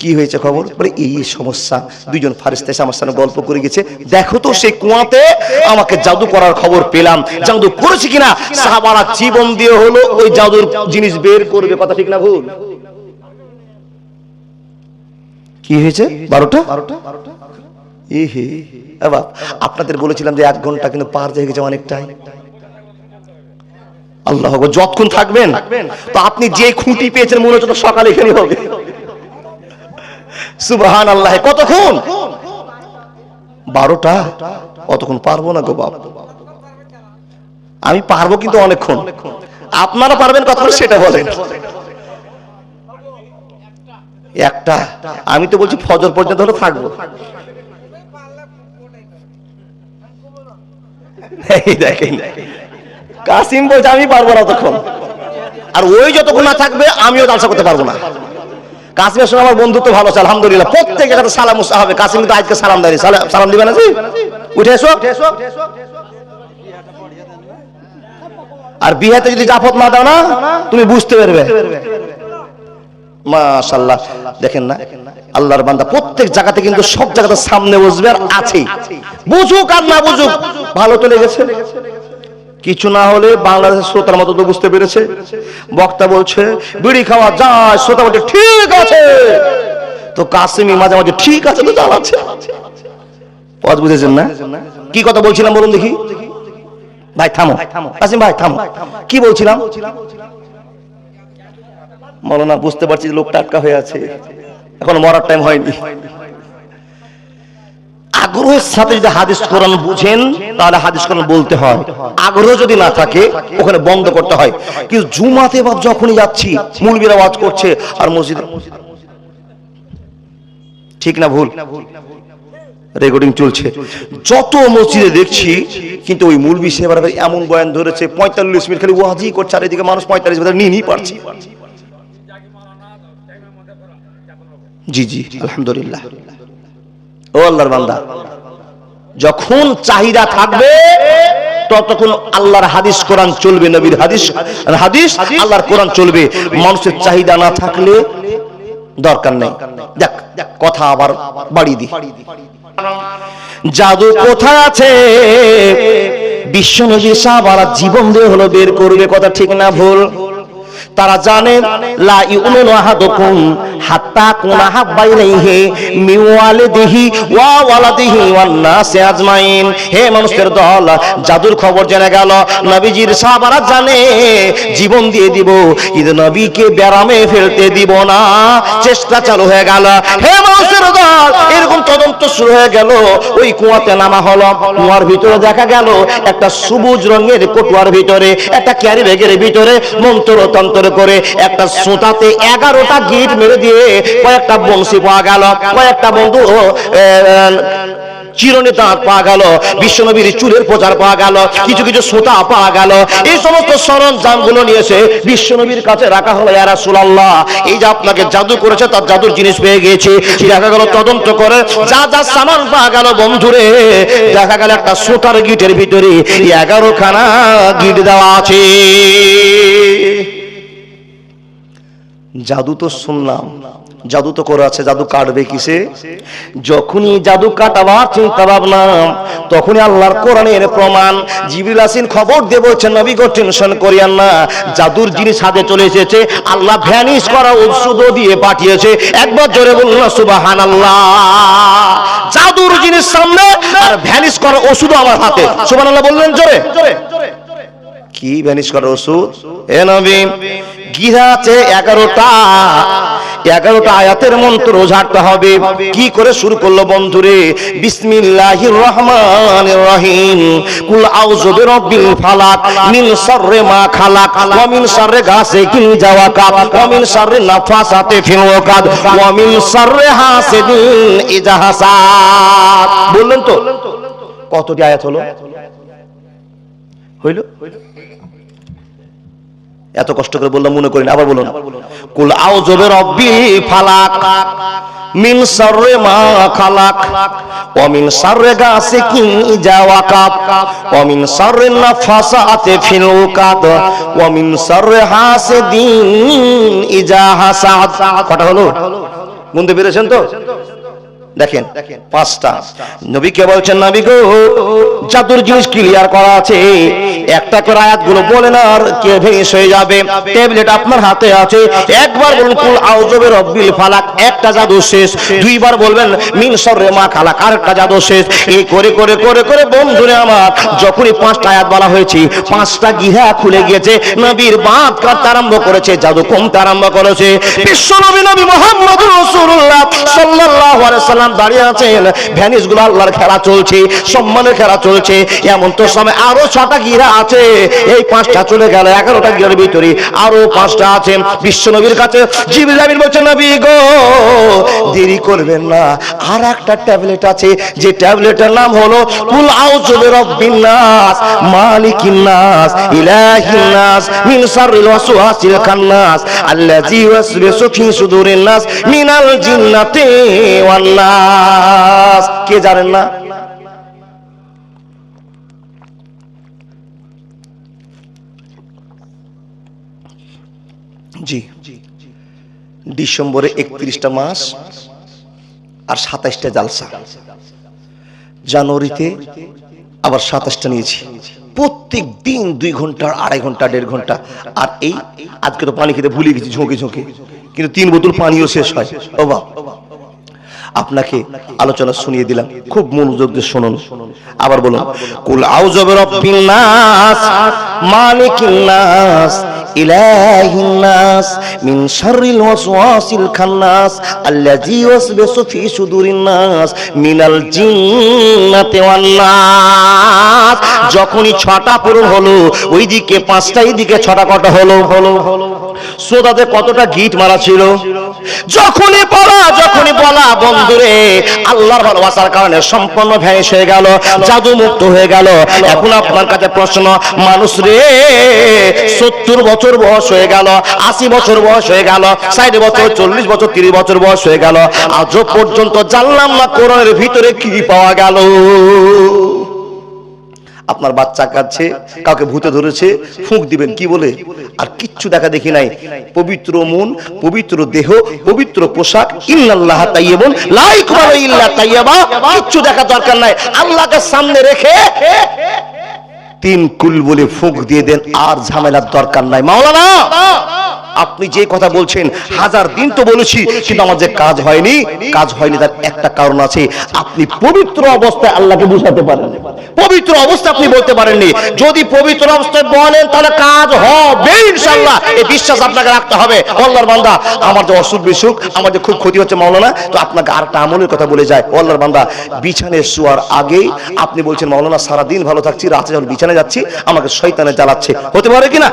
কি হয়েছে খবর? বলে এই সমস্যা। দুইজন ফারেস্তা এসে আমার সামনে গল্প করে গেছে, দেখো তো সেই কুয়াতে আমাকে জাদু করার খবর পেলাম, জাদু করেছে কিনা। সাহাবারা জীবন দিয়ে হলো ওই জাদুর জিনিস বের করবে। কথা ঠিক না ভুল? কি হয়েছে? 12টা। এ হে বাবা, আপনাদের বলেছিলাম যে 1 ঘন্টা, কিন্তু পার হয়ে গেছে অনেকটাই। আল্লাহ, যতক্ষণ থাকবেন তো আপনি যে খুঁটি পেয়েছেন মনে হচ্ছে সকালে এখানে হবে। সুবহানাল্লাহ। কতক্ষণ? 12টা। অতক্ষণ পারবো না গো বাবা। আমি পারবো কিন্তু অনেকক্ষণ। আপনারা পারবেন কতক্ষণ সেটা বলেন। 1টা। আমি তো বলছি ফজর পর্যন্ত থাকবো। এই দেখেন, কাসিম বলছে আমি পারবো না তখন। আর ওই যতক্ষণ না থাকবে আমিও জালসা করতে পারবো না। কাসিমের সঙ্গে আমার বন্ধুত্ব ভালো আছে আলহামদুলিল্লাহ। প্রত্যেকের কাছে সালাম হবে। কাসিম কিন্তু আজকে সালাম দেয়নি। সালাম দিবে না জি? উঠে এসো। আর বিয়েতে যদি জাফত না দাও না, তুমি বুঝতে পারবে। মাশাআল্লাহ। দেখেন না, আল্লাহর বান্দা প্রত্যেক জায়গাতে কিন্তু সব জায়গাতে সামনে বসবে আর আছে। বুঝুক আর না বুঝুক, ভালো তো লেগেছে। কিছু না হলে বাংলাদেশের শ্রোতার মতো তো বুঝতে পেরেছে। বক্তা বলছে বিড়ি খাওয়া যায়, শ্রোতা বলছে ঠিক আছে, তো কাসিমি মাঝে মাঝে ঠিক আছে তো চালাচ্ছে। পথ বুঝেছেন না? কি কথা বলছিলাম বলুন দেখি? ভাই থামো, কাসিম ভাই থামো। কি বলছিলাম? মৌলানা বুঝতে পারছি লোকটা আটকা হয়ে আছে, এখন মরার টাইম হয়নি। আগ্রহের সাথে যদি হাদিস কোরআন বুঝেন তাহলে হাদিস কোরআন বলতে হয়। আগ্রহ যদি না থাকে ওখানে বন্ধ করতে হয়। কিন্তু জুমাতে বাপ যখনই যাচ্ছি মুলবিরা ওয়াজ করছে আর মসজিদে, ঠিক না ভুল? রেকর্ডিং চলছে। যত মসজিদে দেখছি কিন্তু ওই মুলবি সেবার এমন বয়ান ধরেছে 45 মিনিট খালি ওয়াজই করছে, আর এদিকে মানুষ 45 মিনিট নিয়ে পারছে। জি জি আলহামদুলিল্লাহ। ও আল্লাহর বান্দা, যখন চাহিদা থাকবে ততক্ষণ আল্লাহর হাদিস কোরআন চলবে, নবীর হাদিস হাদিস আল্লাহর কোরআন চলবে। মানুষের চাহিদা না থাকলে দরকার নেই। দেখ কথা আবার বাড়িয়ে দি। জাদু কোথায় আছে? বিশ্বনবী সাহাবারা জীবন দিয়ে হলো বের করবে। কথা ঠিক না ভুল? তারা জানে লা ইউমিনু আহাদুকুম হাত্তা কুনা হাব্বা ইলাইহি মিন ওয়ালিদিহি ওয়া ওয়ালাদিহি ওয়ান নাসি আজমাইন। হে মানুষের দল, জাদুর খবর জেনে গেল, নবীজির সাহাবারা জানে জীবন দিয়ে দিব কিন্তু নবীকে ব্যারামে ফেলতে দিব না। চেষ্টা চালু হয়ে গেল। হে মানুষের দল, এরকম তদন্ত শুরু হয়ে গেল। ওই কুয়াতে নামা হলো। কুয়ার ভিতরে দেখা গেল একটা সবুজ রঙের কটুয়ার ভিতরে, একটা ক্যারি ব্যাগের ভিতরে মন্ত্র তন্ত্র করে একটা সুতাতে 11টা গিট মেরে দিয়ে কয়েকটা বংশী পাওয়া গেল, কয়েকটা বন্ধু চিরুনি দাঁত পাওয়া গেল, বিশ্বনবীর চুলের প্রচার পাওয়া গেল, কিছু কিছু সুতা পাওয়া গেল। এই সমস্ত সরঞ্জাম গুলো নিয়ে এসে বিশ্বনবীর কাছে রাখা হলো। ইয়া রাসূলুল্লাহ, এই যে আপনাকে জাদু করেছে তার জাদুর জিনিস পেয়ে গিয়েছি। দেখা গেল তদন্ত করে যা যা সামান পাওয়া গেল বন্ধুরে, দেখা গেল একটা সুতার গিটের ভিতরে 11খানা গিট দেওয়া আছে। জাদু তো শুনলাম, জাদু তো করে আছে, জাদু কাটবে কিসে? যখনই জাদু কাটাবার চিন্তা ভাবনা, তখনই আল্লাহর কোরআনের প্রমাণ। জিবরিল আসিন খবর দিয়ে বলছেন, নবী গো টেনশন করিয়েন না, জাদুর জিনিস হাতে চলে এসেছে। আল্লাহ ভ্যানিশ করা ওষুধও দিয়ে পাঠিয়েছে। একবার জোরে বলুন না সুবহানাল্লাহ। জাদুর জিনিস সামনে আর ভ্যানিশ করা ওষুধও আমার হাতে। সুবহানাল্লাহ বললেন জোরে। কি ভ্যানিশ করা ওষুধ? এ নবী, গিরা আছে 11টা আয়াতের মন্ত্র ঝাড়তে হবে। কি করে শুরু করলো বন্ধুরে? বিসমিল্লাহির রহমানির রহিম। কুল আউযু বিরাব্বিল ফালাক মিন শাররি মা খালাক ওয়া মিন শাররি গাসিকিন ইযা ওয়াকাব ওয়া মিন শাররি নাফাসাতি ফিল উকাদ ওয়া মিন শাররি হাসিদিন ইযা হাসাদ। বললেন তো কতটি আয়াত হলো? হইল? এত কষ্ট করে বললাম মনে করেন, আবার বলুন। কুল আউযু বিরাব্বিল ফালাক মিন শাররি মা খালাক ওয়া মিন শাররি গাসিকিন ইযা ওয়াকাব ওয়া মিন শাররি নাফাসাতি ফিল উকাদ ওয়া মিন শাররি হাসিদিন ইযা হাসাদ। কটা হলো? বুঝতে পেরেছেন তো? দেখেন 5টা। নবীকে বলছেন, নবী গো জাদুর জিনিস ক্লিয়ার করা আছে, একটা করে আয়াতগুলো বলেন আর কে ভেঙে হয়ে যাবে। ট্যাবলেট আপনার হাতে আছে, একবার বলুন কুল আউযু বিরাব্বিল ফালাক, একটা জাদু শেষ। দুইবার বলবেন মিন শাররি মা খালাক, আরেকটা জাদু শেষ। এই করে করে করে করে বন্ধুরে আমার যখনই 5টা আয়াত বলা হয়েছে, 5টা গিহা খুলে গিয়েছে। নবীর বাত কাটতে আরম্ভ করেছে, জাদু কমতে আরম্ভ করেছে। বিশ্ব নবী নবী মুহাম্মদুর রাসূলুল্লাহ সাল্লাল্লাহু আলাইহি সাল্লাম দাঁড়িয়ে আছেন। ভ্যানিশ গুলো আল্লাহর খেলা চলছে, সম্মানের খেলা চলছে। এমন তো সময় আরো 6টা গিরা আছে। এই 5টা চলে গেল, 11টা গিরার ভিতরে আরো 5টা আছে। বিশ্ব নবীর কাছে জিবরিল আমিন বলছেন, নবী গো দেরি করবেন না, আর একটা ট্যাবলেট আছে, যে ট্যাবলেটের নাম হলো কুল আউযু বিরাব্বিন নাস মালিকিন নাস ইলাহিন নাস মিন শাররিল ওয়াসওয়াসিল খান্নাস আল্লাযী ইউওয়াসওয়িসু ফি সুদুরিন নাস মিনাল জিন্নাতি ওয়ান নাস। কে জানেন না? জি, ডিসেম্বরে 31টা মাস আর 27টা জালসা, জানুয়ারিতে আবার 27টা নিয়েছি। প্রত্যেক দিন 2 ঘন্টা, 2.5 ঘন্টা, 1.5 ঘন্টা। আর এই আজকে তো পানি খেতে ভুলে গেছি ঝোঁকে ঝোঁকে, কিন্তু 3 বোতল পানিও শেষ হয়। ও বাবা, আপনাকে আলোচনা শুনিয়ে দিলাম, খুব মনোযোগ দিয়ে শুনুন। আবার বলুন কুল আউযু বিরাব্বিন নাস মালিকিন নাস ইলাহিন নাস মিন শাররিল ওয়াসওয়াসিল খান্নাস আল্লাযী ইউওয়াসওয়িসু ফি সুদুরিন নাস মিনাল জিন্নাতি ওয়ান নাস। যখনই 6টা পূরণ হলো, ওইদিকে 5টা, এইদিকে 6টা। কটা হলো? সোদাতে কতটা গিট মারা ছিল? যখনই বলা বন্ধুরে, আল্লাহর ভালোবাসার কারণে সম্পূর্ণ ভ্যানিশ হয়ে গেল, জাদু মুক্ত হয়ে গেল। এখন আপনার কাছে প্রশ্ন, মানুষ রে 70 বছর বয়স হয়ে গেল, 80 বছর বয়স হয়ে গেল, 60 বছর, 40 বছর, 30 বছর বয়স হয়ে গেল, আজও পর্যন্ত জানলাম না কোরআনের ভিতরে কি পাওয়া গেল। আপনার বাচ্চা কাঁদছে, কাউকে ভূতে ধরেছে, ফুঁক দিবেন কি বলে? আর কিচ্ছু দেখা দেখি নাই। পবিত্র মন, পবিত্র দেহ, পবিত্র পোশাক, ইন্নাল্লাহা তাইয়্যিবুন লা ইয়াকবালু ইল্লা তাইয়্যিবা। কিচ্ছু দেখা দরকার নাই, আল্লাহকে সামনে রেখে 3 কুল বলে ফুঁক দিয়ে দেন, আর ঝামেলার দরকার নাই। মাওলানা আপনি যে কথা বলছেন 1000 দিন তো বলেছি, কিন্তু আমার যে কাজ হয়নি তার একটা কারণ আছে। আপনি পবিত্র অবস্থায় আল্লাহকে বুঝাতে পারেন, পবিত্র অবস্থায় আপনি বলতে পারেননি। যদি পবিত্র অবস্থায় বলেন তাহলে কাজ হবে ইনশাআল্লাহ, এই বিশ্বাস আপনাকে রাখতে হবে। আল্লাহর বান্দা, আমার যে অসুখ বিসুখ, আমার যে খুব ক্ষতি হচ্ছে মাওলানা, তো আপনাকে আরেকটা আমলের কথা বলে যায়। আল্লাহর বান্দা, বিছানায় শোয়ার আগেই আপনি বলছেন মাওলানা সারাদিন ভালো থাকছি, রাতে যখন বিছানায় যাচ্ছি আমাকে শয়তানে জ্বালাচ্ছে। হতে পারে কিনা?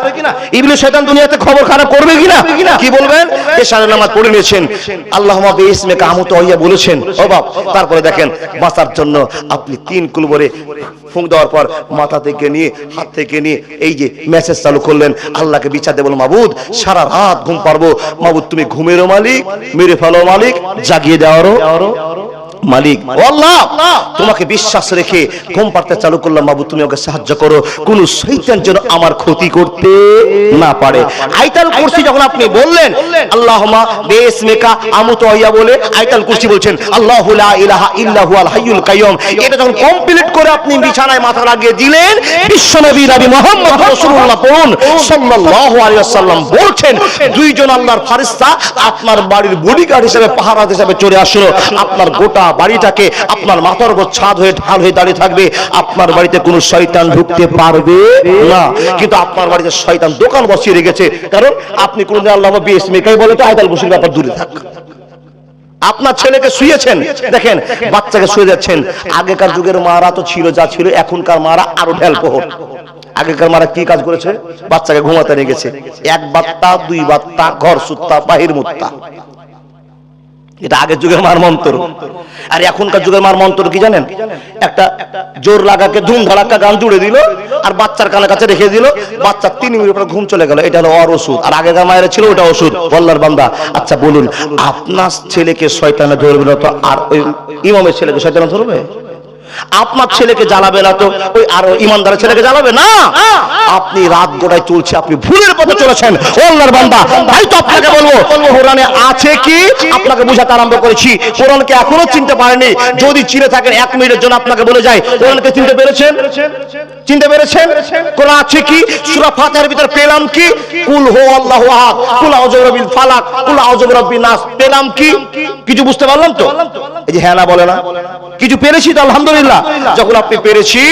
ইবলিস শয়তান দুনিয়াতে খবর খারাপ করবে কিনা? কি বলবেন? এশারের নামাজ পড়ে নিয়েছেন, আল্লাহুম্মা বিইসমিকা আমুতু ওয়া ইয়া বলেছেন, ও বাপ। তারপরে দেখেন বাঁচার জন্য আপনি 3 কুলবরে ফুঁক দেওয়ার পর মাথা থেকে নিয়ে হাত থেকে নিয়ে এই যে মেসেজ চালু করলেন, আল্লাহকে বিচারতে বলো, মাবুদ সারা রাত ঘুম পারবো, মাবুদ তুমি ঘুমেরও মালিক, মেরে ফেলো মালিক, জাগিয়ে দেওয়ারও মালিক। ও আল্লাহ, তোমাকে বিশ্বাস রেখে ঘুম পাড়তে চালু করলাম, মাবুদ তুমি ওকে সাহায্য করো, কোন শয়তান যেন আমার ক্ষতি করতে না পারে। আয়াতুল কুরসি যখন আপনি বললেন আল্লাহুম্মা বিইসমিকা আমুতু ওয়া ইয়া বলে আয়াতুল কুরসি বলছেন, আল্লাহু লা ইলাহা ইল্লা হুয়াল হাইয়ুল কাইয়ুম, এটা যখন কমপ্লিট করে আপনি বিছানায় মাথা লাগিয়ে দিলেন, বিশ্বনবী নবী মুহাম্মদ রাসূলুল্লাহ পড়ুন সাল্লাল্লাহু আলাইহি ওয়াসাল্লাম বলছেন, দুইজন আল্লাহর ফেরেশতা আপনার বাড়ির বডিগার্ড হিসেবে পাহারাদার হিসেবে চলে আসলো, আপনার গোটা বাড়িটাকে আপনার মাথার উপর ছাদ হয়ে ঢাল হয়ে দাঁড়িয়ে থাকবে। আপনার বাড়িতে কোনো শয়তান ঢুকতে পারবে না, কিন্তু আপনার বাড়িতে শয়তান দোকান বসিয়ে রেখেছে, কারণ আপনি কোনদিন আল্লাহুম্মা বিইসমিকাই বলে তো আয়াতুল কুরসির ব্যাপার দূরে থাক। আপনার ছেলেকে শুয়েছেন, দেখেন বাচ্চাকে শুয়ে যাচ্ছেন। আগেকার যুগের মারা তো ছিল যা ছিল, এখনকার মারা আরো ঢেল পোহর। আগেকার মারা কি কাজ করেছে? বাচ্চাকে ঘুমাতে নিয়ে গেছে, 1 বাত্তা 2 বাত্তা ঘর সুত্তা বাহির মুত্তা, এটা আগের যুগের মার মন্ত্র। আর এখনকার যুগের মার মন্ত্র কি জানেন? একটা জোর লাগাকে ধুম ধাড়াক্কা গান জুড়ে দিল আর বাচ্চার কানে কাছে রেখে দিল, বাচ্চা 3 মিনিট পরে ঘুম চলে গেল। এটা হলো ওর ওষুধ। আর আগেকার মায়ের ছিল ওটা ওষুধ। আল্লাহর বান্দা, আচ্ছা বলুন, আপনার ছেলেকে শয়তানে ধরবে না তো আর ওই ইমামের ছেলেকে শয়তানে ধরবে? আপনার ছেলেকে জ্বালাবে না তো ওই আর ইমানদারের ছেলেকে জ্বালাবে না? আপনি রাত গোটায় চলছে, আপনি ভুলের পথে চলেছেন। ও আল্লাহর বান্দা, তাই তো আপনাকে বলবো, কোরআনে আছে কি আপনাকে বুঝাতে আরম্ভ করেছি। কোরআনকে এখনো চিনতে পারেনি, যদি চিনে থাকেন 1 মিনিটের জন্য আপনাকে বলে যায়, কোরআনকে চিনতে পেরেছেন? চিনতে পেরেছেন? কোরআন আছে কি? সূরা ফাতিহার ভিতর পেলাম কি? কুল হু আল্লাহু আহাদ, কুল আউযু বিরাব্বিল ফালাক, কুল আউযু বিরাব্বিন নাস, পেলাম কি? কিছু বুঝতে পারলাম তো? এই যে হ্যাঁ না বলে না, কিছু পেরেছি তো আলহামদুলিল্লাহ। যখন আপনি পেরেছি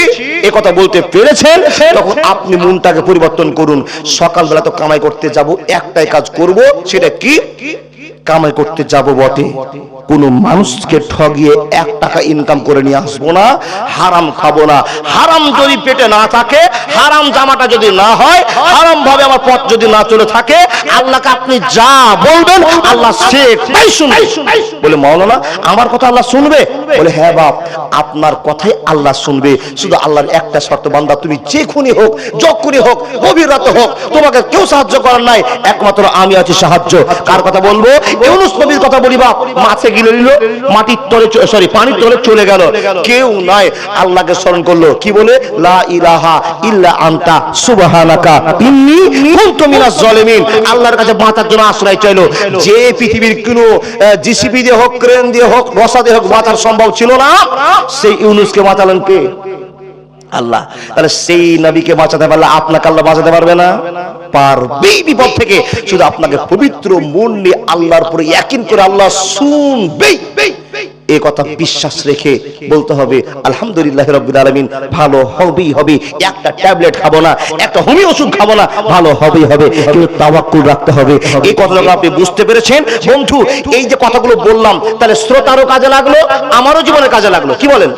এ কথা বলতে পেরেছেন, তখন আপনি মনটাকে পরিবর্তন করুন। সকালবেলা তো কামাই করতে যাব, একটাই কাজ করব, সেটা কি? কামাই করতে যাব বটে, কোন মানুষকে ঠগিয়ে 1 টাকা ইনকাম করে নিয়ে আসবো না, হারাম খাবো না। হারাম যদি পেটে না থাকে, হারাম জামাটা যদি না হয়, হারাম ভাবে আমার পথ যদি না চলে থাকে, আল্লাহকে আপনি যা বলবেন আল্লাহ সেটাই শুনবে। বলে মাওলানা আমার কথা আল্লাহ শুনবে? বলে হ্যাঁ বাপ, আপনার কথাই আল্লাহ শুনবে। শুধু আল্লাহর একটা শর্ত, বান্দা তুমি যে খুনি হোক, যখনই হোক, গভীর রাতে হোক, তোমাকে কেউ সাহায্য করার নাই, একমাত্র আমি আছি সাহায্য। কার কথা বলবো? ইউনূস নবীর কথা বলি বাপ। মাছে গিলে নিল, মাটির তলে পানির তলে চলে গেল, কেউ নাই, আল্লাহকে স্মরণ করলো, কি বলে? লা ইলাহা ইল্লা আনতা সুবহানাকা ইন্নী কুনতু মিনাজ জালিমিন। আল্লাহর কাছে বাঁচার জন্য আশ্রয় চাইলো। যে পৃথিবীর কোনো জিসিপি দিয়ে হোক, ক্রেন দিয়ে হোক, রসা দিয়ে হোক বাঁচার সম্ভব ছিল না, সেই ইউনূসকে বাঁচালেন কে? আল্লাহ। তাহলে সেই নবীকে বাঁচাতে পারলে আপনাকে আল্লাহ বাঁচাতে পারবে না? পারবেই বিপদ থেকে। শুধু আপনাকে পবিত্র মন নিয়ে আল্লাহর উপরে ইয়াকিন করে আল্লাহ শুনবেই, এই কথা বিশ্বাস রেখে বলতে হবে আলহামদুলিল্লাহ রাব্বিল আলামিন, ভালো হবেই হবে। একটা ট্যাবলেট খাবো না, একটা হোমি ওষুধ খাবো না, ভালো হবেই হবে, কিন্তু তাওয়াক্কুল রাখতে হবে। এই কথাগুলো আপনি বুঝতে পেরেছেন বন্ধু? এই যে কথাগুলো বললাম, তাহলে শ্রোতারও কাজে লাগলো, আমারও জীবনে কাজে লাগলো। কি বলেন?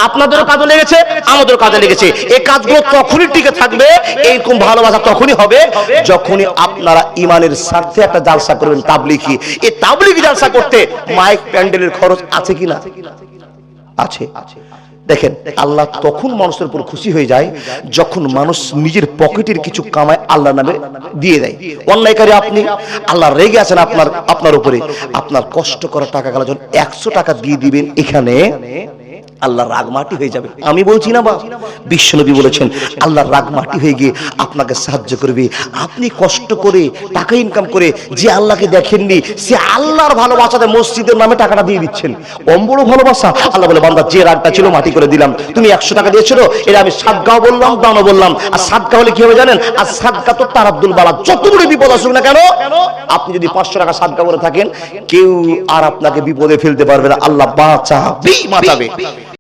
আপনাদেরও কাজে লেগেছে, আমাদেরও কাজে লেগেছে। এই কাজগুলো তখনই টিকে থাকবে, এইরকম ভালোবাসা তখনই হবে যখনই আপনারা ইমানের স্বার্থে একটা জালসা করবেন, তাবলীগী। এই তাবলীগী জালসা করতে মাইক প্যান্ডেলের খরচ আছে কিনা? আছে। দেখেন আল্লাহ তখন মানুষের উপর খুশি হয়ে যায় যখন মানুষ নিজের পকেটের কিছু কামায় আল্লাহর নামে দিয়ে দেয়। অন্যায়কারী আপনি, আল্লাহ রেগে আছেন আপনার উপরে, আপনার কষ্ট করা টাকা গেল যখন 100 টাকা দিয়ে দিবেন, এখানে আল্লাহর রাগ মাটি হয়ে যাবে। আমি বলছি না বা, বিশ্বনবী বলেছেন আল্লাহর রাগ মাটি হয়ে গিয়ে আপনাকে সাহায্য করবে। আপনি কষ্ট করে টাকা ইনকাম করে যে আল্লাহকে দেখেননি, সে আল্লাহর ভালোবাসাতে মসজিদের নামে টাকাটা দিয়ে দিচ্ছেন। কম বড় ভালোবাসা? আল্লাহ বলে বান্দা যে রাগটা ছিল মাটি করে দিলাম। তুমি 100 টাকা দিয়েছিল, এটা আমি সাদগাও বললাম, দানও বললাম। আর সাদগা হলে কি হবে জানেন? আর সাদগা তো তারাদ্দুল বালা, যত বড় বিপদ আসুক না কেন, আপনি যদি 500 টাকা সাদগা করে থাকেন, কেউ আর আপনাকে বিপদে ফেলতে পারবে না। আল্লাহ বাঁচাবে, বাঁচাবে।